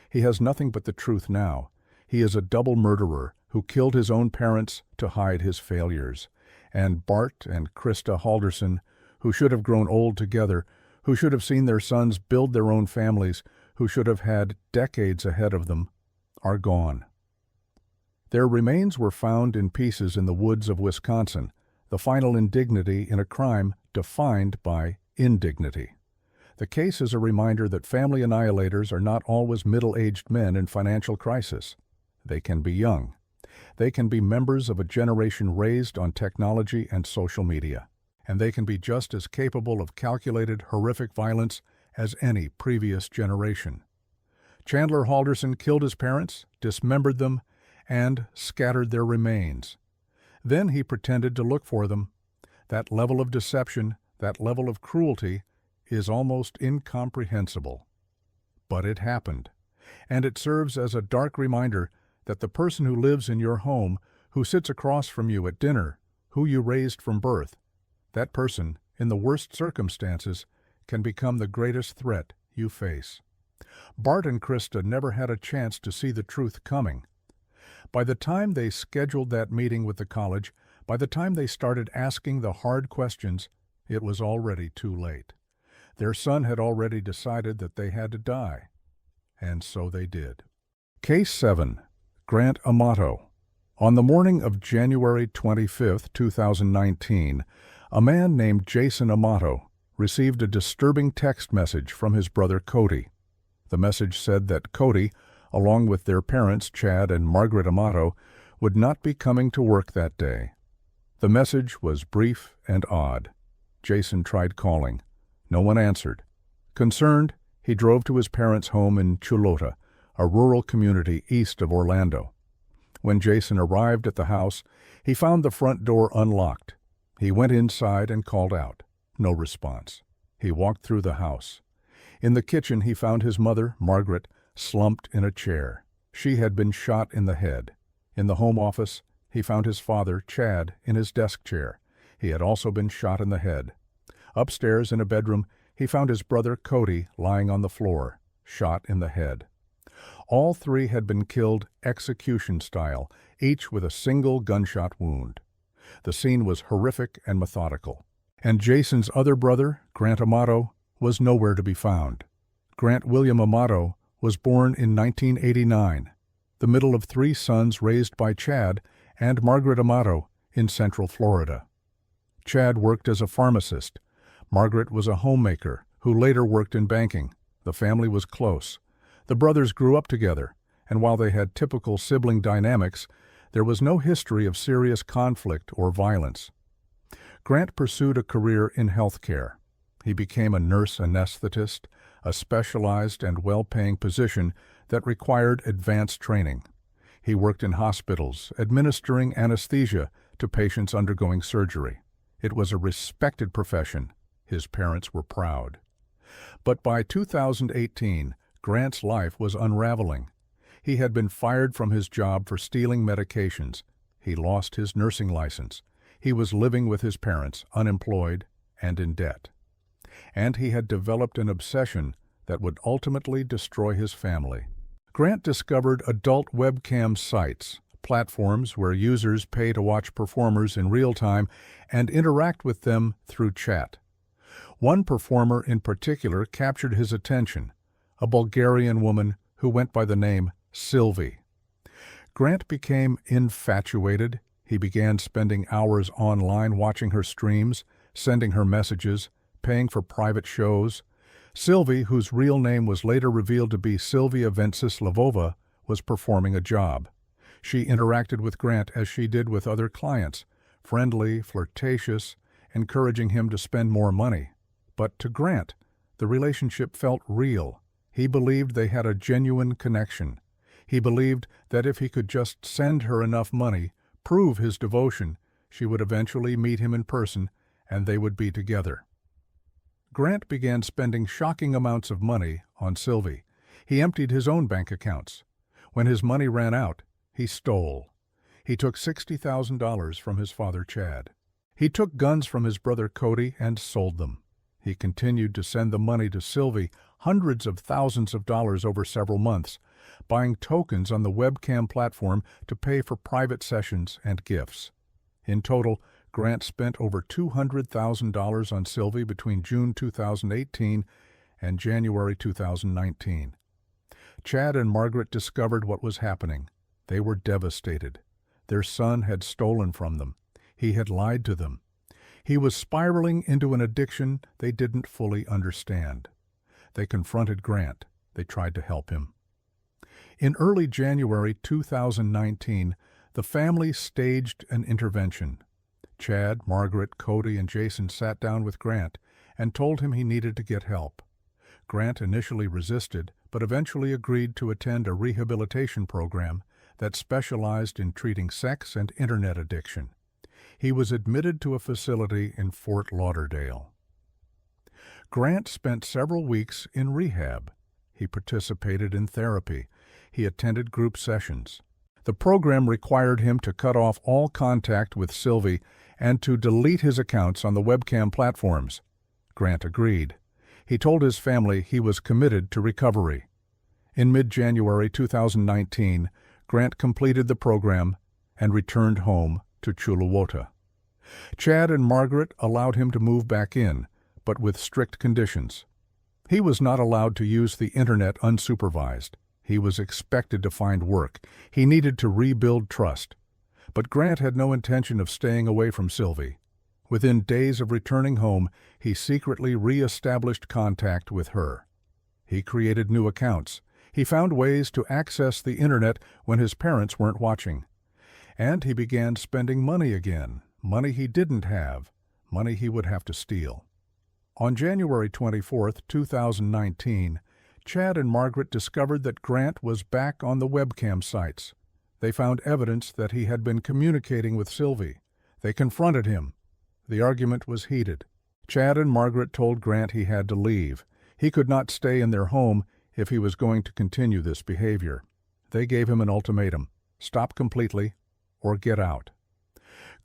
He has nothing but the truth now. He is a double murderer who killed his own parents to hide his failures. And Bart and Krista Halderson, who should have grown old together, who should have seen their sons build their own families, who should have had decades ahead of them, are gone. Their remains were found in pieces in the woods of Wisconsin, the final indignity in a crime defined by indignity. The case is a reminder that family annihilators are not always middle-aged men in financial crisis. They can be young. They can be members of a generation raised on technology and social media. And they can be just as capable of calculated, horrific violence as any previous generation. Chandler Halderson killed his parents, dismembered them, and scattered their remains. Then he pretended to look for them. That level of deception, that level of cruelty, is almost incomprehensible. But it happened, and it serves as a dark reminder that the person who lives in your home, who sits across from you at dinner, who you raised from birth, that person, in the worst circumstances, can become the greatest threat you face. Bart and Krista never had a chance to see the truth coming. By the time they scheduled that meeting with the college, by the time they started asking the hard questions, it was already too late. Their son had already decided that they had to die. And so they did. Case 7. Grant Amato. On the morning of January 25, 2019, a man named Jason Amato received a disturbing text message from his brother Cody. The message said that Cody, along with their parents Chad and Margaret Amato, would not be coming to work that day. The message was brief and odd. Jason tried calling. No one answered. Concerned, he drove to his parents' home in Chulota, a rural community east of Orlando. When Jason arrived at the house, he found the front door unlocked. He went inside and called out. No response. He walked through the house. In the kitchen he found his mother, Margaret, slumped in a chair. She had been shot in the head. In the home office, he found his father, Chad, in his desk chair. He had also been shot in the head. Upstairs in a bedroom, he found his brother Cody lying on the floor, shot in the head. All three had been killed execution style, each with a single gunshot wound. The scene was horrific and methodical. And Jason's other brother, Grant Amato, was nowhere to be found. Grant William Amato was born in 1989, the middle of three sons raised by Chad and Margaret Amato in Central Florida. Chad worked as a pharmacist. Margaret was a homemaker who later worked in banking. The family was close. The brothers grew up together, and while they had typical sibling dynamics, there was no history of serious conflict or violence. Grant pursued a career in healthcare. He became a nurse anesthetist, a specialized and well-paying position that required advanced training. He worked in hospitals, administering anesthesia to patients undergoing surgery. It was a respected profession. His parents were proud. But by 2018, Grant's life was unraveling. He had been fired from his job for stealing medications. He lost his nursing license. He was living with his parents, unemployed and in debt. And he had developed an obsession that would ultimately destroy his family. Grant discovered adult webcam sites, platforms where users pay to watch performers in real time and interact with them through chat. One performer in particular captured his attention, a Bulgarian woman who went by the name Sylvie. Grant became infatuated. He began spending hours online watching her streams, sending her messages, paying for private shows. Sylvie, whose real name was later revealed to be Sylvia Venceslavova, was performing a job. She interacted with Grant as she did with other clients, friendly, flirtatious, encouraging him to spend more money. But to Grant, the relationship felt real. He believed they had a genuine connection. He believed that if he could just send her enough money, prove his devotion, she would eventually meet him in person and they would be together. Grant began spending shocking amounts of money on Sylvie. He emptied his own bank accounts. When his money ran out, he stole. He took $60,000 from his father, Chad. He took guns from his brother, Cody, and sold them. He continued to send the money to Sylvie, hundreds of thousands of dollars over several months, buying tokens on the webcam platform to pay for private sessions and gifts. In total, Grant spent over $200,000 on Sylvie between June 2018 and January 2019. Chad and Margaret discovered what was happening. They were devastated. Their son had stolen from them. He had lied to them. He was spiraling into an addiction they didn't fully understand. They confronted Grant. They tried to help him. In early January 2019, the family staged an intervention. Chad, Margaret, Cody, and Jason sat down with Grant and told him he needed to get help. Grant initially resisted, but eventually agreed to attend a rehabilitation program that specialized in treating sex and internet addiction. He was admitted to a facility in Fort Lauderdale. Grant spent several weeks in rehab. He participated in therapy. He attended group sessions. The program required him to cut off all contact with Sylvie and to delete his accounts on the webcam platforms. Grant agreed. He told his family he was committed to recovery. In mid-January 2019, Grant completed the program and returned home to Chuluota. Chad and Margaret allowed him to move back in, but with strict conditions. He was not allowed to use the internet unsupervised. He was expected to find work. He needed to rebuild trust. But Grant had no intention of staying away from Sylvie. Within days of returning home, he secretly re-established contact with her. He created new accounts. He found ways to access the internet when his parents weren't watching. And he began spending money again, money he didn't have, money he would have to steal. On January 24, 2019, Chad and Margaret discovered that Grant was back on the webcam sites. They found evidence that he had been communicating with Sylvie. They confronted him. The argument was heated. Chad and Margaret told Grant he had to leave. He could not stay in their home if he was going to continue this behavior. They gave him an ultimatum: stop completely or get out.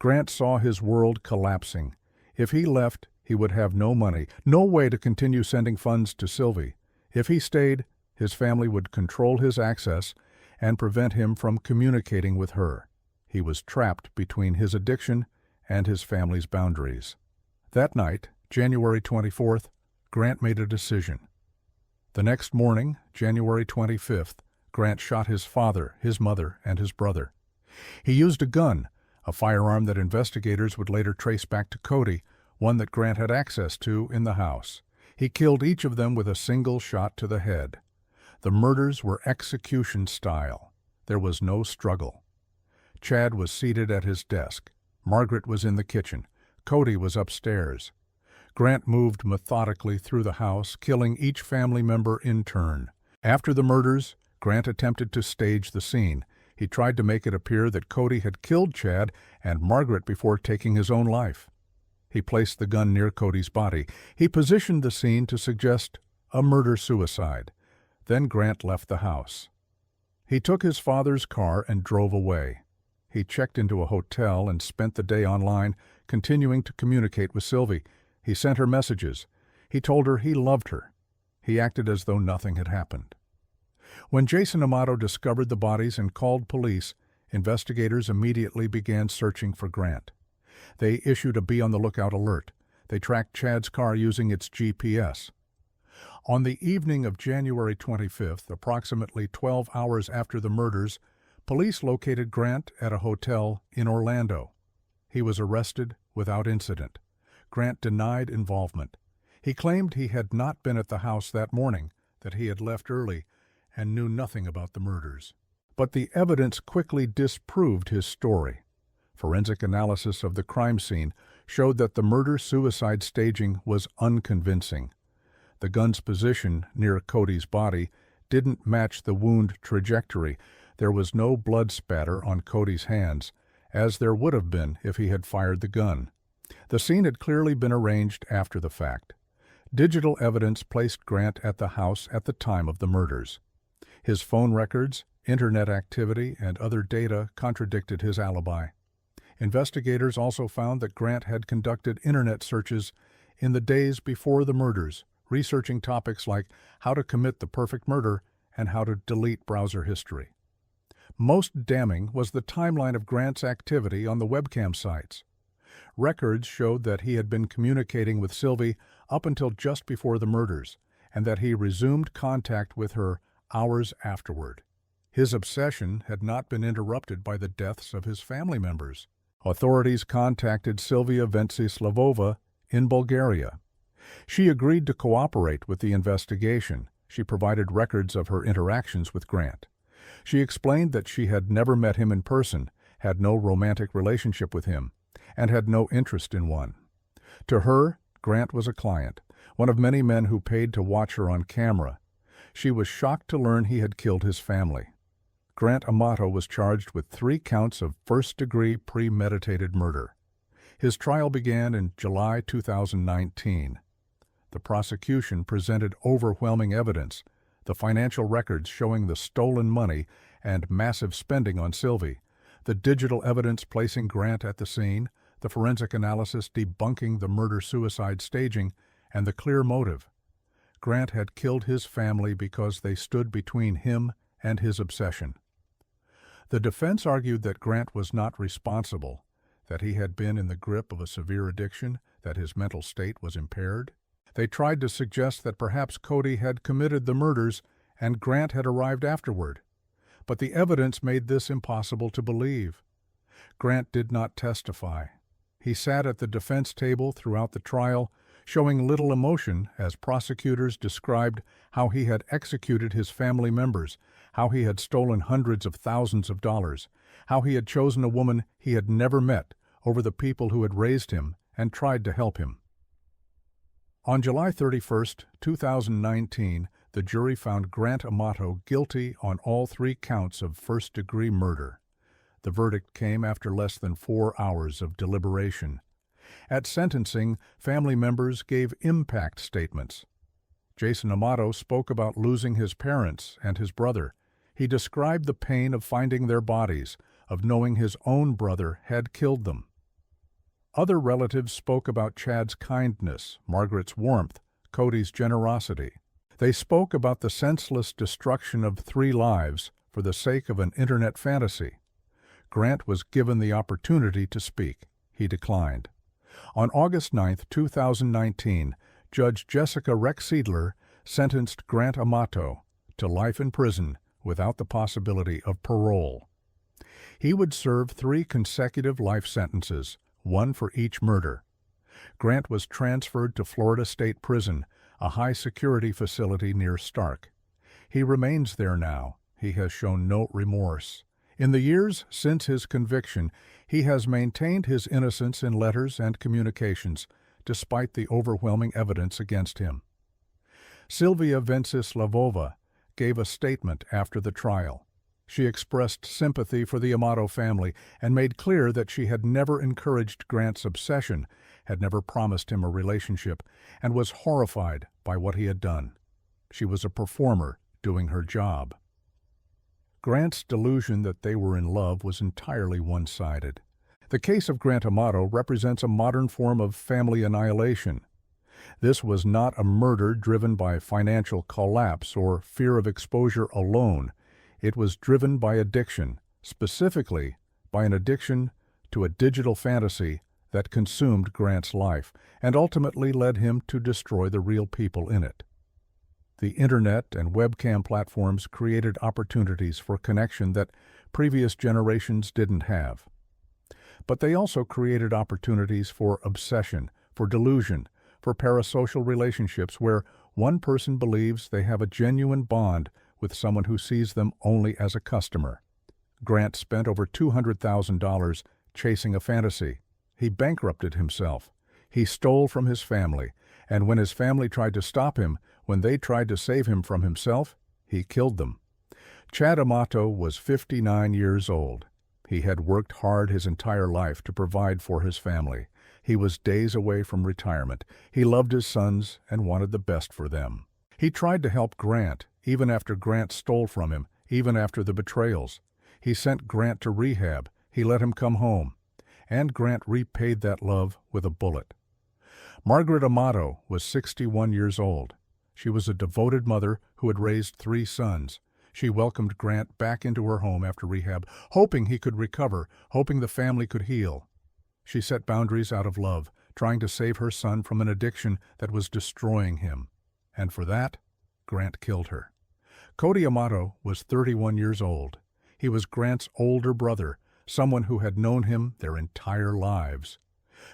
Grant saw his world collapsing. If he left, he would have no money, no way to continue sending funds to Sylvie. If he stayed, his family would control his access and prevent him from communicating with her. He was trapped between his addiction and his family's boundaries. That night, January 24th, Grant made a decision. The next morning, January 25th, Grant shot his father, his mother, and his brother. He used a gun, a firearm that investigators would later trace back to Cody, one that Grant had access to in the house. He killed each of them with a single shot to the head. The murders were execution style. There was no struggle. Chad was seated at his desk. Margaret was in the kitchen. Cody was upstairs. Grant moved methodically through the house, killing each family member in turn. After the murders, Grant attempted to stage the scene. He tried to make it appear that Cody had killed Chad and Margaret before taking his own life. He placed the gun near Cody's body. He positioned the scene to suggest a murder-suicide. Then Grant left the house. He took his father's car and drove away. He checked into a hotel and spent the day online, continuing to communicate with Sylvie. He sent her messages. He told her he loved her. He acted as though nothing had happened. When Jason Amato discovered the bodies and called police, investigators immediately began searching for Grant. They issued a be-on-the-lookout alert. They tracked Chad's car using its GPS. On the evening of January 25th, approximately 12 hours after the murders, police located Grant at a hotel in Orlando. He was arrested without incident. Grant denied involvement. He claimed he had not been at the house that morning, that he had left early, and knew nothing about the murders. But the evidence quickly disproved his story. Forensic analysis of the crime scene showed that the murder-suicide staging was unconvincing. The gun's position near Cody's body didn't match the wound trajectory. There was no blood spatter on Cody's hands, as there would have been if he had fired the gun. The scene had clearly been arranged after the fact. Digital evidence placed Grant at the house at the time of the murders. His phone records, internet activity, and other data contradicted his alibi. Investigators also found that Grant had conducted internet searches in the days before the murders, researching topics like how to commit the perfect murder and how to delete browser history. Most damning was the timeline of Grant's activity on the webcam sites. Records showed that he had been communicating with Sylvie up until just before the murders, and that he resumed contact with her hours afterward. His obsession had not been interrupted by the deaths of his family members. Authorities contacted Sylvia Venceslavova in Bulgaria. She agreed to cooperate with the investigation. She provided records of her interactions with Grant. She explained that she had never met him in person, had no romantic relationship with him, and had no interest in one. To her, Grant was a client, one of many men who paid to watch her on camera. She was shocked to learn he had killed his family. Grant Amato was charged with 3 counts of first-degree premeditated murder. His trial began in July 2019. The prosecution presented overwhelming evidence, the financial records showing the stolen money and massive spending on Sylvie, the digital evidence placing Grant at the scene, the forensic analysis debunking the murder-suicide staging, and the clear motive. Grant had killed his family because they stood between him and his obsession. The defense argued that Grant was not responsible, that he had been in the grip of a severe addiction, that his mental state was impaired. They tried to suggest that perhaps Cody had committed the murders and Grant had arrived afterward. But the evidence made this impossible to believe. Grant did not testify. He sat at the defense table throughout the trial, showing little emotion as prosecutors described how he had executed his family members, how he had stolen hundreds of thousands of dollars, how he had chosen a woman he had never met over the people who had raised him and tried to help him. On July 31, 2019, the jury found Grant Amato guilty on all 3 counts of first-degree murder. The verdict came after less than 4 hours of deliberation. At sentencing, family members gave impact statements. Jason Amato spoke about losing his parents and his brother. He described the pain of finding their bodies, of knowing his own brother had killed them. Other relatives spoke about Chad's kindness, Margaret's warmth, Cody's generosity. They spoke about the senseless destruction of 3 lives for the sake of an internet fantasy. Grant was given the opportunity to speak. He declined. On August 9, 2019, Judge Jessica Rexsiedler sentenced Grant Amato to life in prison without the possibility of parole. He would serve 3 consecutive life sentences, 1 for each murder. Grant was transferred to Florida State Prison, a high-security facility near Stark. He remains there now. He has shown no remorse. In the years since his conviction, he has maintained his innocence in letters and communications, despite the overwhelming evidence against him. Sylvia Venceslavova gave a statement after the trial. She expressed sympathy for the Amato family and made clear that she had never encouraged Grant's obsession, had never promised him a relationship, and was horrified by what he had done. She was a performer doing her job. Grant's delusion that they were in love was entirely one-sided. The case of Grant Amato represents a modern form of family annihilation. This was not a murder driven by financial collapse or fear of exposure alone. It was driven by addiction, specifically by an addiction to a digital fantasy that consumed Grant's life and ultimately led him to destroy the real people in it. The internet and webcam platforms created opportunities for connection that previous generations didn't have. But they also created opportunities for obsession, for delusion, for parasocial relationships where one person believes they have a genuine bond with someone who sees them only as a customer. Grant spent over $200,000 chasing a fantasy. He bankrupted himself. He stole from his family, and when his family tried to stop him, when they tried to save him from himself, he killed them. Chad Amato was 59 years old. He had worked hard his entire life to provide for his family. He was days away from retirement. He loved his sons and wanted the best for them. He tried to help Grant, even after Grant stole from him, even after the betrayals. He sent Grant to rehab. He let him come home. And Grant repaid that love with a bullet. Margaret Amato was 61 years old. She was a devoted mother who had raised 3 sons. She welcomed Grant back into her home after rehab, hoping he could recover, hoping the family could heal. She set boundaries out of love, trying to save her son from an addiction that was destroying him. And for that, Grant killed her. Cody Amato was 31 years old. He was Grant's older brother, someone who had known him their entire lives.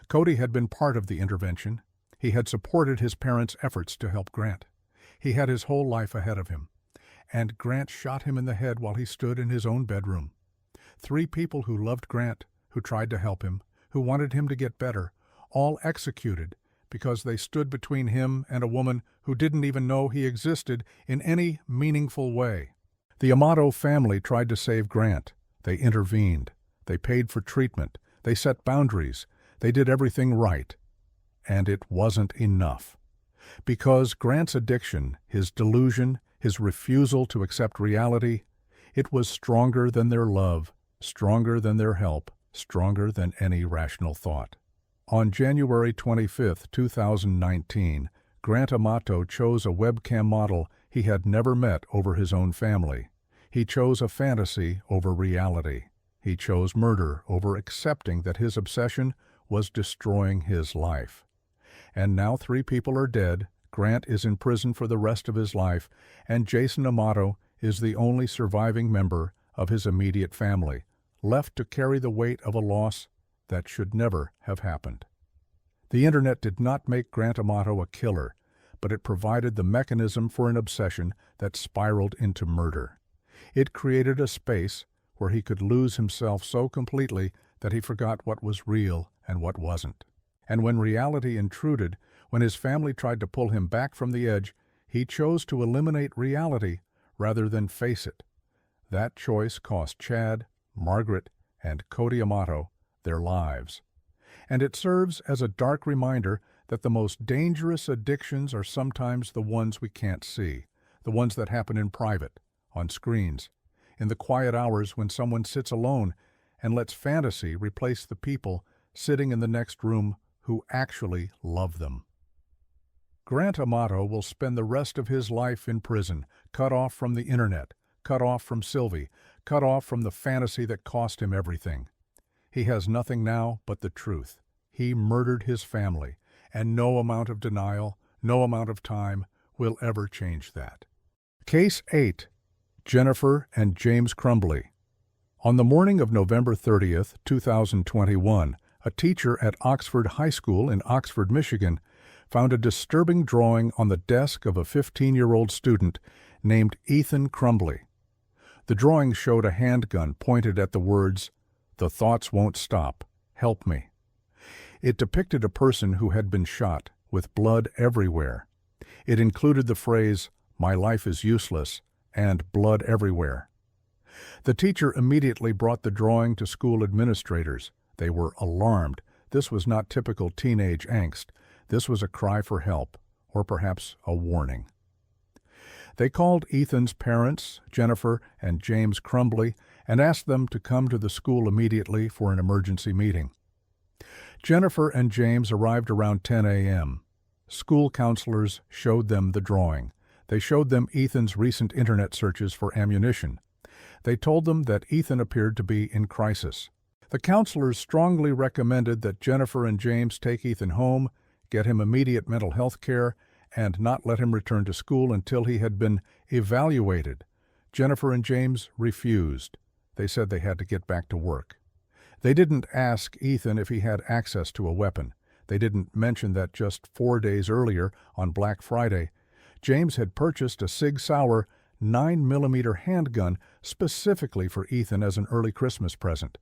Cody had been part of the intervention. He had supported his parents' efforts to help Grant. He had his whole life ahead of him. And Grant shot him in the head while he stood in his own bedroom. 3 people who loved Grant, who tried to help him, who wanted him to get better, all executed because they stood between him and a woman who didn't even know he existed in any meaningful way. The Amato family tried to save Grant. They intervened. They paid for treatment. They set boundaries. They did everything right. And it wasn't enough. Because Grant's addiction, his delusion, his refusal to accept reality, it was stronger than their love, stronger than their help, stronger than any rational thought. On January 25, 2019, Grant Amato chose a webcam model he had never met over his own family. He chose a fantasy over reality. He chose murder over accepting that his obsession was destroying his life. And now 3 people are dead, Grant is in prison for the rest of his life, and Jason Amato is the only surviving member of his immediate family, left to carry the weight of a loss that should never have happened. The internet did not make Grant Amato a killer, but it provided the mechanism for an obsession that spiraled into murder. It created a space where he could lose himself so completely that he forgot what was real and what wasn't. And when reality intruded, when his family tried to pull him back from the edge, he chose to eliminate reality rather than face it. That choice cost Chad, Margaret, and Cody Amato their lives. And it serves as a dark reminder that the most dangerous addictions are sometimes the ones we can't see, the ones that happen in private, on screens, in the quiet hours when someone sits alone and lets fantasy replace the people sitting in the next room who actually love them. Grant Amato will spend the rest of his life in prison, cut off from the internet, cut off from Sylvie, cut off from the fantasy that cost him everything. He has nothing now but the truth. He murdered his family, and no amount of denial, no amount of time will ever change that. Case 8. Jennifer and James Crumbly. On the morning of November 30th, 2021, a teacher at Oxford High School in Oxford, Michigan, found a disturbing drawing on the desk of a 15-year-old student named Ethan Crumbly. The drawing showed a handgun pointed at the words, "The thoughts won't stop. Help me." It depicted a person who had been shot, with blood everywhere. It included the phrase, "My life is useless," and "blood everywhere." The teacher immediately brought the drawing to school administrators. They were alarmed. This was not typical teenage angst. This was a cry for help, or perhaps a warning. They called Ethan's parents, Jennifer and James Crumbly, and asked them to come to the school immediately for an emergency meeting. Jennifer and James arrived around 10 a.m. School counselors showed them the drawing. They showed them Ethan's recent internet searches for ammunition. They told them that Ethan appeared to be in crisis. The counselors strongly recommended that Jennifer and James take Ethan home, get him immediate mental health care, and not let him return to school until he had been evaluated. Jennifer and James refused. They said they had to get back to work. They didn't ask Ethan if he had access to a weapon. They didn't mention that just 4 days earlier, on Black Friday, James had purchased a Sig Sauer 9mm handgun specifically for Ethan as an early Christmas present.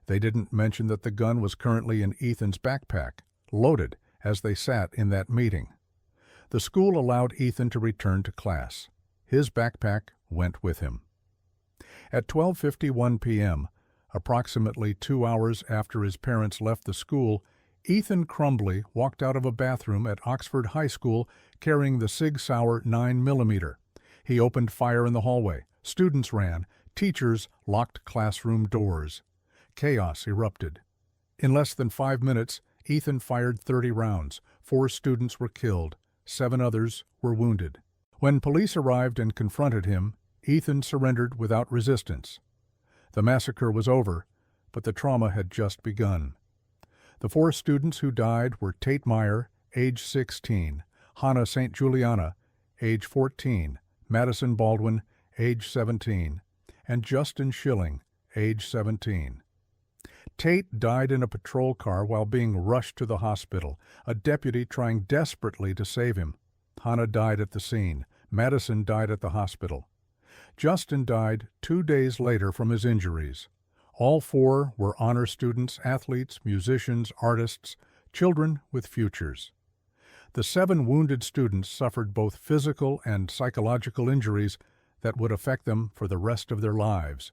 They didn't mention that the gun was currently in Ethan's backpack, loaded, as they sat in that meeting. The school allowed Ethan to return to class. His backpack went with him. At 12:51 p.m., approximately 2 hours after his parents left the school, Ethan Crumbly walked out of a bathroom at Oxford High School carrying the Sig Sauer 9mm. He opened fire in the hallway. Students ran. Teachers locked classroom doors. Chaos erupted. In less than 5 minutes, Ethan fired 30 rounds. 4 students were killed. 7 others were wounded. When police arrived and confronted him, Ethan surrendered without resistance. The massacre was over, but the trauma had just begun. The 4 students who died were Tate Meyer, age 16, Hannah St. Juliana, age 14, Madison Baldwin, age 17, and Justin Schilling, age 17. Tate died in a patrol car while being rushed to the hospital, a deputy trying desperately to save him. Hannah died at the scene. Madison died at the hospital. Justin died 2 days later from his injuries. All 4 were honor students, athletes, musicians, artists, children with futures. The 7 wounded students suffered both physical and psychological injuries that would affect them for the rest of their lives.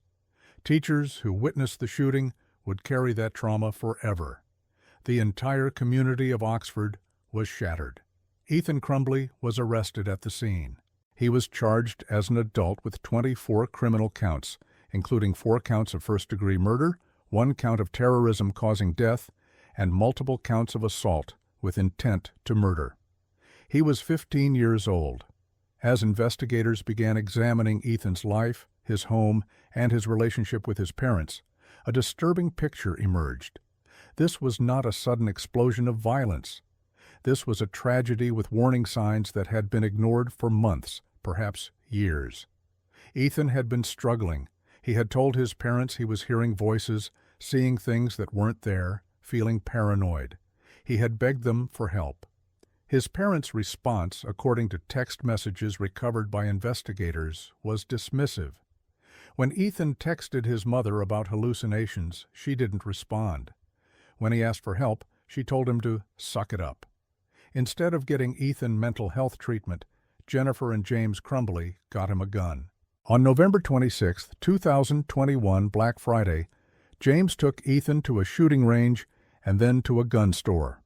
Teachers who witnessed the shooting would carry that trauma forever. The entire community of Oxford was shattered. Ethan Crumbly was arrested at the scene. He was charged as an adult with 24 criminal counts, including 4 counts of first-degree murder, 1 count of terrorism causing death, and multiple counts of assault with intent to murder. He was 15 years old. As investigators began examining Ethan's life, his home, and his relationship with his parents, a disturbing picture emerged. This was not a sudden explosion of violence. This was a tragedy with warning signs that had been ignored for months, perhaps years. Ethan had been struggling. He had told his parents he was hearing voices, seeing things that weren't there, feeling paranoid. He had begged them for help. His parents' response, according to text messages recovered by investigators, was dismissive. When Ethan texted his mother about hallucinations, she didn't respond. When he asked for help, she told him to suck it up. Instead of getting Ethan mental health treatment, Jennifer and James Crumbly got him a gun. On November 26, 2021, Black Friday, James took Ethan to a shooting range and then to a gun store.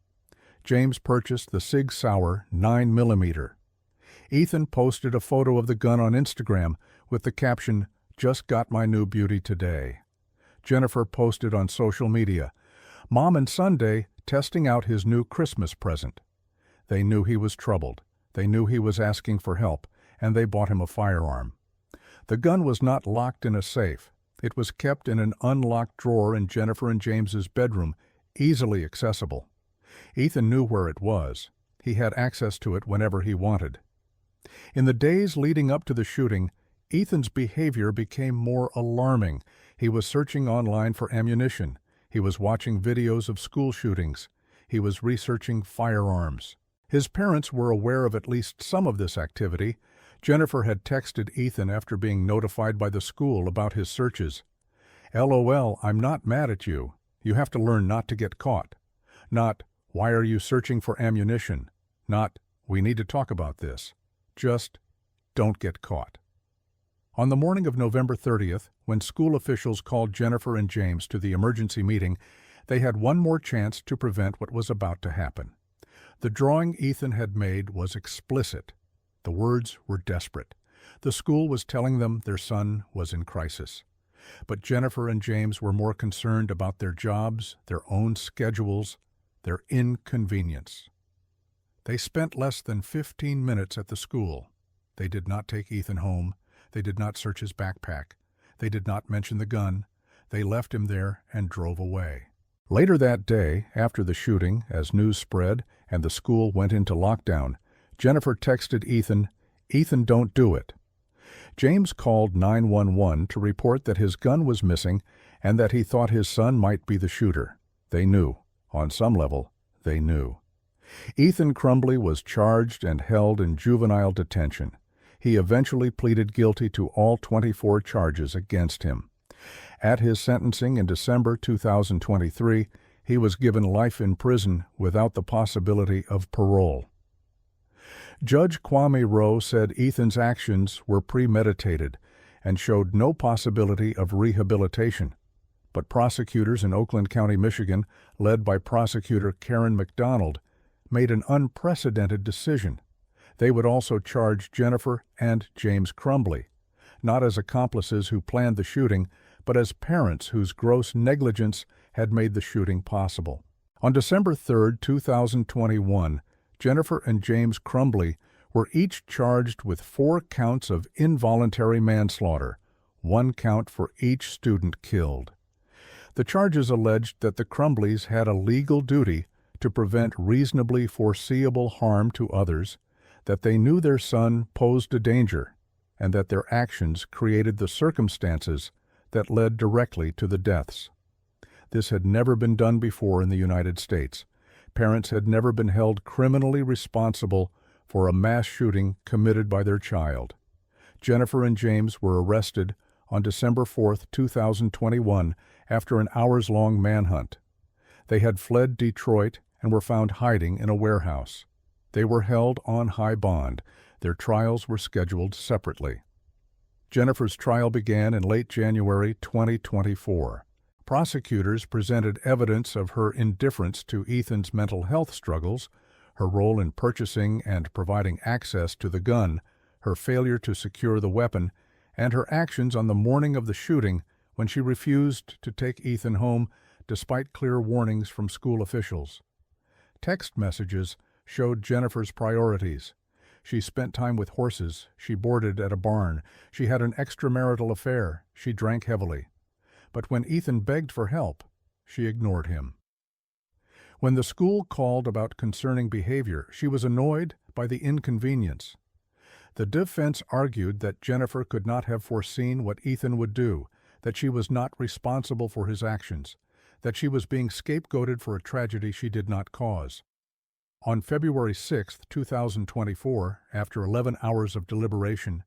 James purchased the Sig Sauer 9mm. Ethan posted a photo of the gun on Instagram with the caption, "Just got my new beauty today." Jennifer posted on social media, "Mom and Sunday testing out his new Christmas present." They knew he was troubled. They knew he was asking for help, and they bought him a firearm. The gun was not locked in a safe. It was kept in an unlocked drawer in Jennifer and James's bedroom, easily accessible. Ethan knew where it was. He had access to it whenever he wanted. In the days leading up to the shooting, Ethan's behavior became more alarming. He was searching online for ammunition. He was watching videos of school shootings. He was researching firearms. His parents were aware of at least some of this activity. Jennifer had texted Ethan after being notified by the school about his searches. "LOL, I'm not mad at you. You have to learn not to get caught." Not, "Why are you searching for ammunition?" Not, "We need to talk about this." Just, "Don't get caught." On the morning of November 30th, when school officials called Jennifer and James to the emergency meeting, they had one more chance to prevent what was about to happen. The drawing Ethan had made was explicit. The words were desperate. The school was telling them their son was in crisis. But Jennifer and James were more concerned about their jobs, their own schedules, their inconvenience. They spent less than 15 minutes at the school. They did not take Ethan home. They did not search his backpack. They did not mention the gun. They left him there and drove away. Later that day, after the shooting, as news spread and the school went into lockdown, Jennifer texted Ethan, "Ethan, don't do it." James called 911 to report that his gun was missing and that he thought his son might be the shooter. They knew. On some level, they knew. Ethan Crumbly was charged and held in juvenile detention. He eventually pleaded guilty to all 24 charges against him. At his sentencing in December 2023, he was given life in prison without the possibility of parole. Judge Kwame Rowe said Ethan's actions were premeditated and showed no possibility of rehabilitation. But prosecutors in Oakland County, Michigan, led by prosecutor Karen McDonald, made an unprecedented decision. They would also charge Jennifer and James Crumbley, not as accomplices who planned the shooting, but as parents whose gross negligence had made the shooting possible. On December 3, 2021, Jennifer and James Crumbley were each charged with 4 counts of involuntary manslaughter, 1 count for each student killed. The charges alleged that the Crumbleys had a legal duty to prevent reasonably foreseeable harm to others, that they knew their son posed a danger, and that their actions created the circumstances that led directly to the deaths. This had never been done before in the United States. Parents had never been held criminally responsible for a mass shooting committed by their child. Jennifer and James were arrested on December 4, 2021, after an hours-long manhunt. They had fled Detroit and were found hiding in a warehouse. They were held on high bond. Their trials were scheduled separately. Jennifer's trial began in late January 2024. Prosecutors presented evidence of her indifference to Ethan's mental health struggles, her role in purchasing and providing access to the gun, her failure to secure the weapon, and her actions on the morning of the shooting when she refused to take Ethan home despite clear warnings from school officials. Text messages showed Jennifer's priorities. She spent time with horses, she boarded at a barn, she had an extramarital affair, she drank heavily. But when Ethan begged for help, she ignored him. When the school called about concerning behavior, she was annoyed by the inconvenience. The defense argued that Jennifer could not have foreseen what Ethan would do, that she was not responsible for his actions, that she was being scapegoated for a tragedy she did not cause. On February 6, 2024, after 11 hours of deliberation,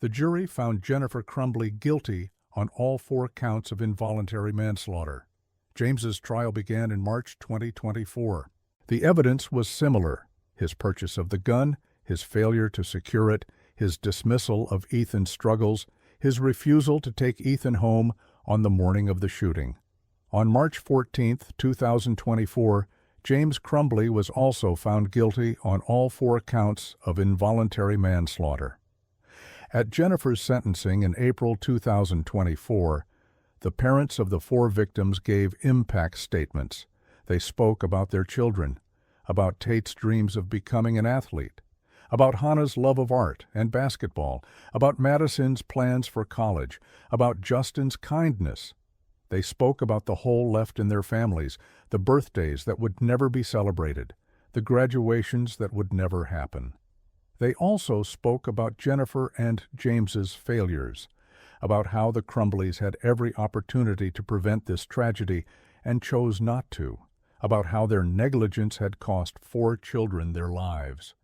the jury found Jennifer Crumbley guilty on all 4 counts of involuntary manslaughter. James's trial began in March 2024. The evidence was similar: his purchase of the gun, his failure to secure it, his dismissal of Ethan's struggles, his refusal to take Ethan home on the morning of the shooting. On March 14, 2024, James Crumbley was also found guilty on all 4 counts of involuntary manslaughter. At Jennifer's sentencing in April 2024, the parents of the 4 victims gave impact statements. They spoke about their children, about Tate's dreams of becoming an athlete, about Hannah's love of art and basketball, about Madison's plans for college, about Justin's kindness. They spoke about the hole left in their families, the birthdays that would never be celebrated, the graduations that would never happen. They also spoke about Jennifer and James's failures, about how the Crumbleys had every opportunity to prevent this tragedy and chose not to, about how their negligence had cost 4 children their lives.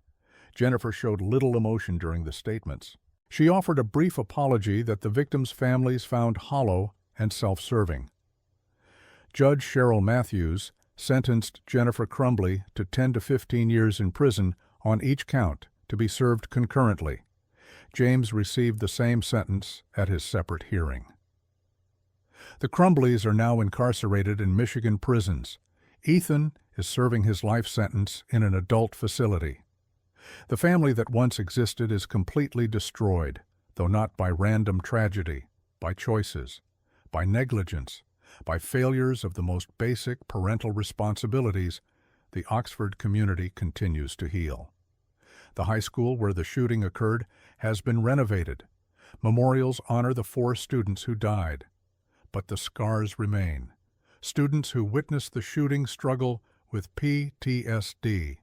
Jennifer showed little emotion during the statements. She offered a brief apology that the victims' families found hollow and self-serving. Judge Cheryl Matthews sentenced Jennifer Crumbley to 10 to 15 years in prison on each count, to be served concurrently. James received the same sentence at his separate hearing. The Crumbleys are now incarcerated in Michigan prisons. Ethan is serving his life sentence in an adult facility. The family that once existed is completely destroyed, though not by random tragedy, by choices, by negligence, by failures of the most basic parental responsibilities. The Oxford community continues to heal. The high school where the shooting occurred has been renovated. Memorials honor the 4 students who died. But the scars remain. Students who witnessed the shooting struggle with PTSD.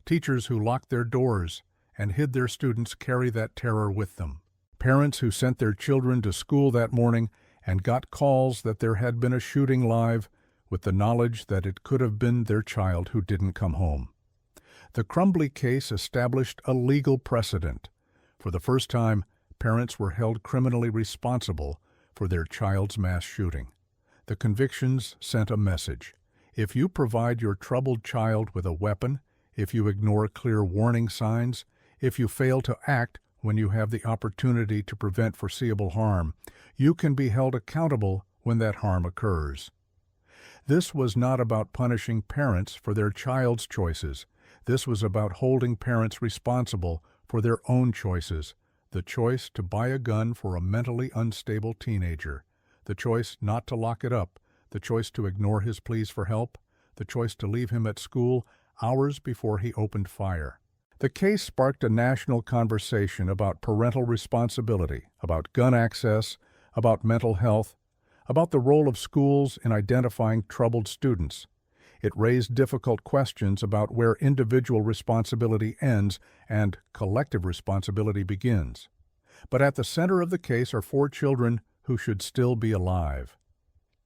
Teachers who locked their doors and hid their students carry that terror with them. Parents who sent their children to school that morning and got calls that there had been a shooting live, with the knowledge that it could have been their child who didn't come home. The Crumbley case established a legal precedent. For the first time, parents were held criminally responsible for their child's mass shooting. The convictions sent a message. If you provide your troubled child with a weapon, if you ignore clear warning signs, if you fail to act when you have the opportunity to prevent foreseeable harm, you can be held accountable when that harm occurs. This was not about punishing parents for their child's choices. This was about holding parents responsible for their own choices. The choice to buy a gun for a mentally unstable teenager. The choice not to lock it up. The choice to ignore his pleas for help. The choice to leave him at school hours before he opened fire. The case sparked a national conversation about parental responsibility, about gun access, about mental health, about the role of schools in identifying troubled students. It raised difficult questions about where individual responsibility ends and collective responsibility begins. But at the center of the case are 4 children who should still be alive.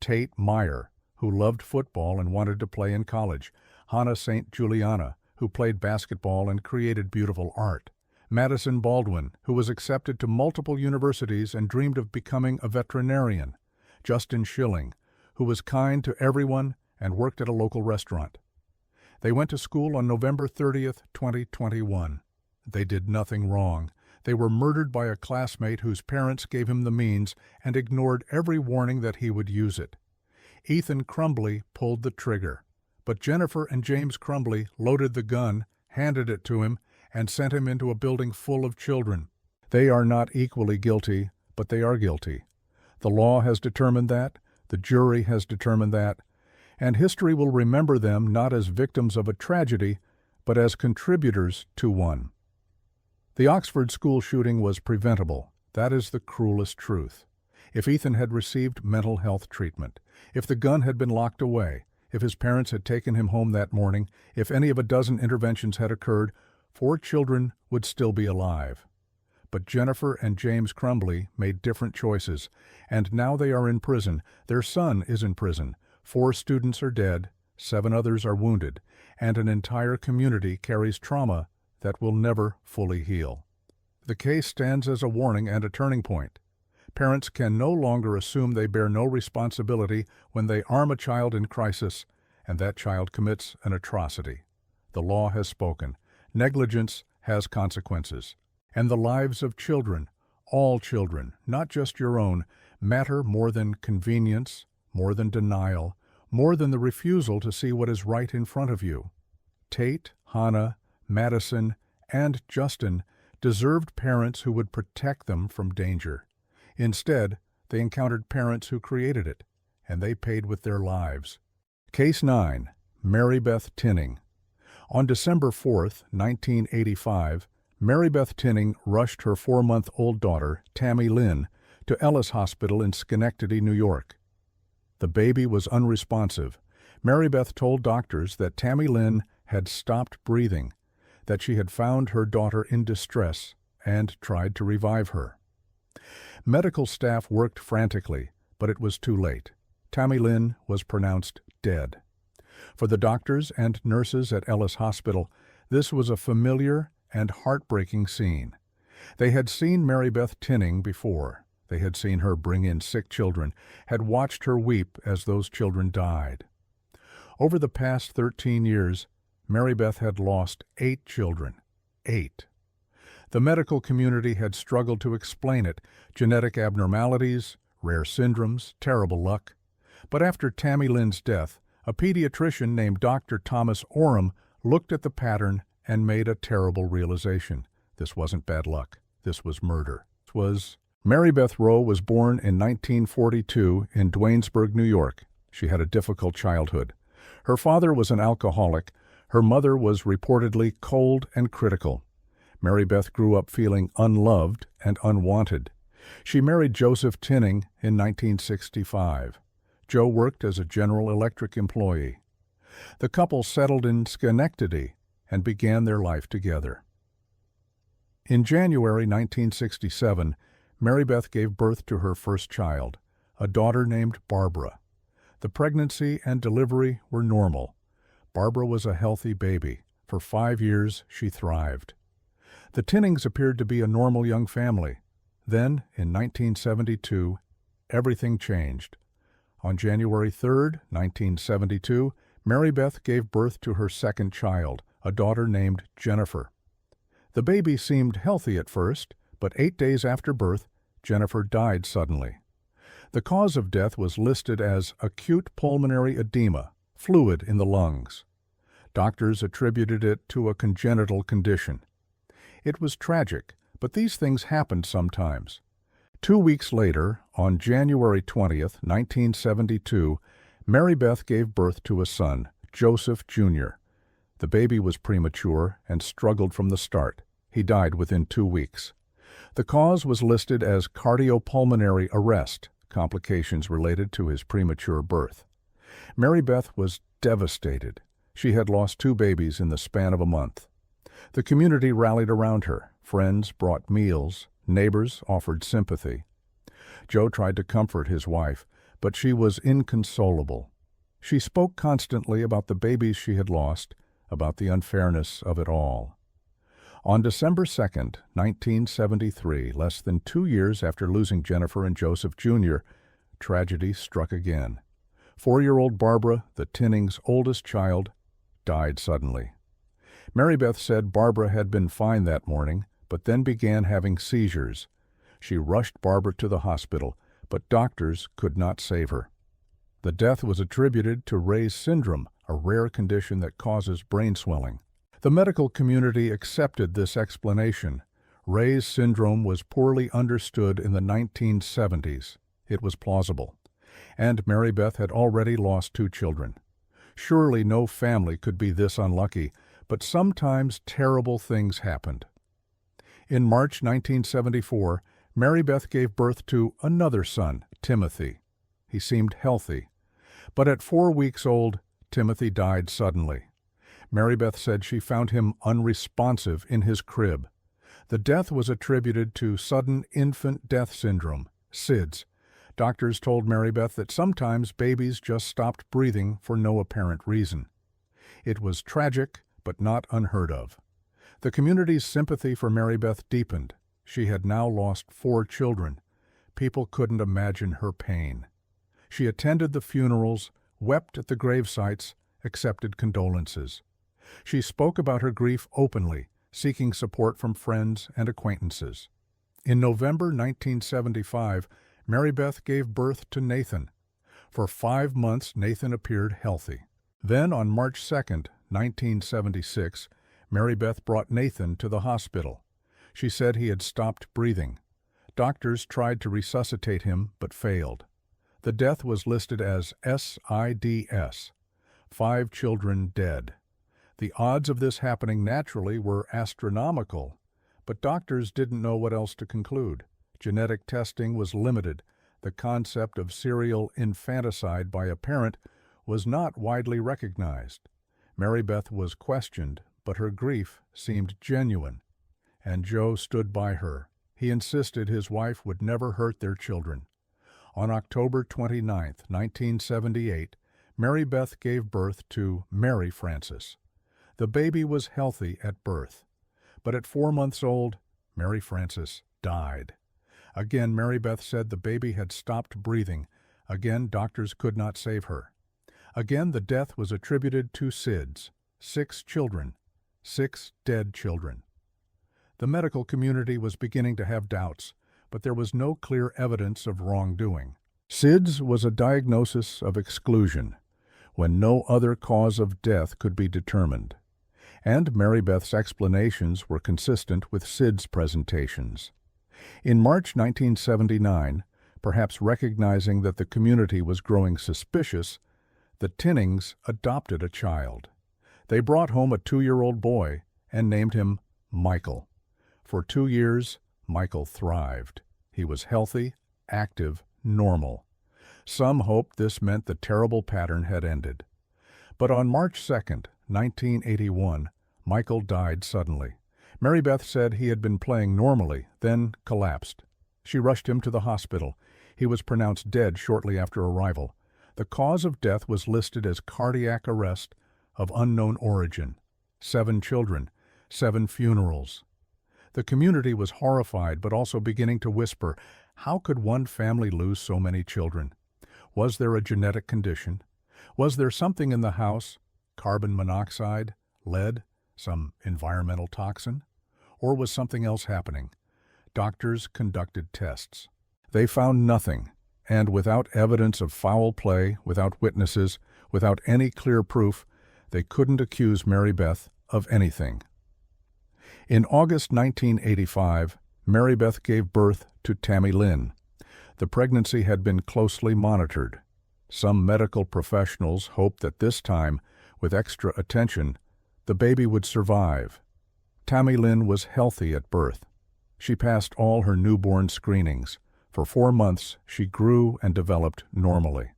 Tate Meyer, who loved football and wanted to play in college. Hannah St. Juliana, who played basketball and created beautiful art. Madison Baldwin, who was accepted to multiple universities and dreamed of becoming a veterinarian. Justin Schilling, who was kind to everyone and worked at a local restaurant. They went to school on November 30th, 2021. They did nothing wrong. They were murdered by a classmate whose parents gave him the means and ignored every warning that he would use it. Ethan Crumbley pulled the trigger, but Jennifer and James Crumbley loaded the gun, handed it to him, and sent him into a building full of children. They are not equally guilty, but they are guilty. The law has determined that, the jury has determined that, and history will remember them not as victims of a tragedy, but as contributors to one. The Oxford school shooting was preventable. That is the cruelest truth. If Ethan had received mental health treatment, if the gun had been locked away, if his parents had taken him home that morning, if any of a dozen interventions had occurred, 4 children would still be alive. But Jennifer and James Crumbley made different choices, and now they are in prison. Their son is in prison. 4 students are dead, 7 others are wounded, and an entire community carries trauma that will never fully heal. The case stands as a warning and a turning point. Parents can no longer assume they bear no responsibility when they arm a child in crisis and that child commits an atrocity. The law has spoken. Negligence has consequences. And the lives of children, all children, not just your own, matter more than convenience, more than denial, more than the refusal to see what is right in front of you. Tate, Hannah, Madison, and Justin deserved parents who would protect them from danger. Instead, they encountered parents who created it, and they paid with their lives. Case 9. Mary Beth Tinning. On December 4, 1985, Mary Beth Tinning rushed her 4-month-old daughter, Tammy Lynn, to Ellis Hospital in Schenectady, New York. The baby was unresponsive. Mary Beth told doctors that Tammy Lynn had stopped breathing, that she had found her daughter in distress and tried to revive her. Medical staff worked frantically, but it was too late. Tammy Lynn was pronounced dead. For the doctors and nurses at Ellis Hospital, this was a familiar and heartbreaking scene. They had seen Mary Beth Tinning before. They had seen her bring in sick children, had watched her weep as those children died. Over the past 13 years, Mary Beth had lost 8 children. 8. The medical community had struggled to explain it: genetic abnormalities, rare syndromes, terrible luck. But after Tammy Lynn's death, a pediatrician named Dr. Thomas Oram looked at the pattern and made a terrible realization. This wasn't bad luck. This was murder. Mary Beth Rowe was born in 1942 in Duanesburg, New York. She had a difficult childhood. Her father was an alcoholic. Her mother was reportedly cold and critical. Mary Beth grew up feeling unloved and unwanted. She married Joseph Tinning in 1965. Joe worked as a General Electric employee. The couple settled in Schenectady and began their life together. In January 1967, Mary Beth gave birth to her first child, a daughter named Barbara. The pregnancy and delivery were normal. Barbara was a healthy baby. For 5 years, she thrived. The Tinnings appeared to be a normal young family. Then, in 1972, everything changed. On January 3, 1972, Mary Beth gave birth to her second child, a daughter named Jennifer. The baby seemed healthy at first, but 8 days after birth, Jennifer died suddenly. The cause of death was listed as acute pulmonary edema, fluid in the lungs. Doctors attributed it to a congenital condition. It was tragic, but these things happened sometimes. 2 weeks later, on January 20th, 1972, Mary Beth gave birth to a son, Joseph Jr. The baby was premature and struggled from the start. He died within 2 weeks. The cause was listed as cardiopulmonary arrest, complications related to his premature birth. Mary Beth was devastated. She had lost 2 babies in the span of a month. The community rallied around her. Friends brought meals. Neighbors offered sympathy. Joe tried to comfort his wife, but she was inconsolable. She spoke constantly about the babies she had lost, about the unfairness of it all. On December 2nd, 1973, less than 2 years after losing Jennifer and Joseph Jr., tragedy struck again. 4-year-old Barbara, the Tinnings' oldest child, died suddenly. Mary Beth said Barbara had been fine that morning, but then began having seizures. She rushed Barbara to the hospital, but doctors could not save her. The death was attributed to Ray's syndrome, a rare condition that causes brain swelling. The medical community accepted this explanation. Ray's syndrome was poorly understood in the 1970s. It was plausible. And Mary Beth had already lost 2 children. Surely no family could be this unlucky, but sometimes terrible things happened. In March 1974, Mary Beth gave birth to another son, Timothy. He seemed healthy. But at 4 weeks old, Timothy died suddenly. Mary Beth said she found him unresponsive in his crib. The death was attributed to sudden infant death syndrome, SIDS. Doctors told Mary Beth that sometimes babies just stopped breathing for no apparent reason. It was tragic, but not unheard of. The community's sympathy for Mary Beth deepened. She had now lost 4 children. People couldn't imagine her pain. She attended the funerals, wept at the gravesites, accepted condolences. She spoke about her grief openly, seeking support from friends and acquaintances. In November 1975, Mary Beth gave birth to Nathan. For 5 months, Nathan appeared healthy. Then, on March 2nd, 1976, Mary Beth brought Nathan to the hospital. She said he had stopped breathing. Doctors tried to resuscitate him, but failed. The death was listed as SIDS, 5 children dead. The odds of this happening naturally were astronomical, but doctors didn't know what else to conclude. Genetic testing was limited. The concept of serial infanticide by a parent was not widely recognized. Mary Beth was questioned, but her grief seemed genuine. And Joe stood by her. He insisted his wife would never hurt their children. On October 29, 1978, Mary Beth gave birth to Mary Frances. The baby was healthy at birth, but at 4 months old, Mary Frances died. Again, Mary Beth said the baby had stopped breathing. Again, doctors could not save her. Again, the death was attributed to SIDS. 6 children, 6 dead children. The medical community was beginning to have doubts, but there was no clear evidence of wrongdoing. SIDS was a diagnosis of exclusion, when no other cause of death could be determined. And Mary Beth's explanations were consistent with SIDS presentations. In March 1979, perhaps recognizing that the community was growing suspicious, the Tinnings adopted a child. They brought home a 2-year-old boy and named him Michael. For 2 years, Michael thrived. He was healthy, active, normal. Some hoped this meant the terrible pattern had ended. But on March 2nd, 1981, Michael died suddenly. Mary Beth said he had been playing normally, then collapsed. She rushed him to the hospital. He was pronounced dead shortly after arrival. The cause of death was listed as cardiac arrest of unknown origin. 7 children, 7 funerals. The community was horrified, but also beginning to whisper, how could one family lose so many children? Was there a genetic condition? Was there something in the house, carbon monoxide, lead, some environmental toxin? Or was something else happening? Doctors conducted tests. They found nothing, and without evidence of foul play, without witnesses, without any clear proof, they couldn't accuse Mary Beth of anything. In August 1985, Mary Beth gave birth to Tammy Lynn. The pregnancy had been closely monitored. Some medical professionals hoped that this time, with extra attention, the baby would survive. Tammy Lynn was healthy at birth. She passed all her newborn screenings. For 4 months, she grew and developed normally.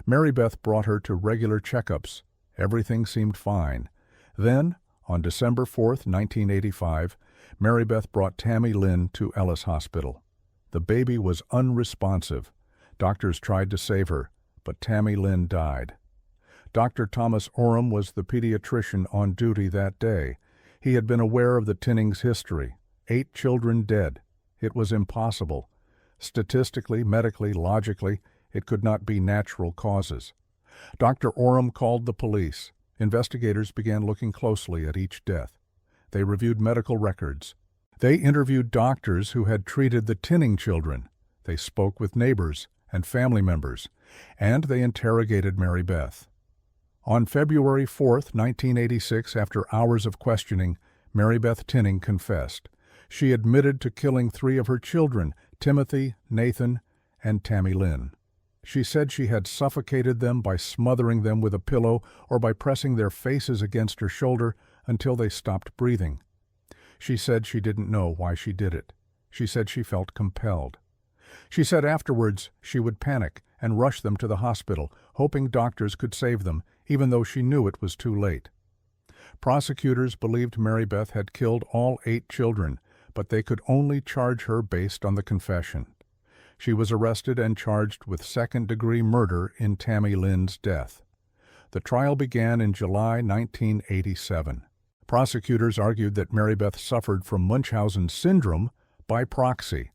Mary Beth brought her to regular checkups. Everything seemed fine. Then, on December 4, 1985, Mary Beth brought Tammy Lynn to Ellis Hospital. The baby was unresponsive. Doctors tried to save her, but Tammy Lynn died. Dr. Thomas Oram was the pediatrician on duty that day. He had been aware of the Tinnings' history. 8 children dead. It was impossible. Statistically, medically, logically, it could not be natural causes. Dr. Oram called the police. Investigators began looking closely at each death. They reviewed medical records. They interviewed doctors who had treated the Tinning children. They spoke with neighbors and family members, and they interrogated Mary Beth. On February 4, 1986, after hours of questioning, Mary Beth Tinning confessed. She admitted to killing 3 of her children, Timothy, Nathan, and Tammy Lynn. She said she had suffocated them by smothering them with a pillow or by pressing their faces against her shoulder until they stopped breathing. She said she didn't know why she did it. She said she felt compelled. She said afterwards she would panic and rush them to the hospital, hoping doctors could save them, even though she knew it was too late. Prosecutors believed Mary Beth had killed all 8 children, but they could only charge her based on the confession. She was arrested and charged with second-degree murder in Tammy Lynn's death. The trial began in July 1987. Prosecutors argued that Mary Beth suffered from Munchausen syndrome by proxy,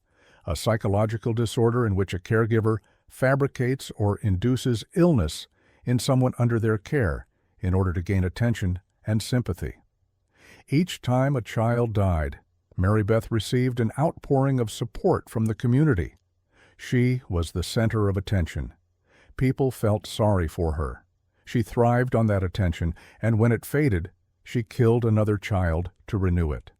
a psychological disorder in which a caregiver fabricates or induces illness in someone under their care in order to gain attention and sympathy. Each time a child died, Mary Beth received an outpouring of support from the community. She was the center of attention. People felt sorry for her. She thrived on that attention, and when it faded, she killed another child to renew it.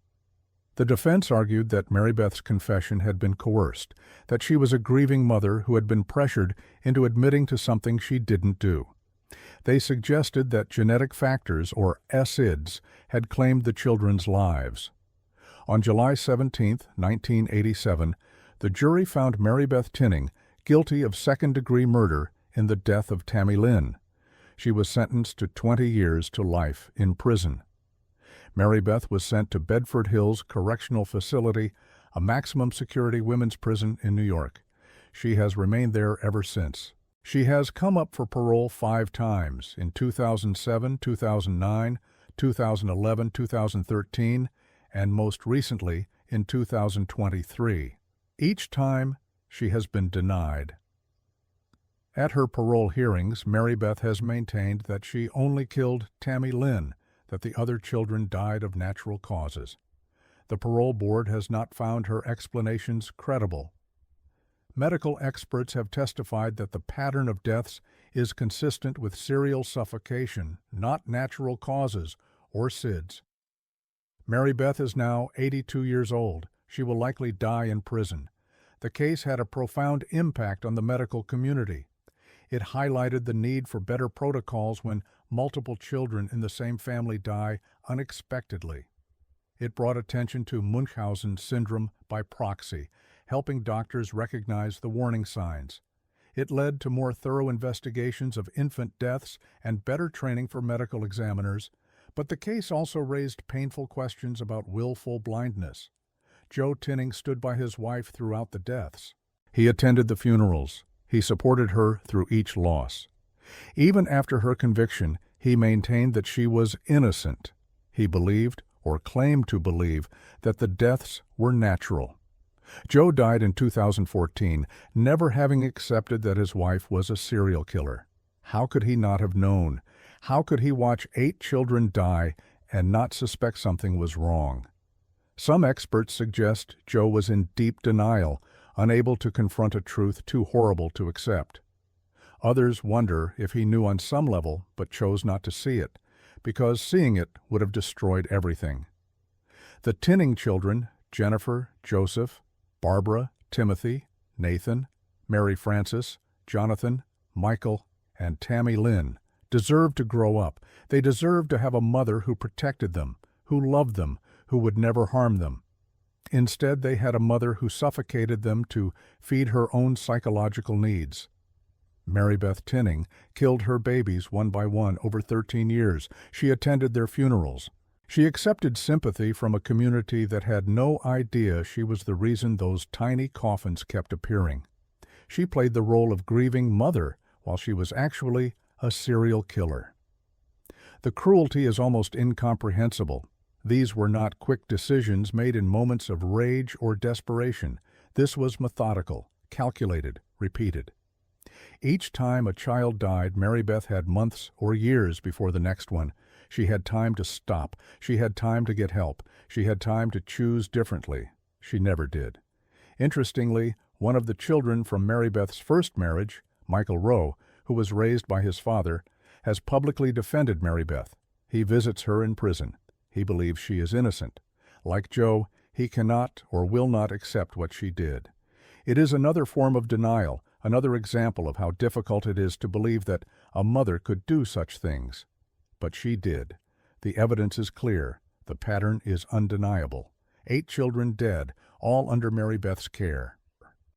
The defense argued that Mary Beth's confession had been coerced, that she was a grieving mother who had been pressured into admitting to something she didn't do. They suggested that genetic factors, or SIDS, had claimed the children's lives. On July 17, 1987, the jury found Mary Beth Tinning guilty of second-degree murder in the death of Tammy Lynn. She was sentenced to 20 years to life in prison. Mary Beth was sent to Bedford Hills Correctional Facility, a maximum-security women's prison in New York. She has remained there ever since. She has come up for parole 5 times, in 2007, 2009, 2011, 2013, and most recently in 2023. Each time, she has been denied. At her parole hearings, Mary Beth has maintained that she only killed Tammy Lynn, that the other children died of natural causes. The parole board has not found her explanations credible. Medical experts have testified that the pattern of deaths is consistent with serial suffocation, not natural causes or SIDS. Mary Beth is now 82 years old. She will likely die in prison. The case had a profound impact on the medical community. It highlighted the need for better protocols when multiple children in the same family die unexpectedly. It brought attention to Munchausen syndrome by proxy, helping doctors recognize the warning signs. It led to more thorough investigations of infant deaths and better training for medical examiners, but the case also raised painful questions about willful blindness. Joe Tinning stood by his wife throughout the deaths. He attended the funerals. He supported her through each loss. Even after her conviction, he maintained that she was innocent. He believed, or claimed to believe, that the deaths were natural. Joe died in 2014, never having accepted that his wife was a serial killer. How could he not have known? How could he watch 8 children die and not suspect something was wrong? Some experts suggest Joe was in deep denial, unable to confront a truth too horrible to accept. Others wonder if he knew on some level but chose not to see it, because seeing it would have destroyed everything. The Tinning children, Jennifer, Joseph, Barbara, Timothy, Nathan, Mary Frances, Jonathan, Michael, and Tammy Lynn, deserved to grow up. They deserved to have a mother who protected them, who loved them, who would never harm them. Instead, they had a mother who suffocated them to feed her own psychological needs. Mary Beth Tinning killed her babies one by one over 13 years. She attended their funerals. She accepted sympathy from a community that had no idea she was the reason those tiny coffins kept appearing. She played the role of grieving mother while she was actually a serial killer. The cruelty is almost incomprehensible. These were not quick decisions made in moments of rage or desperation. This was methodical, calculated, repeated. Each time a child died, Mary Beth had months or years before the next one. She had time to stop. She had time to get help. She had time to choose differently. She never did. Interestingly, one of the children from Mary Beth's first marriage, Michael Rowe, who was raised by his father, has publicly defended Mary Beth. He visits her in prison. He believes she is innocent. Like Joe, he cannot or will not accept what she did. It is another form of denial, another example of how difficult it is to believe that a mother could do such things. But she did. The evidence is clear. The pattern is undeniable. 8 children dead, all under Mary Beth's care.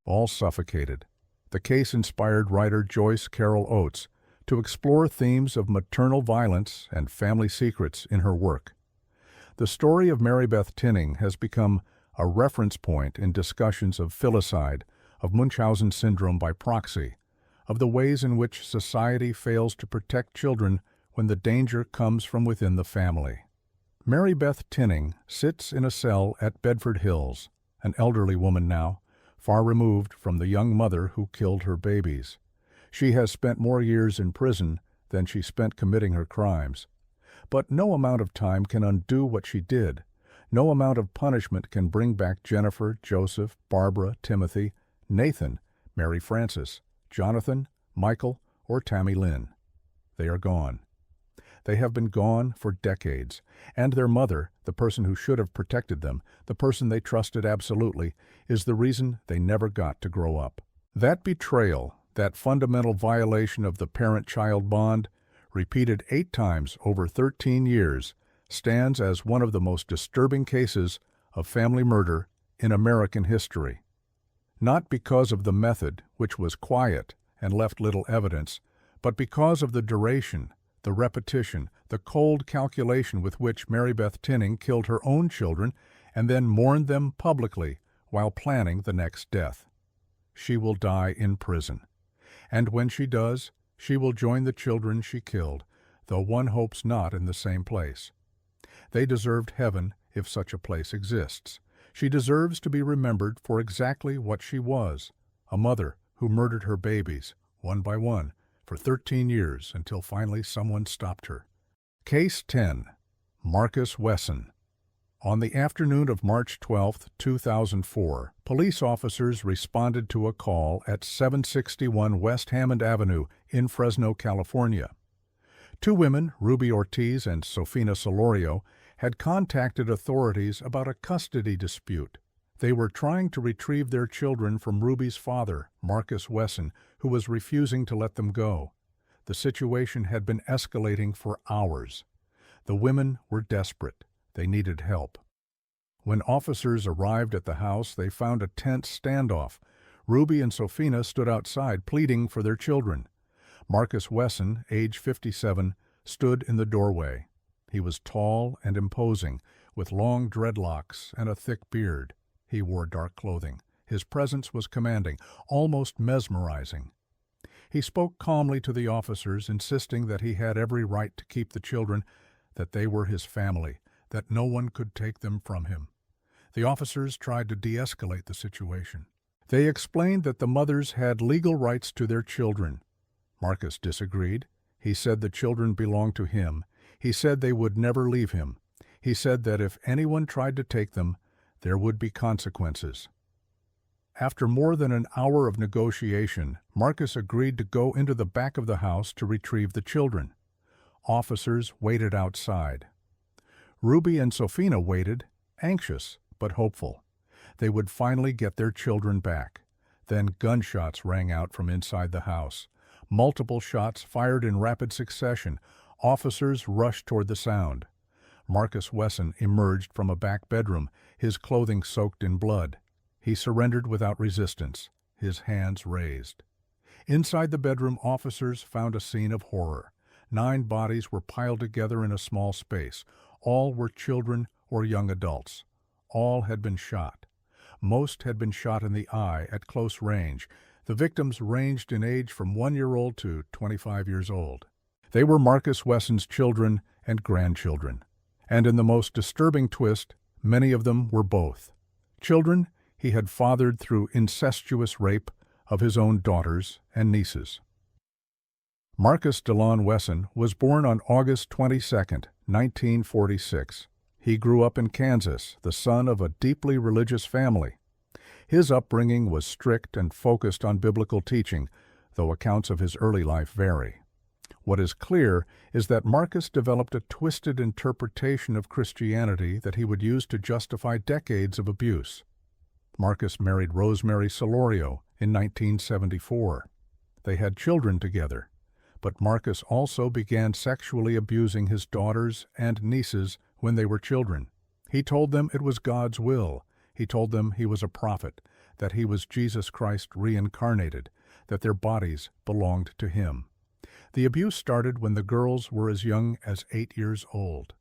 All suffocated. The case inspired writer Joyce Carol Oates to explore themes of maternal violence and family secrets in her work. The story of Mary Beth Tinning has become a reference point in discussions of filicide, of Munchausen syndrome by proxy, of the ways in which society fails to protect children when the danger comes from within the family. Mary Beth Tinning sits in a cell at Bedford Hills, an elderly woman now, far removed from the young mother who killed her babies. She has spent more years in prison than she spent committing her crimes. But no amount of time can undo what she did. No amount of punishment can bring back Jennifer, Joseph, Barbara, Timothy, Nathan, Mary Frances, Jonathan, Michael, or Tammy Lynn. They are gone. They have been gone for decades, and their mother, the person who should have protected them, the person they trusted absolutely, is the reason they never got to grow up. That betrayal, that fundamental violation of the parent-child bond, repeated 8 times over 13 years, stands as one of the most disturbing cases of family murder in American history. Not because of the method, which was quiet and left little evidence, but because of the duration, the repetition, the cold calculation with which Mary Beth Tinning killed her own children and then mourned them publicly while planning the next death. She will die in prison. And when she does, she will join the children she killed, though one hopes not in the same place. They deserved heaven if such a place exists. She deserves to be remembered for exactly what she was, a mother who murdered her babies, one by one, for 13 years until finally someone stopped her. Case 10. Marcus Wesson. On the afternoon of March 12, 2004, police officers responded to a call at 761 West Hammond Avenue in Fresno, California. 2 women, Ruby Ortiz and Sofina Solorio, had contacted authorities about a custody dispute. They were trying to retrieve their children from Ruby's father, Marcus Wesson, who was refusing to let them go. The situation had been escalating for hours. The women were desperate. They needed help. When officers arrived at the house, they found a tense standoff. Ruby and Sofina stood outside pleading for their children. Marcus Wesson, age 57, stood in the doorway. He was tall and imposing, with long dreadlocks and a thick beard. He wore dark clothing. His presence was commanding, almost mesmerizing. He spoke calmly to the officers, insisting that he had every right to keep the children, that they were his family, that no one could take them from him. The officers tried to de-escalate the situation. They explained that the mothers had legal rights to their children. Marcus disagreed. He said the children belonged to him. He said they would never leave him. He said that if anyone tried to take them, there would be consequences. After more than an hour of negotiation, Marcus agreed to go into the back of the house to retrieve the children. Officers waited outside. Ruby and Sofina waited, anxious but hopeful. They would finally get their children back. Then gunshots rang out from inside the house. Multiple shots fired in rapid succession. Officers rushed toward the sound. Marcus Wesson emerged from a back bedroom, his clothing soaked in blood. He surrendered without resistance, his hands raised. Inside the bedroom, officers found a scene of horror. 9 bodies were piled together in a small space. All were children or young adults. All had been shot. Most had been shot in the eye at close range. The victims ranged in age from 1-year-old to 25 years old. They were Marcus Wesson's children and grandchildren. And in the most disturbing twist, many of them were both. Children he had fathered through incestuous rape of his own daughters and nieces. Marcus DeLon Wesson was born on August 22, 1946. He grew up in Kansas, the son of a deeply religious family. His upbringing was strict and focused on biblical teaching, though accounts of his early life vary. What is clear is that Marcus developed a twisted interpretation of Christianity that he would use to justify decades of abuse. Marcus married Rosemary Solorio in 1974. They had children together, but Marcus also began sexually abusing his daughters and nieces when they were children. He told them it was God's will. He told them he was a prophet, that he was Jesus Christ reincarnated, that their bodies belonged to him. The abuse started when the girls were as young as 8 years old.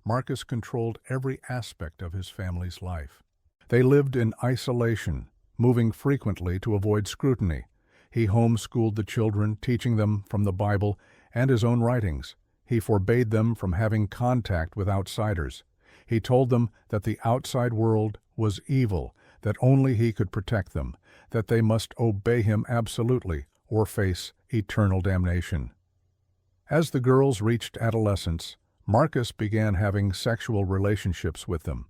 Marcus controlled every aspect of his family's life. They lived in isolation, moving frequently to avoid scrutiny. He homeschooled the children, teaching them from the Bible and his own writings. He forbade them from having contact with outsiders. He told them that the outside world was evil, that only he could protect them, that they must obey him absolutely or face eternal damnation. As the girls reached adolescence, Marcus began having sexual relationships with them.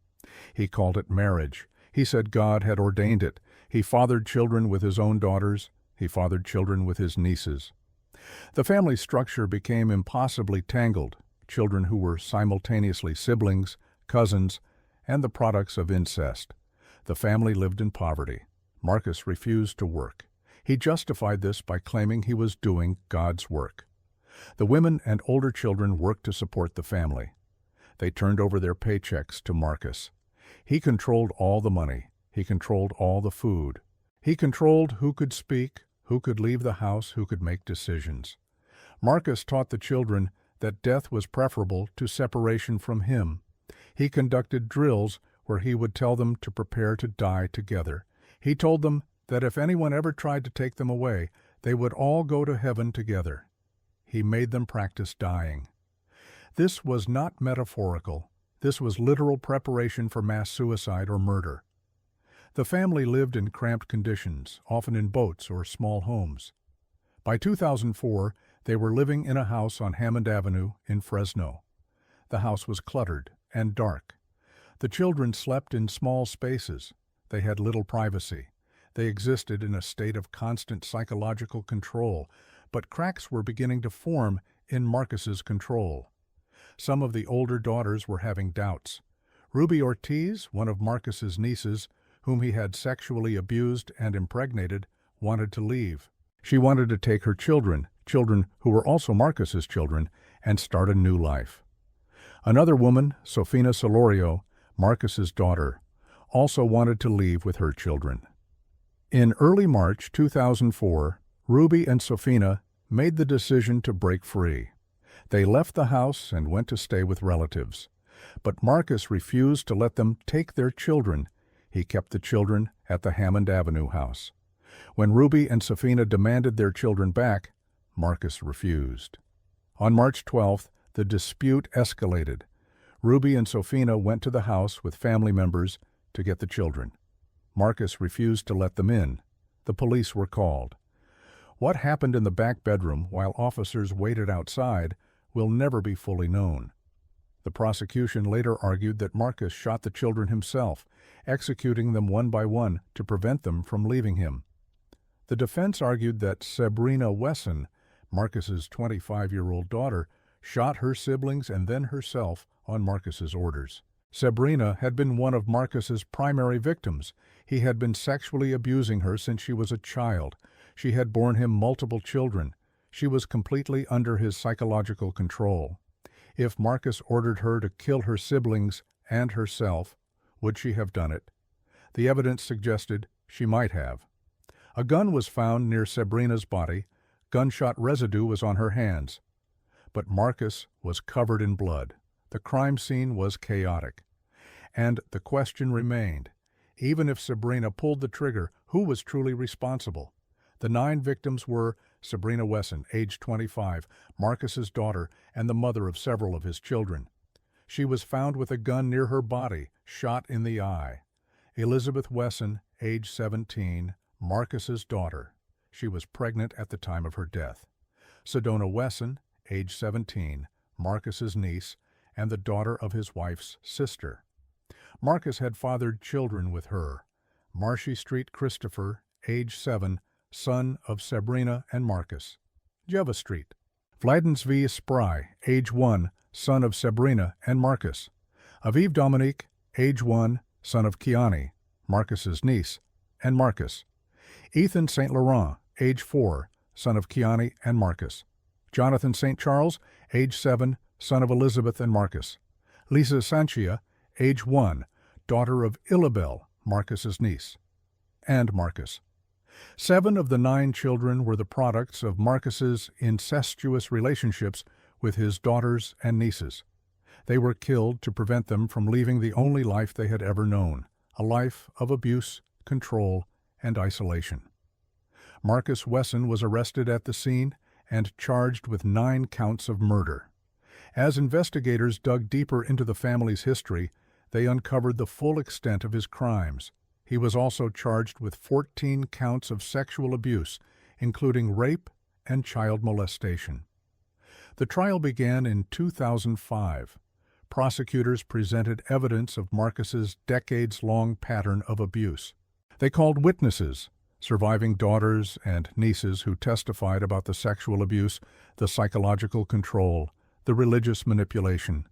He called it marriage. He said God had ordained it. He fathered children with his own daughters. He fathered children with his nieces. The family structure became impossibly tangled, children who were simultaneously siblings, cousins, and the products of incest. The family lived in poverty. Marcus refused to work. He justified this by claiming he was doing God's work. The women and older children worked to support the family. They turned over their paychecks to Marcus. He controlled all the money. He controlled all the food. He controlled who could speak, who could leave the house, who could make decisions. Marcus taught the children that death was preferable to separation from him. He conducted drills where he would tell them to prepare to die together. He told them that if anyone ever tried to take them away, they would all go to heaven together. He made them practice dying. This was not metaphorical. This was literal preparation for mass suicide or murder. The family lived in cramped conditions, often in boats or small homes. By 2004, they were living in a house on Hammond Avenue in Fresno. The house was cluttered and dark. The children slept in small spaces. They had little privacy. They existed in a state of constant psychological control, but cracks were beginning to form in Marcus's control. Some of the older daughters were having doubts. Ruby Ortiz, one of Marcus's nieces, whom he had sexually abused and impregnated, wanted to leave. She wanted to take her children who were also Marcus's children, and start a new life. Another woman, Sofina Solorio, Marcus's daughter, also wanted to leave with her children. In early March 2004, Ruby and Sofina made the decision to break free. They left the house and went to stay with relatives. But Marcus refused to let them take their children. He kept the children at the Hammond Avenue house. When Ruby and Sofina demanded their children back, Marcus refused. On March 12th, the dispute escalated. Ruby and Sofina went to the house with family members to get the children. Marcus refused to let them in. The police were called. What happened in the back bedroom while officers waited outside will never be fully known. The prosecution later argued that Marcus shot the children himself, executing them one by one to prevent them from leaving him. The defense argued that Sabrina Wesson, Marcus's 25-year-old daughter, shot her siblings and then herself on Marcus's orders. Sabrina had been one of Marcus's primary victims. He had been sexually abusing her since she was a child. She had borne him multiple children. She was completely under his psychological control. If Marcus ordered her to kill her siblings and herself, would she have done it? The evidence suggested she might have. A gun was found near Sabrina's body. Gunshot residue was on her hands. But Marcus was covered in blood. The crime scene was chaotic. And the question remained, even if Sabrina pulled the trigger, who was truly responsible? The 9 victims were Sabrina Wesson, age 25, Marcus's daughter, and the mother of several of his children. She was found with a gun near her body, shot in the eye. Elizabeth Wesson, age 17, Marcus's daughter. She was pregnant at the time of her death. Sedona Wesson, age 17, Marcus's niece, and the daughter of his wife's sister. Marcus had fathered children with her. Marshy Street Christopher, age 7, son of Sabrina and Marcus. Jeva Street. Vladens V. Spry, age 1, son of Sabrina and Marcus. Aviv Dominique, age 1, son of Kiani, Marcus's niece, and Marcus. Ethan St. Laurent, age 4, son of Kiani and Marcus. Jonathan St. Charles, age 7, son of Elizabeth and Marcus. Lisa Sanchia, age 1, daughter of Illabel, Marcus's niece, and Marcus. 7 of the 9 children were the products of Marcus's incestuous relationships with his daughters and nieces. They were killed to prevent them from leaving the only life they had ever known, a life of abuse, control, and isolation. Marcus Wesson was arrested at the scene and charged with 9 counts of murder. As investigators dug deeper into the family's history, they uncovered the full extent of his crimes. He was also charged with 14 counts of sexual abuse, including rape and child molestation. The trial began in 2005. Prosecutors presented evidence of Marcus's decades-long pattern of abuse. They called witnesses, surviving daughters and nieces who testified about the sexual abuse, the psychological control, the religious manipulation.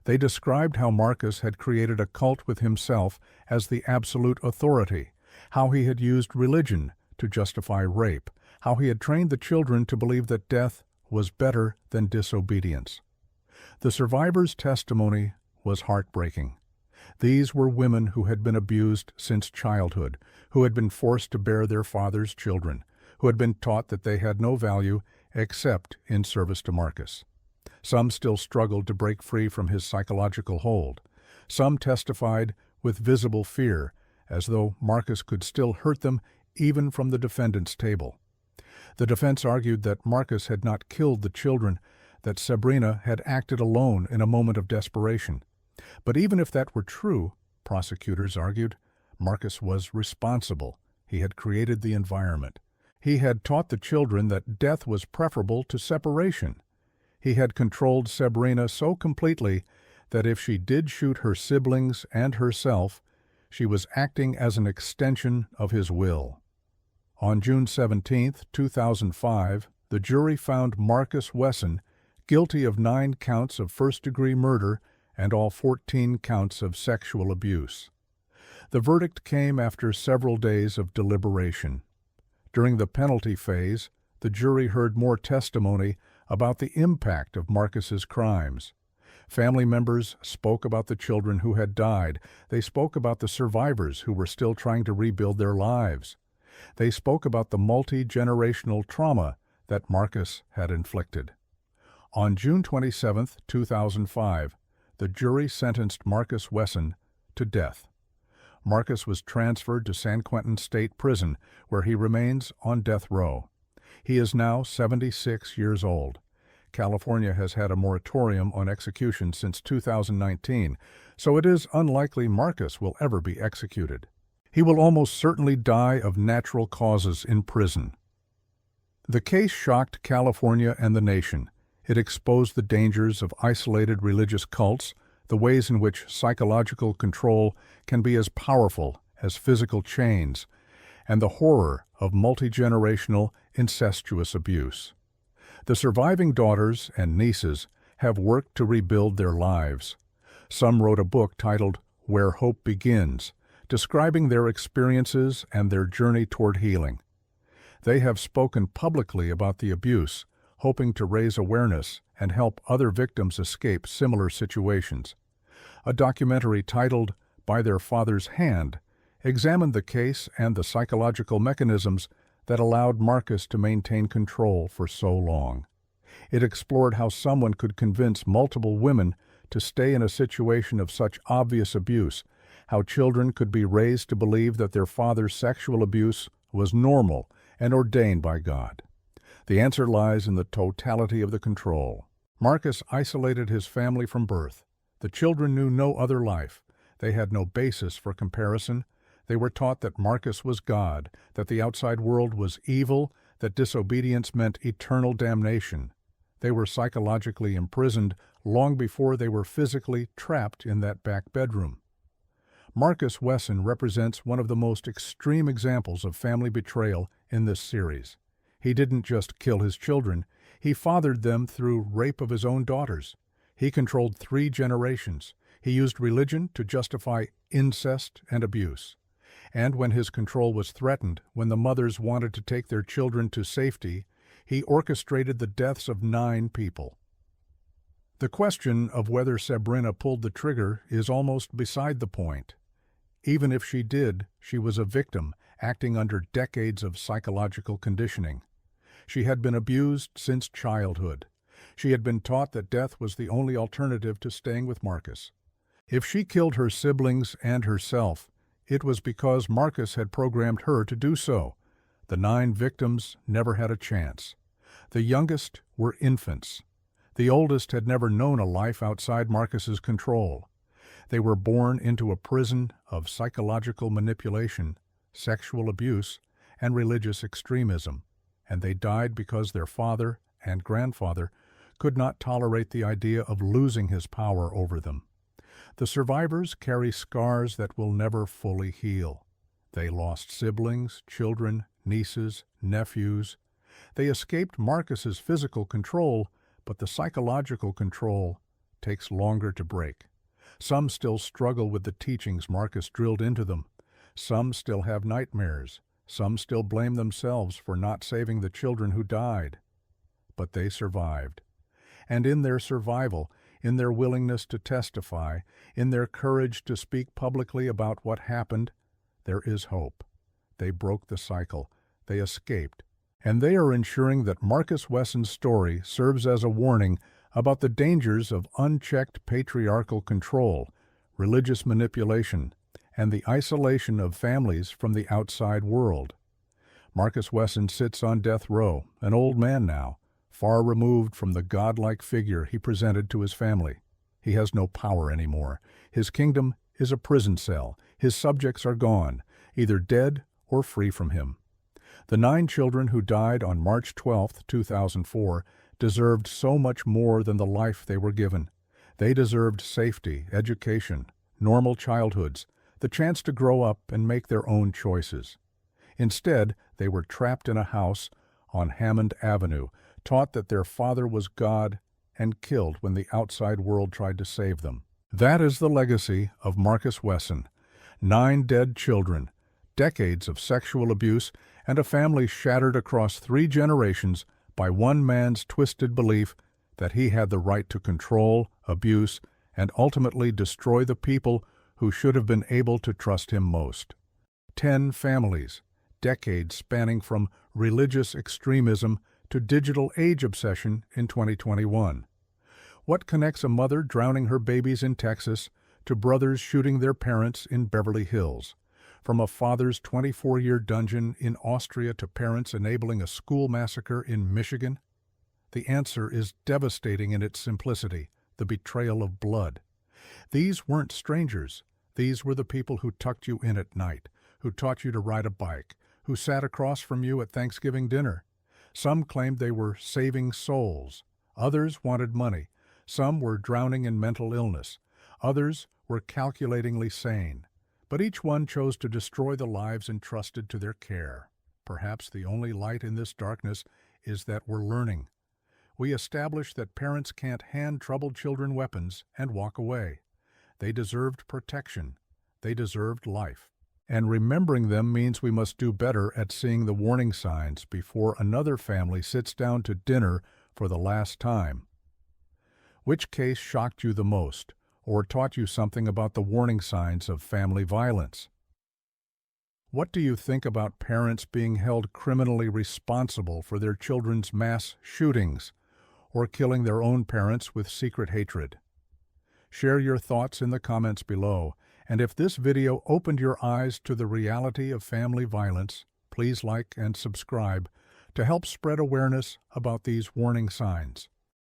They described how Marcus had created a cult with himself as the absolute authority, how he had used religion to justify rape, how he had trained the children to believe that death was better than disobedience. The survivors' testimony was heartbreaking. These were women who had been abused since childhood, who had been forced to bear their father's children, who had been taught that they had no value except in service to Marcus. Some still struggled to break free from his psychological hold. Some testified with visible fear, as though Marcus could still hurt them even from the defendant's table. The defense argued that Marcus had not killed the children, that Sabrina had acted alone in a moment of desperation. But even if that were true, prosecutors argued, Marcus was responsible. He had created the environment. He had taught the children that death was preferable to separation. He had controlled Sabrina so completely that if she did shoot her siblings and herself, she was acting as an extension of his will. On June 17, 2005, the jury found Marcus Wesson guilty of 9 counts of first-degree murder and all 14 counts of sexual abuse. The verdict came after several days of deliberation. During the penalty phase, the jury heard more testimony about the impact of Marcus's crimes. Family members spoke about the children who had died. They spoke about the survivors who were still trying to rebuild their lives. They spoke about the multi-generational trauma that Marcus had inflicted. On June 27, 2005, the jury sentenced Marcus Wesson to death. Marcus was transferred to San Quentin State Prison, where he remains on death row. He is now 76 years old. California has had a moratorium on execution since 2019, so it is unlikely Marcus will ever be executed. He will almost certainly die of natural causes in prison. The case shocked California and the nation. It exposed the dangers of isolated religious cults, the ways in which psychological control can be as powerful as physical chains, and the horror of multi-generational incestuous abuse. The surviving daughters and nieces have worked to rebuild their lives. Some wrote a book titled Where Hope Begins, describing their experiences and their journey toward healing. They have spoken publicly about the abuse, hoping to raise awareness and help other victims escape similar situations. A documentary titled By Their Father's Hand examined the case and the psychological mechanisms that allowed Marcus to maintain control for so long. It explored how someone could convince multiple women to stay in a situation of such obvious abuse, how children could be raised to believe that their father's sexual abuse was normal and ordained by God. The answer lies in the totality of the control. Marcus isolated his family from birth. The children knew no other life. They had no basis for comparison. They were taught that Marcus was God, that the outside world was evil, that disobedience meant eternal damnation. They were psychologically imprisoned long before they were physically trapped in that back bedroom. Marcus Wesson represents one of the most extreme examples of family betrayal in this series. He didn't just kill his children, he fathered them through rape of his own daughters. He controlled 3 generations. He used religion to justify incest and abuse. And when his control was threatened, when the mothers wanted to take their children to safety, he orchestrated the deaths of 9 people. The question of whether Sabrina pulled the trigger is almost beside the point. Even if she did, she was a victim, acting under decades of psychological conditioning. She had been abused since childhood. She had been taught that death was the only alternative to staying with Marcus. If she killed her siblings and herself, it was because Marcus had programmed her to do so. The 9 victims never had a chance. The youngest were infants. The oldest had never known a life outside Marcus's control. They were born into a prison of psychological manipulation, sexual abuse, and religious extremism, and they died because their father and grandfather could not tolerate the idea of losing his power over them. The survivors carry scars that will never fully heal. They lost siblings, children, nieces, nephews. They escaped Marcus's physical control, but the psychological control takes longer to break. Some still struggle with the teachings Marcus drilled into them. Some still have nightmares. Some still blame themselves for not saving the children who died. But they survived. And in their survival, in their willingness to testify, in their courage to speak publicly about what happened, there is hope. They broke the cycle. They escaped. And they are ensuring that Marcus Wesson's story serves as a warning about the dangers of unchecked patriarchal control, religious manipulation, and the isolation of families from the outside world. Marcus Wesson sits on death row, an old man now, far removed from the godlike figure he presented to his family. He has no power anymore. His kingdom is a prison cell. His subjects are gone, either dead or free from him. The 9 children who died on March 12, 2004, deserved so much more than the life they were given. They deserved safety, education, normal childhoods, the chance to grow up and make their own choices. Instead, they were trapped in a house on Hammond Avenue, taught that their father was God, and killed when the outside world tried to save them. That is the legacy of Marcus Wesson. 9 dead children, decades of sexual abuse, and a family shattered across 3 generations by one man's twisted belief that he had the right to control, abuse, and ultimately destroy the people who should have been able to trust him most. 10 families, decades spanning from religious extremism to digital age obsession in 2021. What connects a mother drowning her babies in Texas to brothers shooting their parents in Beverly Hills? From a father's 24-year dungeon in Austria to parents enabling a school massacre in Michigan? The answer is devastating in its simplicity, the betrayal of blood. These weren't strangers. These were the people who tucked you in at night, who taught you to ride a bike, who sat across from you at Thanksgiving dinner. Some claimed they were saving souls. Others wanted money. Some were drowning in mental illness. Others were calculatingly sane. But each one chose to destroy the lives entrusted to their care. Perhaps the only light in this darkness is that we're learning. We establish that parents can't hand troubled children weapons and walk away. They deserved protection. They deserved life. And remembering them means we must do better at seeing the warning signs before another family sits down to dinner for the last time. Which case shocked you the most, or taught you something about the warning signs of family violence? What do you think about parents being held criminally responsible for their children's mass shootings, or killing their own parents with secret hatred? Share your thoughts in the comments below, and if this video opened your eyes to the reality of family violence, please like and subscribe to help spread awareness about these warning signs.